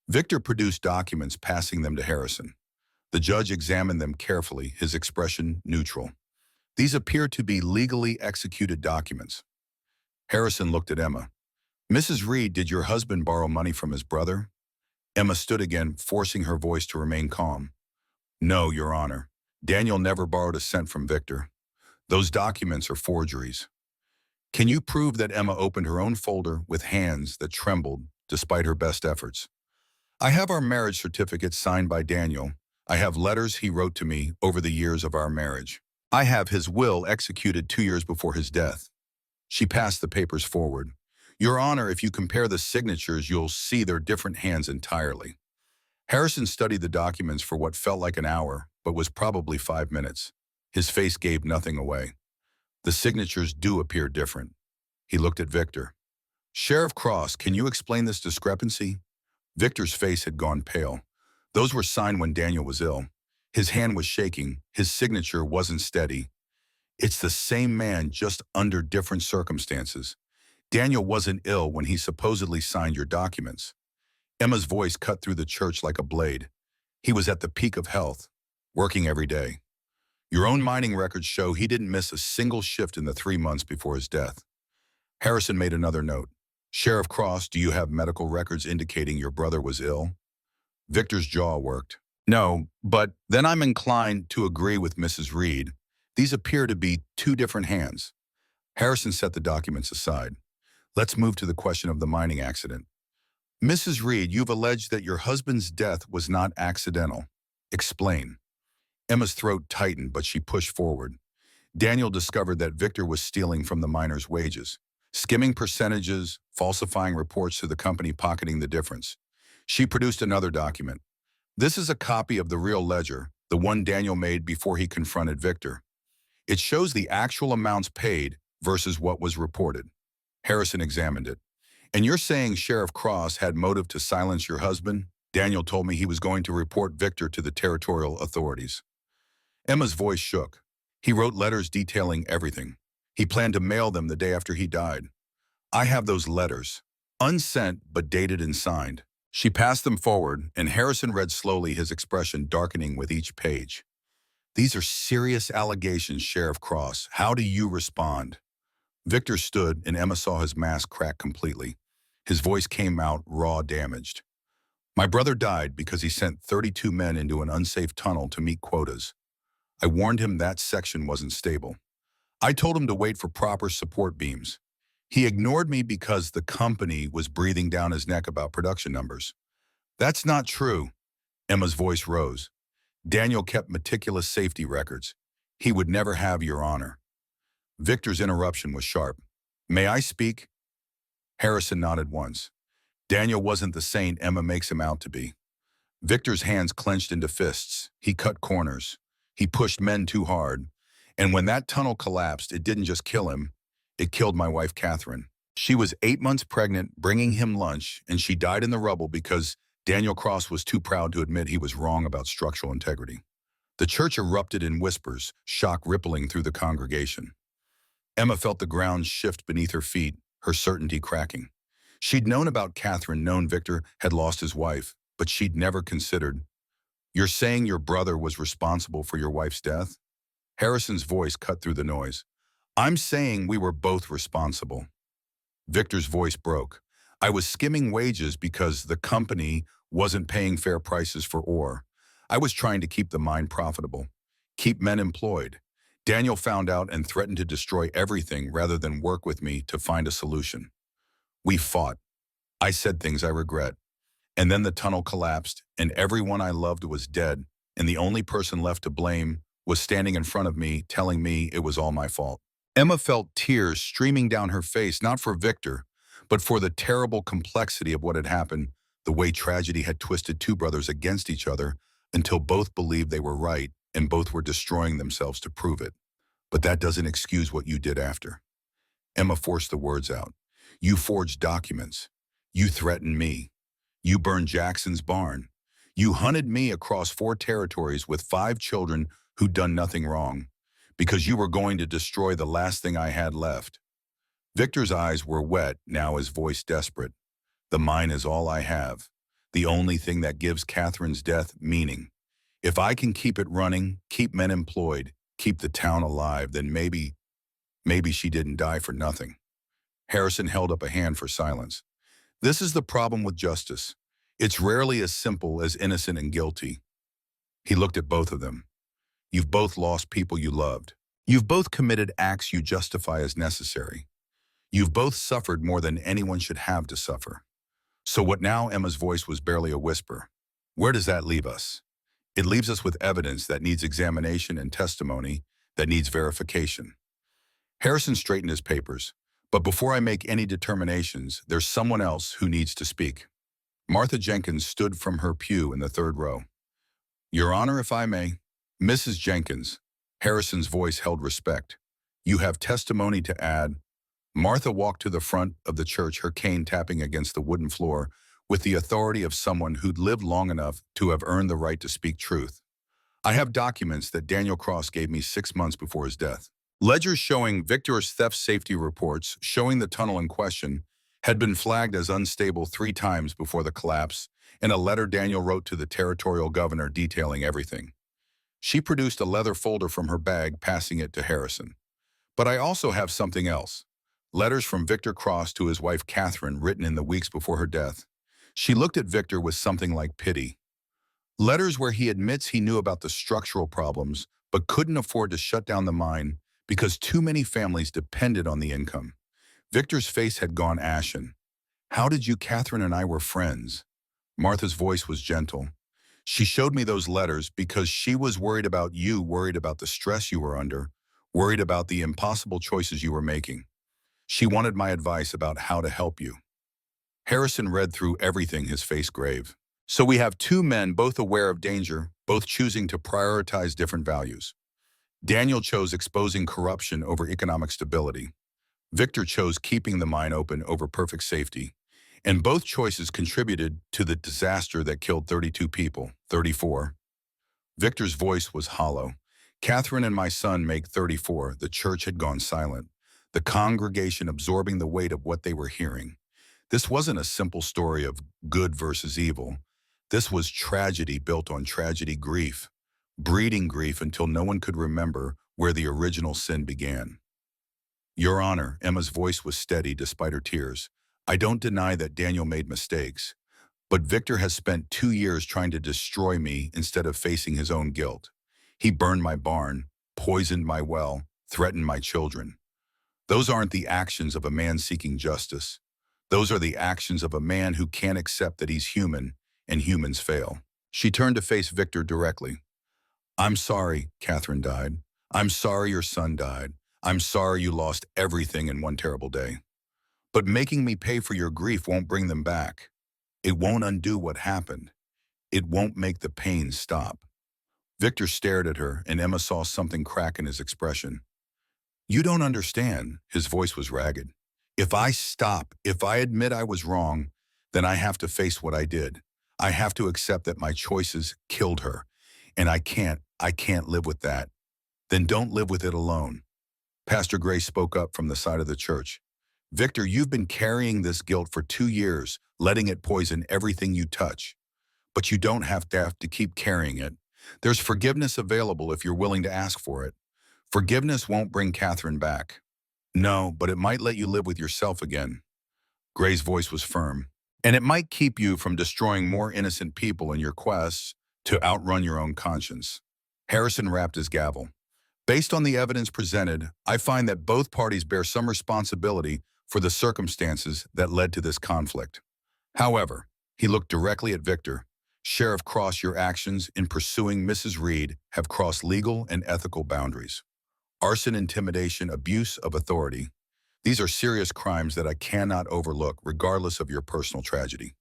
Victor produced documents, passing them to Harrison. The judge examined them carefully, his expression neutral. These appear to be legally executed documents. Harrison looked at Emma. Mrs. Reed, did your husband borrow money from his brother? Emma stood again, forcing her voice to remain calm. No, Your Honor. Daniel never borrowed a cent from Victor. Those documents are forgeries. Can you prove that Emma opened her own folder with hands that trembled despite her best efforts? I have our marriage certificate signed by Daniel. I have letters he wrote to me over the years of our marriage. I have his will executed 2 years before his death. She passed the papers forward. Your Honor, if you compare the signatures, you'll see they're different hands entirely. Harrison studied the documents for what felt like an hour, but was probably 5 minutes. His face gave nothing away. The signatures do appear different. He looked at Victor. Sheriff Cross, can you explain this discrepancy? Victor's face had gone pale. Those were signed when Daniel was ill. His hand was shaking. His signature wasn't steady. It's the same man, just under different circumstances. Daniel wasn't ill when he supposedly signed your documents. Emma's voice cut through the church like a blade. He was at the peak of health, working every day. Your own mining records show he didn't miss a single shift in the 3 months before his death. Harrison made another note. Sheriff Cross, do you have medical records indicating your brother was ill? Victor's jaw worked. No, but then I'm inclined to agree with Mrs. Reed. These appear to be 2 different hands. Harrison set the documents aside. Let's move to the question of the mining accident. Mrs. Reed, you've alleged that your husband's death was not accidental. Explain. Emma's throat tightened, but she pushed forward. Daniel discovered that Victor was stealing from the miners' wages, skimming percentages, falsifying reports to the company, pocketing the difference. She produced another document. This is a copy of the real ledger, the one Daniel made before he confronted Victor. It shows the actual amounts paid versus what was reported. Harrison examined it. And you're saying Sheriff Cross had motive to silence your husband? Daniel told me he was going to report Victor to the territorial authorities. Emma's voice shook. He wrote letters detailing everything. He planned to mail them the day after he died. I have those letters, unsent but dated and signed. She passed them forward, and Harrison read slowly, his expression darkening with each page. These are serious allegations, Sheriff Cross. How do you respond? Victor stood, and Emma saw his mask crack completely. His voice came out raw, damaged. My brother died because he sent 32 men into an unsafe tunnel to meet quotas. I warned him that section wasn't stable. I told him to wait for proper support beams. He ignored me because the company was breathing down his neck about production numbers. That's not true. Emma's voice rose. Daniel kept meticulous safety records. He would never have your honor. Victor's interruption was sharp. May I speak? Harrison nodded once. Daniel wasn't the saint Emma makes him out to be. Victor's hands clenched into fists. He cut corners. He pushed men too hard. And when that tunnel collapsed, it didn't just kill him. It killed my wife, Catherine. She was 8 months pregnant, bringing him lunch, and she died in the rubble because Daniel Cross was too proud to admit he was wrong about structural integrity. The church erupted in whispers, shock rippling through the congregation. Emma felt the ground shift beneath her feet, her certainty cracking. She'd known about Catherine, known Victor had lost his wife, but she'd never considered. You're saying your brother was responsible for your wife's death? Harrison's voice cut through the noise. I'm saying we were both responsible. Victor's voice broke. I was skimming wages because the company wasn't paying fair prices for ore. I was trying to keep the mine profitable, keep men employed. Daniel found out and threatened to destroy everything rather than work with me to find a solution. We fought. I said things I regret. And then the tunnel collapsed, and everyone I loved was dead, and the only person left to blame was standing in front of me, telling me it was all my fault. Emma felt tears streaming down her face, not for Victor, but for the terrible complexity of what had happened, the way tragedy had twisted two brothers against each other until both believed they were right and both were destroying themselves to prove it. But that doesn't excuse what you did after. Emma forced the words out. You forged documents. You threatened me. You burned Jackson's barn. You hunted me across 4 territories with 5 children who'd done nothing wrong, because you were going to destroy the last thing I had left. Victor's eyes were wet, now his voice desperate. The mine is all I have, the only thing that gives Catherine's death meaning. If I can keep it running, keep men employed, keep the town alive, then maybe she didn't die for nothing. Harrison held up a hand for silence. This is the problem with justice. It's rarely as simple as innocent and guilty. He looked at both of them. You've both lost people you loved. You've both committed acts you justify as necessary. You've both suffered more than anyone should have to suffer. So what now? Emma's voice was barely a whisper. Where does that leave us? It leaves us with evidence that needs examination and testimony that needs verification. Harrison straightened his papers. But before I make any determinations, there's someone else who needs to speak. Martha Jenkins stood from her pew in the 3rd row. Your Honor, if I may. Mrs. Jenkins. Harrison's voice held respect. You have testimony to add. Martha walked to the front of the church, her cane tapping against the wooden floor, with the authority of someone who'd lived long enough to have earned the right to speak truth. I have documents that Daniel Cross gave me 6 months before his death. Ledgers showing Victor's theft safety reports showing the tunnel in question had been flagged as unstable 3 times before the collapse, and a letter Daniel wrote to the territorial governor detailing everything. She produced a leather folder from her bag, passing it to Harrison. But I also have something else. Letters from Victor Cross to his wife Catherine, written in the weeks before her death. She looked at Victor with something like pity. Letters where he admits he knew about the structural problems, but couldn't afford to shut down the mine because too many families depended on the income. Victor's face had gone ashen. How did you? Catherine and I were friends. Martha's voice was gentle. She showed me those letters because she was worried about you, worried about the stress you were under, worried about the impossible choices you were making. She wanted my advice about how to help you. Harrison read through everything, his face grave. So we have 2 men, both aware of danger, both choosing to prioritize different values. Daniel chose exposing corruption over economic stability. Victor chose keeping the mine open over perfect safety. And both choices contributed to the disaster that killed 32 people, 34. Victor's voice was hollow. Catherine and my son make 34. The church had gone silent, the congregation absorbing the weight of what they were hearing. This wasn't a simple story of good versus evil. This was tragedy built on tragedy, grief, breeding grief until no one could remember where the original sin began. Your Honor, Emma's voice was steady despite her tears. I don't deny that Daniel made mistakes, but Victor has spent 2 years trying to destroy me instead of facing his own guilt. He burned my barn, poisoned my well, threatened my children. Those aren't the actions of a man seeking justice. Those are the actions of a man who can't accept that he's human and humans fail. She turned to face Victor directly. I'm sorry Catherine died. I'm sorry your son died. I'm sorry you lost everything in one terrible day. But making me pay for your grief won't bring them back. It won't undo what happened. It won't make the pain stop. Victor stared at her, and Emma saw something crack in his expression. You don't understand, his voice was ragged. If I stop, if I admit I was wrong, then I have to face what I did. I have to accept that my choices killed her. And I can't live with that. Then don't live with it alone. Pastor Gray spoke up from the side of the church. Victor, you've been carrying this guilt for 2 years, letting it poison everything you touch. But you don't have to keep carrying it. There's forgiveness available if you're willing to ask for it. Forgiveness won't bring Catherine back. No, but it might let you live with yourself again. Gray's voice was firm. And it might keep you from destroying more innocent people in your quests to outrun your own conscience. Harrison rapped his gavel. Based on the evidence presented, I find that both parties bear some responsibility for the circumstances that led to this conflict. However, he looked directly at Victor. Sheriff Cross, your actions in pursuing Mrs. Reed have crossed legal and ethical boundaries. Arson, intimidation, abuse of authority. These are serious crimes that I cannot overlook, regardless of your personal tragedy.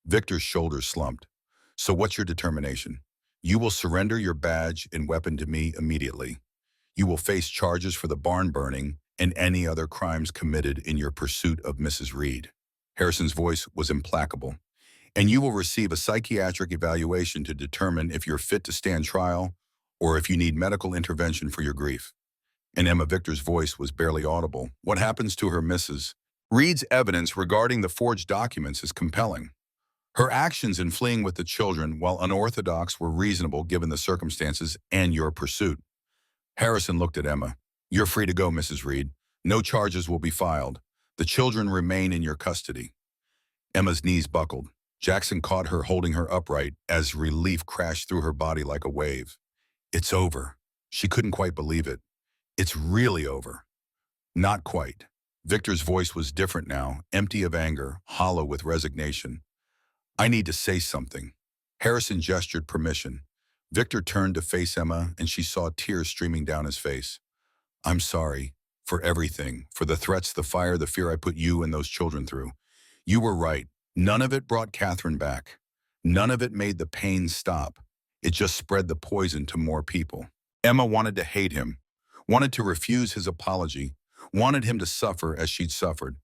Victor's shoulders slumped. So what's your determination? You will surrender your badge and weapon to me immediately. You will face charges for the barn burning and any other crimes committed in your pursuit of Mrs. Reed. Harrison's voice was implacable. And you will receive a psychiatric evaluation to determine if you're fit to stand trial or if you need medical intervention for your grief. And Emma Victor's voice was barely audible. What happens to her, Mrs. Reed's evidence regarding the forged documents is compelling. Her actions in fleeing with the children, while unorthodox, were reasonable given the circumstances and your pursuit. Harrison looked at Emma. You're free to go, Mrs. Reed. No charges will be filed. The children remain in your custody. Emma's knees buckled. Jackson caught her holding her upright as relief crashed through her body like a wave. It's over. She couldn't quite believe it. It's really over. Not quite. Victor's voice was different now, empty of anger, hollow with resignation. I need to say something. Harrison gestured permission. Victor turned to face Emma, and she saw tears streaming down his face. I'm sorry. For everything. For the threats, the fire, the fear I put you and those children through. You were right. None of it brought Catherine back. None of it made the pain stop. It just spread the poison to more people. Emma wanted to hate him, wanted to refuse his apology, wanted him to suffer as she'd suffered.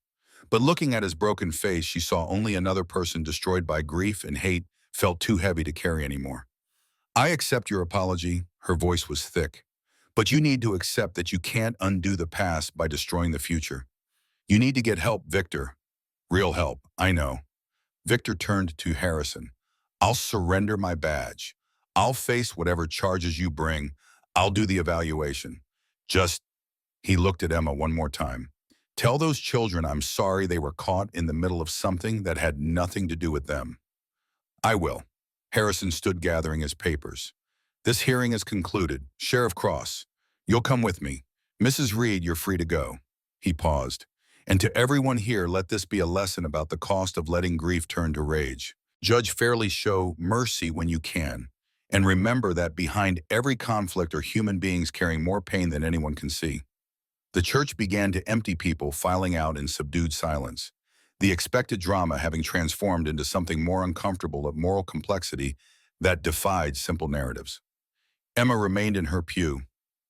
But looking at his broken face, she saw only another person destroyed by grief and hate felt too heavy to carry anymore. I accept your apology, her voice was thick. But you need to accept that you can't undo the past by destroying the future. You need to get help, Victor. Real help, I know. Victor turned to Harrison. I'll surrender my badge. I'll face whatever charges you bring. I'll do the evaluation. He looked at Emma one more time. Tell those children I'm sorry they were caught in the middle of something that had nothing to do with them. I will. Harrison stood gathering his papers. This hearing is concluded. Sheriff Cross, you'll come with me. Mrs. Reed, you're free to go. He paused. And to everyone here, let this be a lesson about the cost of letting grief turn to rage. Judge fairly, show mercy when you can. And remember that behind every conflict are human beings carrying more pain than anyone can see. The church began to empty, people filing out in subdued silence, the expected drama having transformed into something more uncomfortable of moral complexity that defied simple narratives. Emma remained in her pew.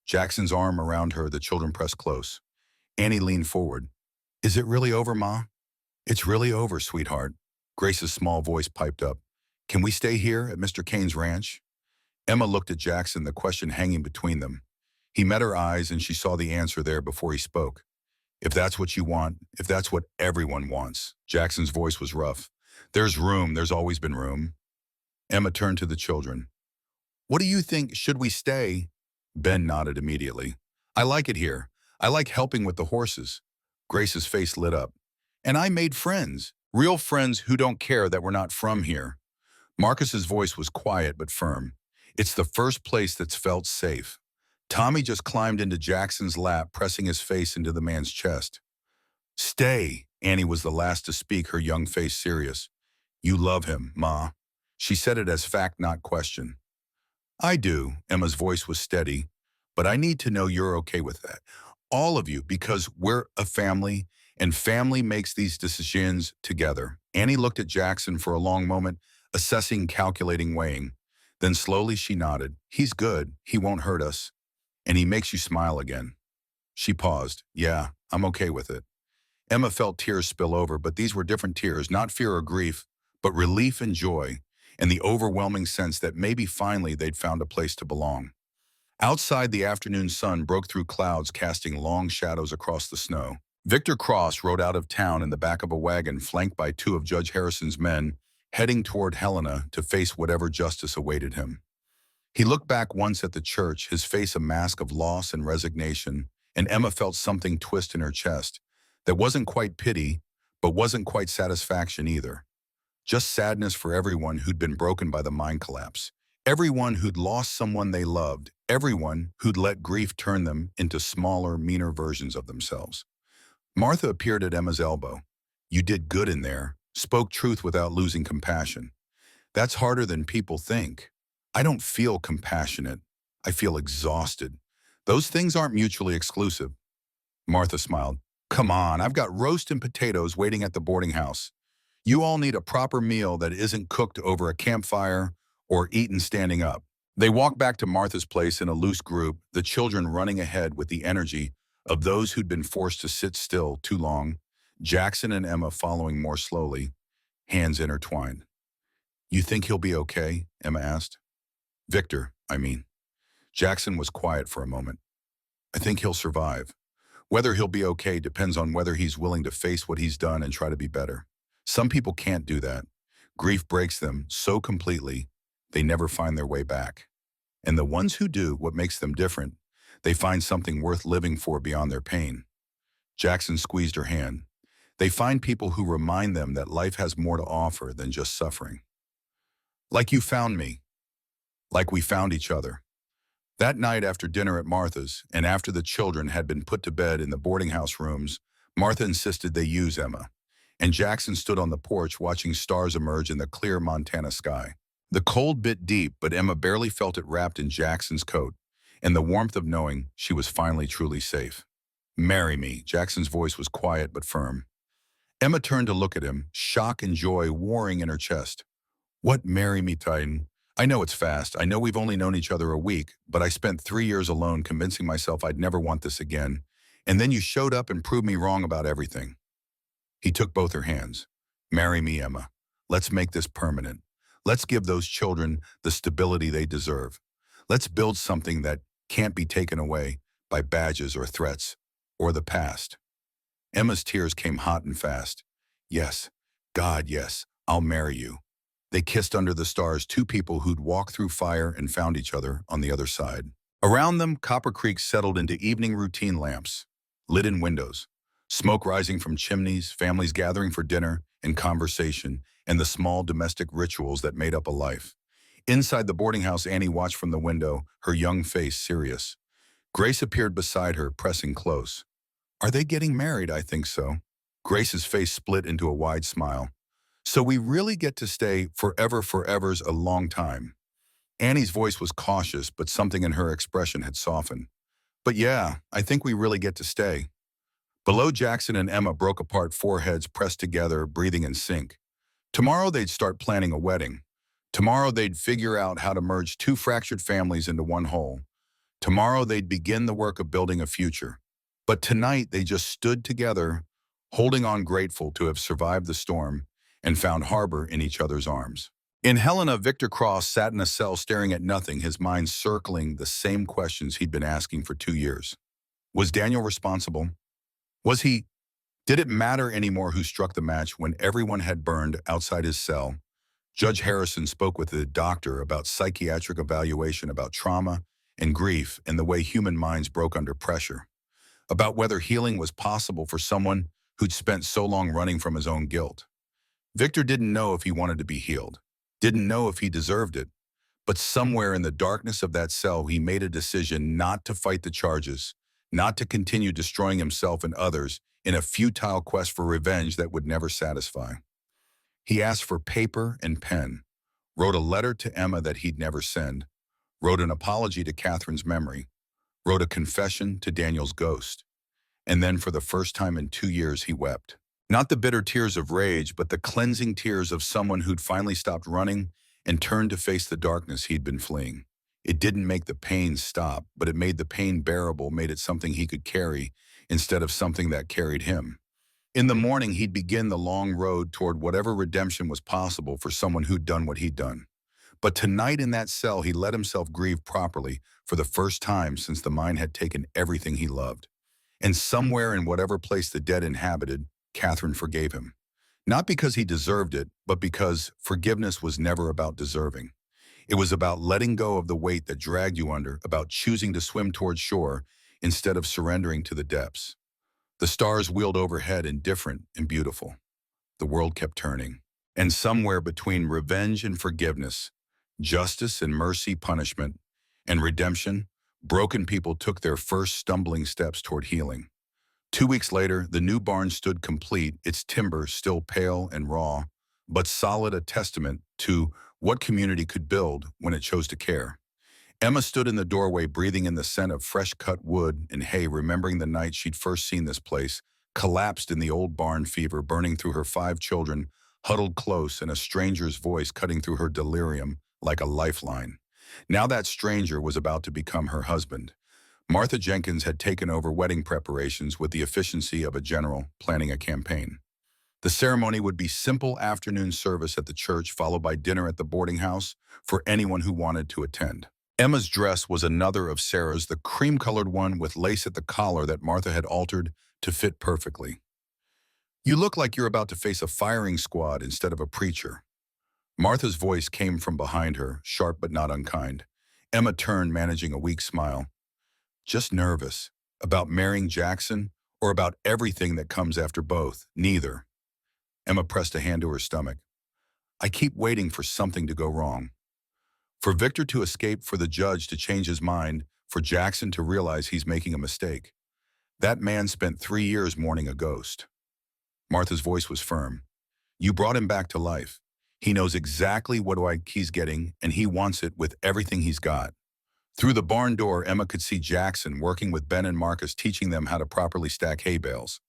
Jackson's arm around her, the children pressed close. Annie leaned forward. Is it really over, Ma? It's really over, sweetheart. Grace's small voice piped up. Can we stay here at Mr. Kane's ranch? Emma looked at Jackson, the question hanging between them. He met her eyes and she saw the answer there before he spoke. If that's what you want, if that's what everyone wants. Jackson's voice was rough. There's room, there's always been room. Emma turned to the children. What do you think? Should we stay? Ben nodded immediately. I like it here. I like helping with the horses. Grace's face lit up. And I made friends. Real friends who don't care that we're not from here. Marcus's voice was quiet but firm. It's the first place that's felt safe. Tommy just climbed into Jackson's lap, pressing his face into the man's chest. Stay, Annie was the last to speak, her young face serious. You love him, Ma. She said it as fact, not question. I do, Emma's voice was steady, but I need to know you're okay with that. All of you, because we're a family, and family makes these decisions together. Annie looked at Jackson for a long moment, assessing, calculating, weighing. Then slowly she nodded. He's good. He won't hurt us. And he makes you smile again. She paused. Yeah, I'm okay with it. Emma felt tears spill over, but these were different tears, not fear or grief, but relief and joy, and the overwhelming sense that maybe finally they'd found a place to belong. Outside, the afternoon sun broke through clouds, casting long shadows across the snow. Victor Cross rode out of town in the back of a wagon flanked by two of Judge Harrison's men, heading toward Helena to face whatever justice awaited him. He looked back once at the church, his face a mask of loss and resignation, and Emma felt something twist in her chest. That wasn't quite pity, but wasn't quite satisfaction either. Just sadness for everyone who'd been broken by the mine collapse. Everyone who'd lost someone they loved. Everyone who'd let grief turn them into smaller, meaner versions of themselves. Martha appeared at Emma's elbow. You did good in there. Spoke truth without losing compassion. That's harder than people think. I don't feel compassionate. I feel exhausted. Those things aren't mutually exclusive. Martha smiled. Come on, I've got roast and potatoes waiting at the boarding house. You all need a proper meal that isn't cooked over a campfire or eaten standing up. They walked back to Martha's place in a loose group, the children running ahead with the energy of those who'd been forced to sit still too long, Jackson and Emma following more slowly, hands intertwined. You think he'll be okay? Emma asked. Victor, I mean. Jackson was quiet for a moment. I think he'll survive. Whether he'll be okay depends on whether he's willing to face what he's done and try to be better. Some people can't do that. Grief breaks them so completely, they never find their way back. And the ones who do, what makes them different, they find something worth living for beyond their pain. Jackson squeezed her hand. They find people who remind them that life has more to offer than just suffering. Like you found me. Like we found each other. That night after dinner at Martha's, and after the children had been put to bed in the boarding house rooms, Martha insisted they use Emma, and Jackson stood on the porch watching stars emerge in the clear Montana sky. The cold bit deep, but Emma barely felt it wrapped in Jackson's coat, and the warmth of knowing she was finally truly safe. Marry me, Jackson's voice was quiet but firm. Emma turned to look at him, shock and joy warring in her chest. What marry me, Titan? I know it's fast. I know we've only known each other a week, but I spent 3 years alone convincing myself I'd never want this again. And then you showed up and proved me wrong about everything. He took both her hands. Marry me, Emma. Let's make this permanent. Let's give those children the stability they deserve. Let's build something that can't be taken away by badges or threats or the past. Emma's tears came hot and fast. Yes, God, yes, I'll marry you. They kissed under the stars, two people who'd walked through fire and found each other on the other side. Around them, Copper Creek settled into evening routine lamps, lit-in windows, smoke rising from chimneys, families gathering for dinner and conversation, and the small domestic rituals that made up a life. Inside the boarding house, Annie watched from the window, her young face serious. Grace appeared beside her, pressing close. Are they getting married? I think so. Grace's face split into a wide smile. So we really get to stay forever's a long time. Annie's voice was cautious, but something in her expression had softened. But yeah, I think we really get to stay. Below, Jackson and Emma broke apart, foreheads pressed together, breathing in sync. Tomorrow they'd start planning a wedding. Tomorrow they'd figure out how to merge two fractured families into one whole. Tomorrow they'd begin the work of building a future. But tonight they just stood together, holding on, grateful to have survived the storm and found harbor in each other's arms. In Helena, Victor Cross sat in a cell staring at nothing, his mind circling the same questions he'd been asking for 2 years. Was Daniel responsible? Was he? Did it matter anymore who struck the match when everyone had burned outside his cell? Judge Harrison spoke with the doctor about psychiatric evaluation, about trauma and grief and the way human minds broke under pressure. about whether healing was possible for someone who'd spent so long running from his own guilt. Victor didn't know if he wanted to be healed, didn't know if he deserved it, but somewhere in the darkness of that cell, he made a decision not to fight the charges, not to continue destroying himself and others in a futile quest for revenge that would never satisfy. He asked for paper and pen, wrote a letter to Emma that he'd never send, wrote an apology to Catherine's memory, wrote a confession to Daniel's ghost, and then for the first time in 2 years he wept. Not the bitter tears of rage, but the cleansing tears of someone who'd finally stopped running and turned to face the darkness he'd been fleeing. It didn't make the pain stop, but it made the pain bearable, made it something he could carry instead of something that carried him. In the morning, he'd begin the long road toward whatever redemption was possible for someone who'd done what he'd done. But tonight in that cell, he let himself grieve properly for the first time since the mine had taken everything he loved. And somewhere in whatever place the dead inhabited, Catherine forgave him. Not because he deserved it, but because forgiveness was never about deserving. It was about letting go of the weight that dragged you under, about choosing to swim toward shore instead of surrendering to the depths. The stars wheeled overhead, indifferent and beautiful. The world kept turning. And somewhere between revenge and forgiveness, justice and mercy, punishment, and redemption, broken people took their first stumbling steps toward healing. 2 weeks later, the new barn stood complete, its timber still pale and raw, but solid, a testament to what community could build when it chose to care. Emma stood in the doorway, breathing in the scent of fresh-cut wood and hay, remembering the night she'd first seen this place, collapsed in the old barn, fever burning through her 5 children, huddled close, and a stranger's voice cutting through her delirium like a lifeline. Now that stranger was about to become her husband. Martha Jenkins had taken over wedding preparations with the efficiency of a general planning a campaign. The ceremony would be simple afternoon service at the church, followed by dinner at the boarding house for anyone who wanted to attend. Emma's dress was another of Sarah's, the cream-colored one with lace at the collar that Martha had altered to fit perfectly. "You look like you're about to face a firing squad instead of a preacher." Martha's voice came from behind her, sharp but not unkind. Emma turned, managing a weak smile. "Just nervous. About marrying Jackson, or about everything that comes after both?" "Neither." Emma pressed a hand to her stomach. "I keep waiting for something to go wrong. For Victor to escape, for the judge to change his mind, for Jackson to realize he's making a mistake. That man spent 3 years mourning a ghost." Martha's voice was firm. "You brought him back to life. He knows exactly what he's getting, and he wants it with everything he's got." Through the barn door, Emma could see Jackson working with Ben and Marcus, teaching them how to properly stack hay bales.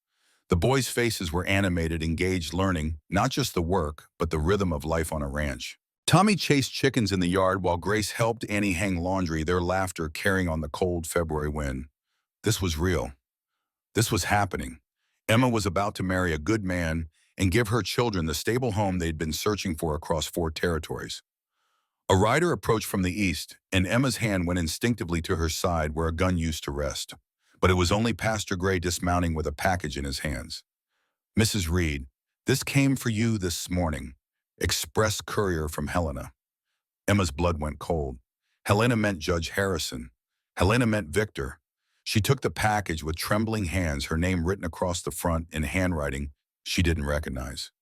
The boys' faces were animated, engaged, learning not just the work, but the rhythm of life on a ranch. Tommy chased chickens in the yard while Grace helped Annie hang laundry, their laughter carrying on the cold February wind. This was real. This was happening. Emma was about to marry a good man and give her children the stable home they'd been searching for across 4 territories. A rider approached from the east, and Emma's hand went instinctively to her side where a gun used to rest. But it was only Pastor Gray dismounting with a package in his hands. "Mrs. Reed, this came for you this morning. Express courier from Helena." Emma's blood went cold. Helena meant Judge Harrison. Helena meant Victor. She took the package with trembling hands, her name written across the front in handwriting she didn't recognize.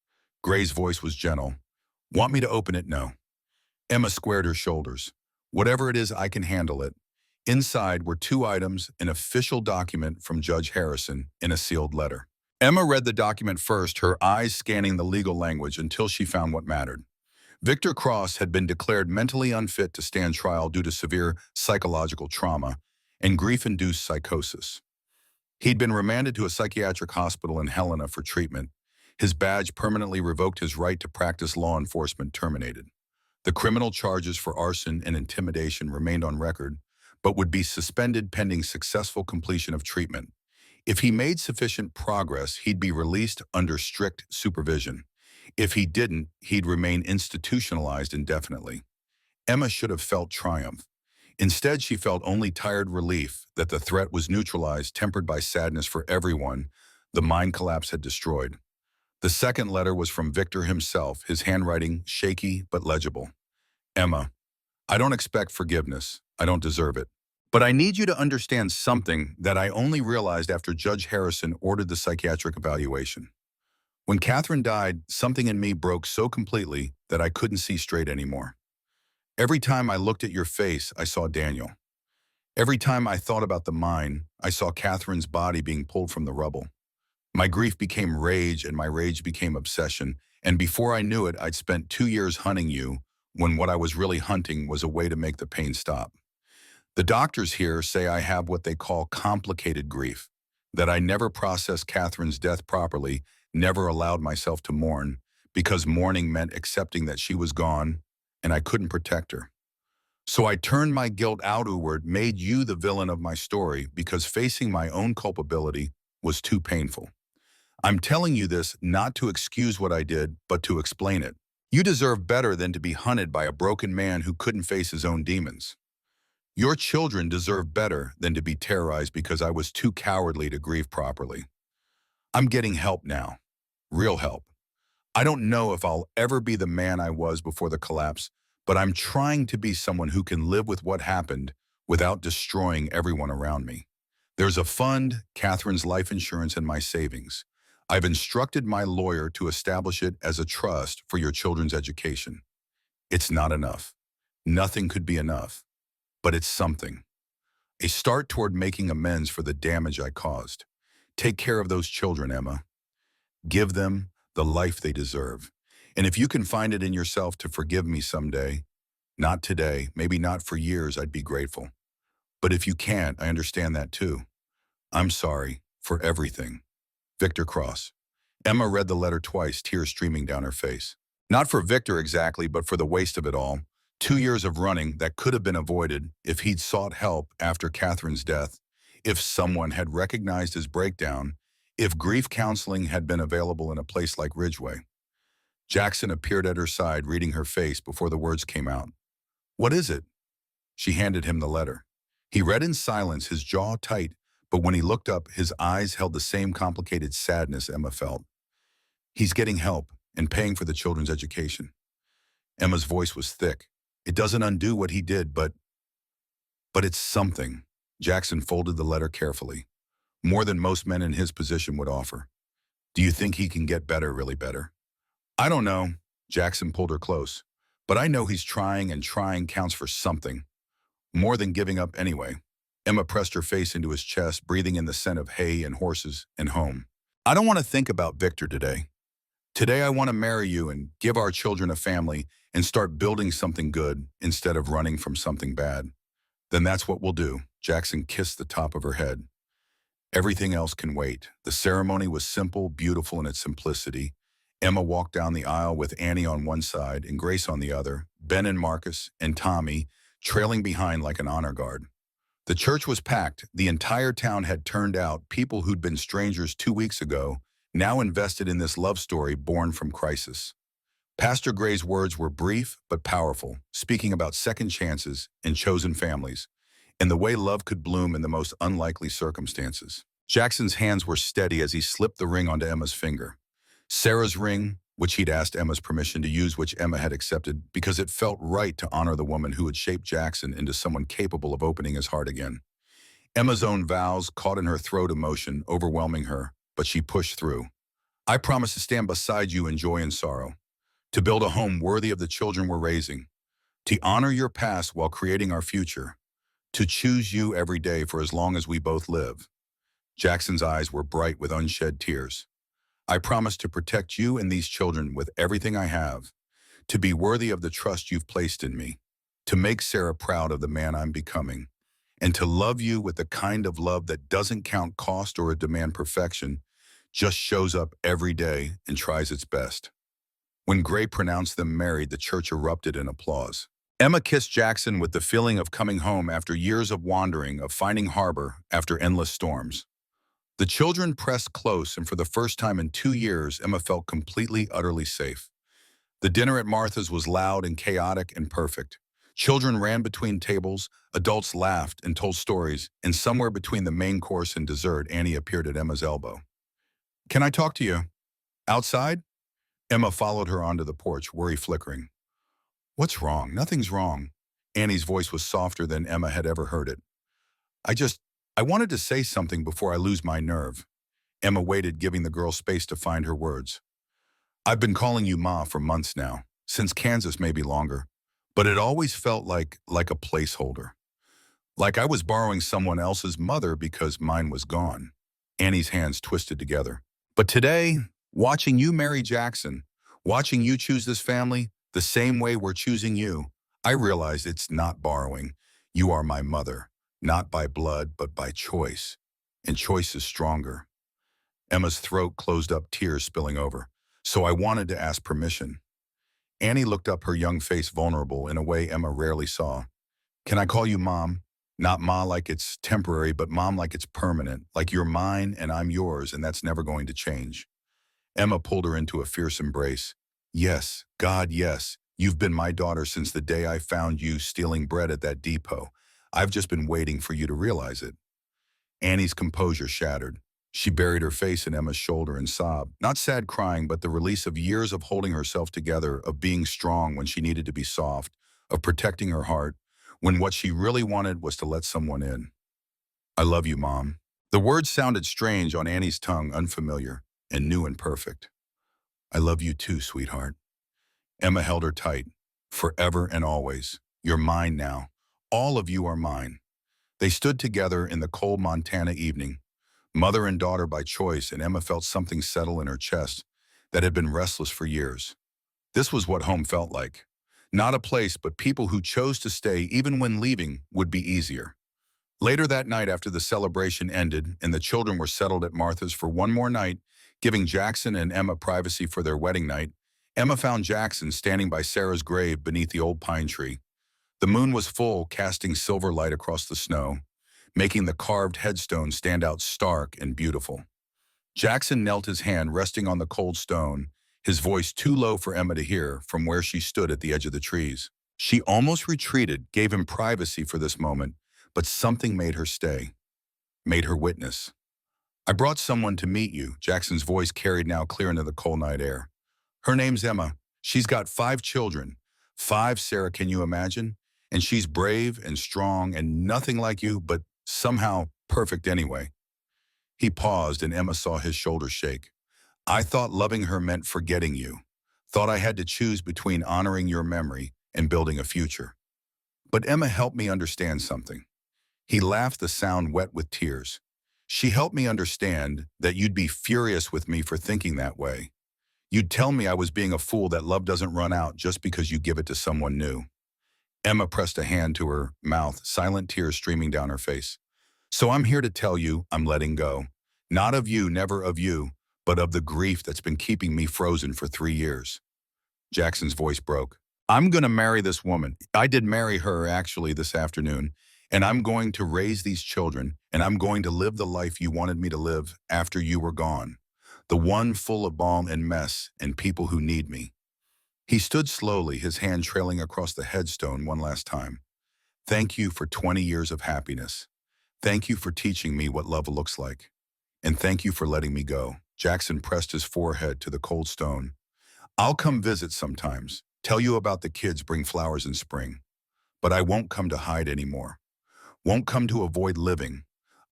Gray's voice was gentle. "Want me to open it?" "No." Emma squared her shoulders. "Whatever it is, I can handle it." Inside were 2 items, an official document from Judge Harrison in a sealed letter. Emma read the document first, her eyes scanning the legal language until she found what mattered. Victor Cross had been declared mentally unfit to stand trial due to severe psychological trauma and grief-induced psychosis. He'd been remanded to a psychiatric hospital in Helena for treatment. His badge permanently revoked, his right to practice law enforcement terminated. The criminal charges for arson and intimidation remained on record, but would be suspended pending successful completion of treatment. If he made sufficient progress, he'd be released under strict supervision. If he didn't, he'd remain institutionalized indefinitely. Emma should have felt triumph. Instead, she felt only tired relief that the threat was neutralized, tempered by sadness for everyone the mine collapse had destroyed. The second letter was from Victor himself, his handwriting shaky but legible. "Emma, I don't expect forgiveness. I don't deserve it. But I need you to understand something that I only realized after Judge Harrison ordered the psychiatric evaluation. When Catherine died, something in me broke so completely that I couldn't see straight anymore. Every time I looked at your face, I saw Daniel. Every time I thought about the mine, I saw Catherine's body being pulled from the rubble. My grief became rage and my rage became obsession, and before I knew it, I'd spent 2 years hunting you when what I was really hunting was a way to make the pain stop. The doctors here say I have what they call complicated grief, that I never processed Catherine's death properly, never allowed myself to mourn, because mourning meant accepting that she was gone and I couldn't protect her. So I turned my guilt outward, made you the villain of my story because facing my own culpability was too painful. I'm telling you this not to excuse what I did, but to explain it. You deserve better than to be hunted by a broken man who couldn't face his own demons. Your children deserve better than to be terrorized because I was too cowardly to grieve properly. I'm getting help now. Real help. I don't know if I'll ever be the man I was before the collapse, but I'm trying to be someone who can live with what happened without destroying everyone around me. There's a fund, Catherine's life insurance, and my savings. I've instructed my lawyer to establish it as a trust for your children's education. It's not enough. Nothing could be enough, but it's something. A start toward making amends for the damage I caused. Take care of those children, Emma. Give them the life they deserve. And if you can find it in yourself to forgive me someday, not today, maybe not for years, I'd be grateful. But if you can't, I understand that too. I'm sorry for everything. Victor Cross. Emma read the letter twice, tears streaming down her face. Not for Victor exactly, but for the waste of it all. 2 years of running that could have been avoided if he'd sought help after Catherine's death, if someone had recognized his breakdown, if grief counseling had been available in a place like Ridgeway. Jackson appeared at her side, reading her face before the words came out. What is it? She handed him the letter. He read in silence, his jaw tight, but when he looked up, his eyes held the same complicated sadness Emma felt. He's getting help and paying for the children's education. Emma's voice was thick. It doesn't undo what he did, but it's something. Jackson folded the letter carefully. More than most men in his position would offer. Do you think he can get better, really better? I don't know. Jackson pulled her close. But I know he's trying, and trying counts for something. More than giving up anyway. Emma pressed her face into his chest, breathing in the scent of hay and horses and home. I don't want to think about Victor today. Today I want to marry you and give our children a family and start building something good instead of running from something bad. Then that's what we'll do. Jackson kissed the top of her head. Everything else can wait. The ceremony was simple, beautiful in its simplicity. Emma walked down the aisle with Annie on one side and Grace on the other, Ben and Marcus and Tommy trailing behind like an honor guard. The church was packed. The entire town had turned out, people who'd been strangers 2 weeks ago, now invested in this love story born from crisis. Pastor Gray's words were brief but powerful, speaking about second chances and chosen families, and the way love could bloom in the most unlikely circumstances. Jackson's hands were steady as he slipped the ring onto Emma's finger. Sarah's ring, which he'd asked Emma's permission to use, which Emma had accepted because it felt right to honor the woman who had shaped Jackson into someone capable of opening his heart again. Emma's own vows caught in her throat, emotion overwhelming her, but she pushed through. I promise to stand beside you in joy and sorrow, to build a home worthy of the children we're raising, to honor your past while creating our future, to choose you every day for as long as we both live. Jackson's eyes were bright with unshed tears. I promise to protect you and these children with everything I have, to be worthy of the trust you've placed in me, to make Sarah proud of the man I'm becoming, and to love you with the kind of love that doesn't count cost or demand perfection, just shows up every day and tries its best. When Gray pronounced them married, the church erupted in applause. Emma kissed Jackson with the feeling of coming home after years of wandering, of finding harbor after endless storms. The children pressed close, and for the first time in 2 years, Emma felt completely, utterly safe. The dinner at Martha's was loud and chaotic and perfect. Children ran between tables, adults laughed and told stories, and somewhere between the main course and dessert, Annie appeared at Emma's elbow. Can I talk to you? Outside? Emma followed her onto the porch, worry flickering. What's wrong? Nothing's wrong. Annie's voice was softer than Emma had ever heard it. I just, I wanted to say something before I lose my nerve. Emma waited, giving the girl space to find her words. I've been calling you Ma for months now, since Kansas, maybe longer. But it always felt like a placeholder. Like I was borrowing someone else's mother because mine was gone. Annie's hands twisted together. But today, watching you marry Jackson, watching you choose this family, the same way we're choosing you, I realized it's not borrowing. You are my mother, not by blood, but by choice. And choice is stronger. Emma's throat closed up, tears spilling over. So I wanted to ask permission. Annie looked up, her young face vulnerable in a way Emma rarely saw. Can I call you Mom? Not Ma like it's temporary, but Mom like it's permanent, like you're mine and I'm yours, and that's never going to change. Emma pulled her into a fierce embrace. Yes, God, yes. You've been my daughter since the day I found you stealing bread at that depot. I've just been waiting for you to realize it. Annie's composure shattered. She buried her face in Emma's shoulder and sobbed, not sad crying, but the release of years of holding herself together, of being strong when she needed to be soft, of protecting her heart, when what she really wanted was to let someone in. I love you, Mom. The words sounded strange on Annie's tongue, unfamiliar, and new and perfect. I love you too, sweetheart. Emma held her tight. Forever and always. You're mine now. All of you are mine. They stood together in the cold Montana evening, mother and daughter by choice, and Emma felt something settle in her chest that had been restless for years. This was what home felt like. Not a place, but people who chose to stay even when leaving would be easier. Later that night, after the celebration ended and the children were settled at Martha's for one more night, giving Jackson and Emma privacy for their wedding night, Emma found Jackson standing by Sarah's grave beneath the old pine tree. The moon was full, casting silver light across the snow, making the carved headstone stand out stark and beautiful. Jackson knelt, his hand resting on the cold stone, his voice too low for Emma to hear from where she stood at the edge of the trees. She almost retreated, gave him privacy for this moment, but something made her stay, made her witness. I brought someone to meet you, Jackson's voice carried now clear into the cold night air. Her name's Emma. She's got 5 children. 5, Sarah, can you imagine? And she's brave and strong and nothing like you, but somehow perfect anyway. He paused and Emma saw his shoulders shake. I thought loving her meant forgetting you. Thought I had to choose between honoring your memory and building a future. But Emma helped me understand something. He laughed, the sound wet with tears. She helped me understand that you'd be furious with me for thinking that way. You'd tell me I was being a fool, that love doesn't run out just because you give it to someone new. Emma pressed a hand to her mouth, silent tears streaming down her face. So I'm here to tell you I'm letting go. Not of you, never of you, but of the grief that's been keeping me frozen for 3 years. Jackson's voice broke. I'm going to marry this woman. I did marry her, actually, this afternoon. And I'm going to raise these children, and I'm going to live the life you wanted me to live after you were gone. The one full of balm and mess and people who need me. He stood slowly, his hand trailing across the headstone one last time. Thank you for 20 years of happiness. Thank you for teaching me what love looks like. And thank you for letting me go. Jackson pressed his forehead to the cold stone. I'll come visit sometimes, tell you about the kids, bring flowers in spring. But I won't come to hide anymore. Won't come to avoid living.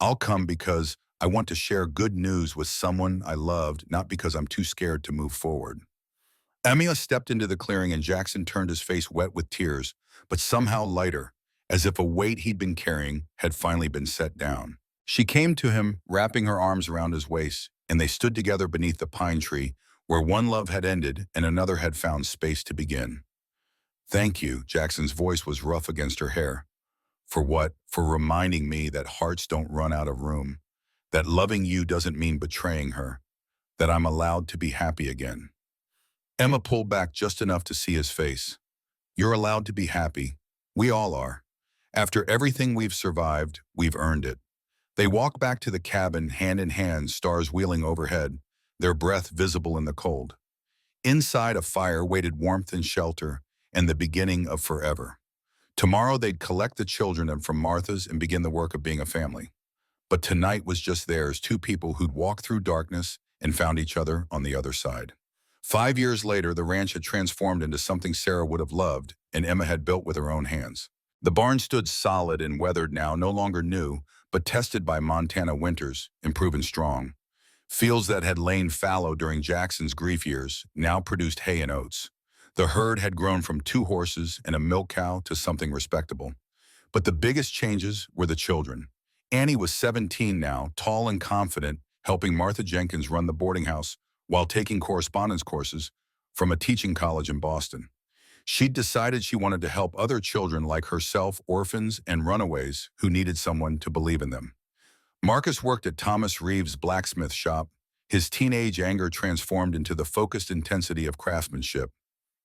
I'll come because I want to share good news with someone I loved, not because I'm too scared to move forward. Emma stepped into the clearing and Jackson turned, his face wet with tears, but somehow lighter, as if a weight he'd been carrying had finally been set down. She came to him, wrapping her arms around his waist, and they stood together beneath the pine tree, where one love had ended and another had found space to begin. Thank you, Jackson's voice was rough against her hair. For what? For reminding me that hearts don't run out of room, that loving you doesn't mean betraying her, that I'm allowed to be happy again. Emma pulled back just enough to see his face. You're allowed to be happy. We all are. After everything we've survived, we've earned it. They walked back to the cabin, hand in hand, stars wheeling overhead, their breath visible in the cold. Inside, a fire waited warmth and shelter, and the beginning of forever. Tomorrow they'd collect the children from Martha's and begin the work of being a family. But tonight was just theirs, 2 people who'd walked through darkness and found each other on the other side. 5 years later, the ranch had transformed into something Sarah would have loved and Emma had built with her own hands. The barn stood solid and weathered now, no longer new, but tested by Montana winters and proven strong. Fields that had lain fallow during Jackson's grief years now produced hay and oats. The herd had grown from 2 horses and a milk cow to something respectable. But the biggest changes were the children. Annie was 17 now, tall and confident, helping Martha Jenkins run the boarding house while taking correspondence courses from a teaching college in Boston. She'd decided she wanted to help other children like herself, orphans and runaways who needed someone to believe in them. Marcus worked at Thomas Reeves' blacksmith shop. His teenage anger transformed into the focused intensity of craftsmanship.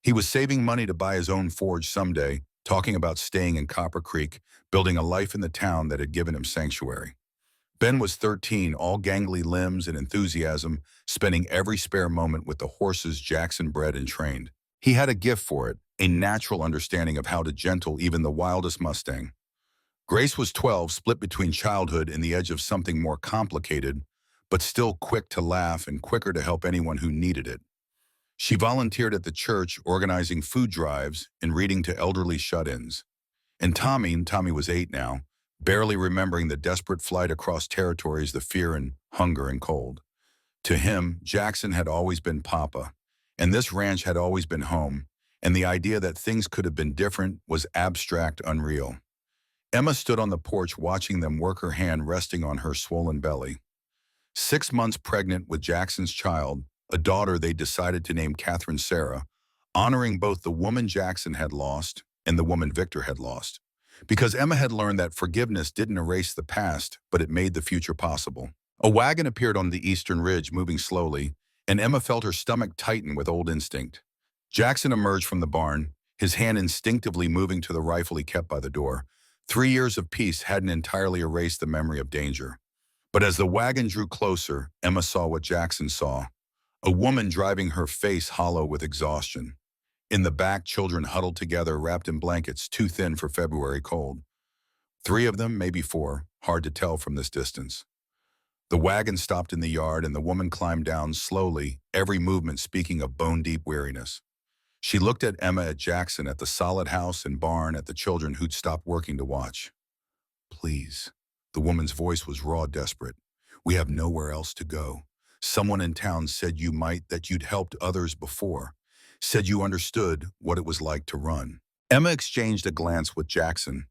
He was saving money to buy his own forge someday, talking about staying in Copper Creek, building a life in the town that had given him sanctuary. Ben was 13, all gangly limbs and enthusiasm, spending every spare moment with the horses Jackson bred and trained. He had a gift for it, a natural understanding of how to gentle even the wildest Mustang. Grace was 12, split between childhood and the edge of something more complicated, but still quick to laugh and quicker to help anyone who needed it. She volunteered at the church, organizing food drives and reading to elderly shut-ins. And Tommy was 8 now, barely remembering the desperate flight across territories, the fear and hunger and cold. To him, Jackson had always been Papa, and this ranch had always been home, and the idea that things could have been different was abstract, unreal. Emma stood on the porch watching them work, her hand resting on her swollen belly. 6 months pregnant with Jackson's child, a daughter they decided to name Catherine Sarah, honoring both the woman Jackson had lost and the woman Victor had lost. Because Emma had learned that forgiveness didn't erase the past, but it made the future possible. A wagon appeared on the eastern ridge, moving slowly, and Emma felt her stomach tighten with old instinct. Jackson emerged from the barn, his hand instinctively moving to the rifle he kept by the door. 3 years of peace hadn't entirely erased the memory of danger. But as the wagon drew closer, Emma saw what Jackson saw. A woman driving, her face hollow with exhaustion. In the back, children huddled together, wrapped in blankets too thin for February cold. 3 of them, maybe 4, hard to tell from this distance. The wagon stopped in the yard and the woman climbed down slowly, every movement speaking of bone-deep weariness. She looked at Emma, at Jackson, at the solid house and barn, at the children who'd stopped working to watch. "Please." The woman's voice was raw, desperate. "We have nowhere else to go. Someone in town said that you'd helped others before. Said you understood what it was like to run." Emma exchanged a glance with Jackson,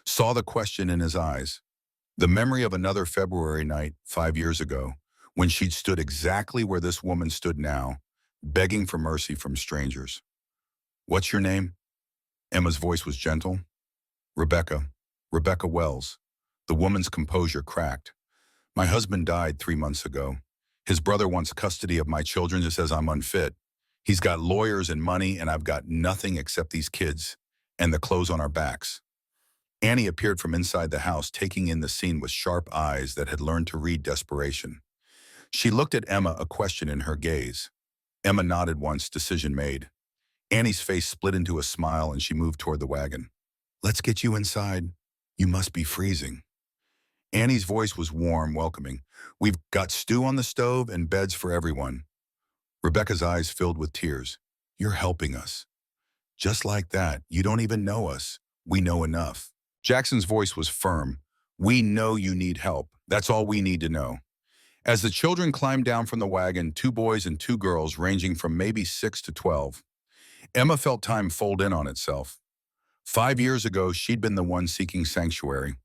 saw the question in his eyes. The memory of another February night 5 years ago, when she'd stood exactly where this woman stood now, begging for mercy from strangers. "What's your name?" Emma's voice was gentle. "Rebecca. Rebecca Wells." The woman's composure cracked. "My husband died 3 months ago. His brother wants custody of my children and says I'm unfit. He's got lawyers and money, and I've got nothing except these kids and the clothes on our backs." Annie appeared from inside the house, taking in the scene with sharp eyes that had learned to read desperation. She looked at Emma, a question in her gaze. Emma nodded once, decision made. Annie's face split into a smile and she moved toward the wagon. "Let's get you inside. You must be freezing." Annie's voice was warm, welcoming. "We've got stew on the stove and beds for everyone." Rebecca's eyes filled with tears. "You're helping us." "Just like that. You don't even know us. We know enough." Jackson's voice was firm. "We know you need help. That's all we need to know." As the children climbed down from the wagon, 2 boys and 2 girls ranging from maybe 6 to 12, Emma felt time fold in on itself. 5 years ago, she'd been the one seeking sanctuary.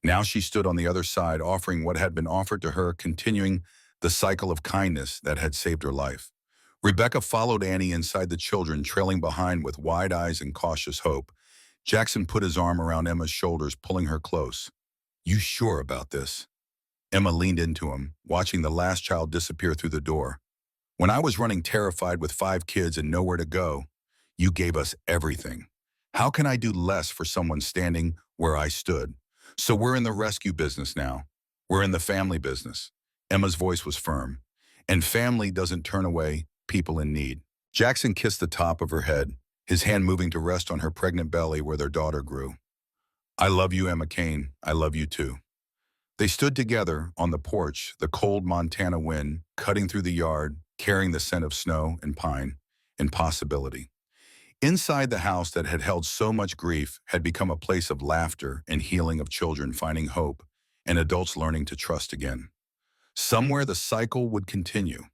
Now she stood on the other side, offering what had been offered to her, continuing the cycle of kindness that had saved her life. Rebecca followed Annie inside the children, trailing behind with wide eyes and cautious hope. Jackson put his arm around Emma's shoulders, pulling her close. "You sure about this?" Emma leaned into him, watching the last child disappear through the door. "When I was running terrified with 5 kids and nowhere to go, you gave us everything. How can I do less for someone standing where I stood? So we're in the rescue business now. We're in the family business." Emma's voice was firm. "And family doesn't turn away people in need." Jackson kissed the top of her head, his hand moving to rest on her pregnant belly where their daughter grew. "I love you, Emma Kane. I love you too." They stood together on the porch, the cold Montana wind cutting through the yard, carrying the scent of snow and pine and possibility. Inside the house that had held so much grief had become a place of laughter and healing, of children finding hope and adults learning to trust again. Somewhere the cycle would continue.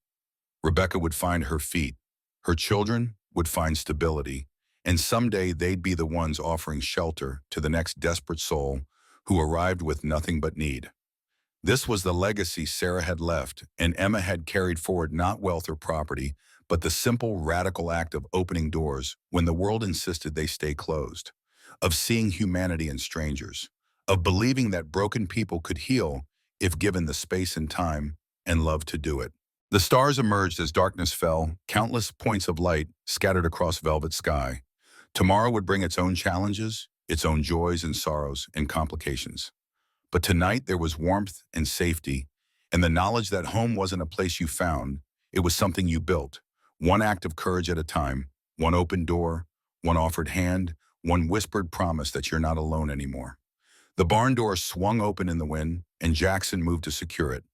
Rebecca would find her feet, her children would find stability, and someday they'd be the ones offering shelter to the next desperate soul who arrived with nothing but need. This was the legacy Sarah had left, and Emma had carried forward not wealth or property, but the simple, radical act of opening doors when the world insisted they stay closed, of seeing humanity in strangers, of believing that broken people could heal if given the space and time and love to do it. The stars emerged as darkness fell, countless points of light scattered across velvet sky. Tomorrow would bring its own challenges, its own joys and sorrows and complications. But tonight there was warmth and safety, and the knowledge that home wasn't a place you found, it was something you built, one act of courage at a time, one open door, one offered hand, one whispered promise that you're not alone anymore. The barn door swung open in the wind, and Jackson moved to secure it.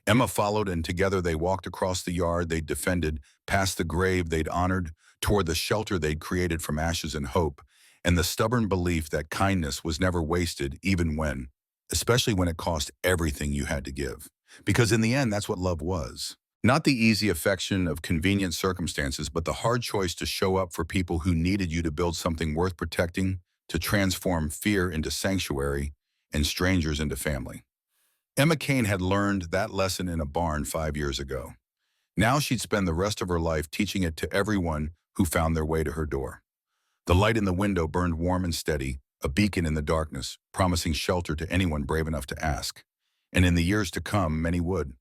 Emma followed, and together they walked across the yard they'd defended, past the grave they'd honored, toward the shelter they'd created from ashes and hope, and the stubborn belief that kindness was never wasted even when, especially when it cost everything you had to give. Because in the end, that's what love was. Not the easy affection of convenient circumstances, but the hard choice to show up for people who needed you to build something worth protecting, to transform fear into sanctuary and strangers into family. Emma Kane had learned that lesson in a barn 5 years ago. Now she'd spend the rest of her life teaching it to everyone who found their way to her door. The light in the window burned warm and steady, a beacon in the darkness, promising shelter to anyone brave enough to ask. And in the years to come, many would.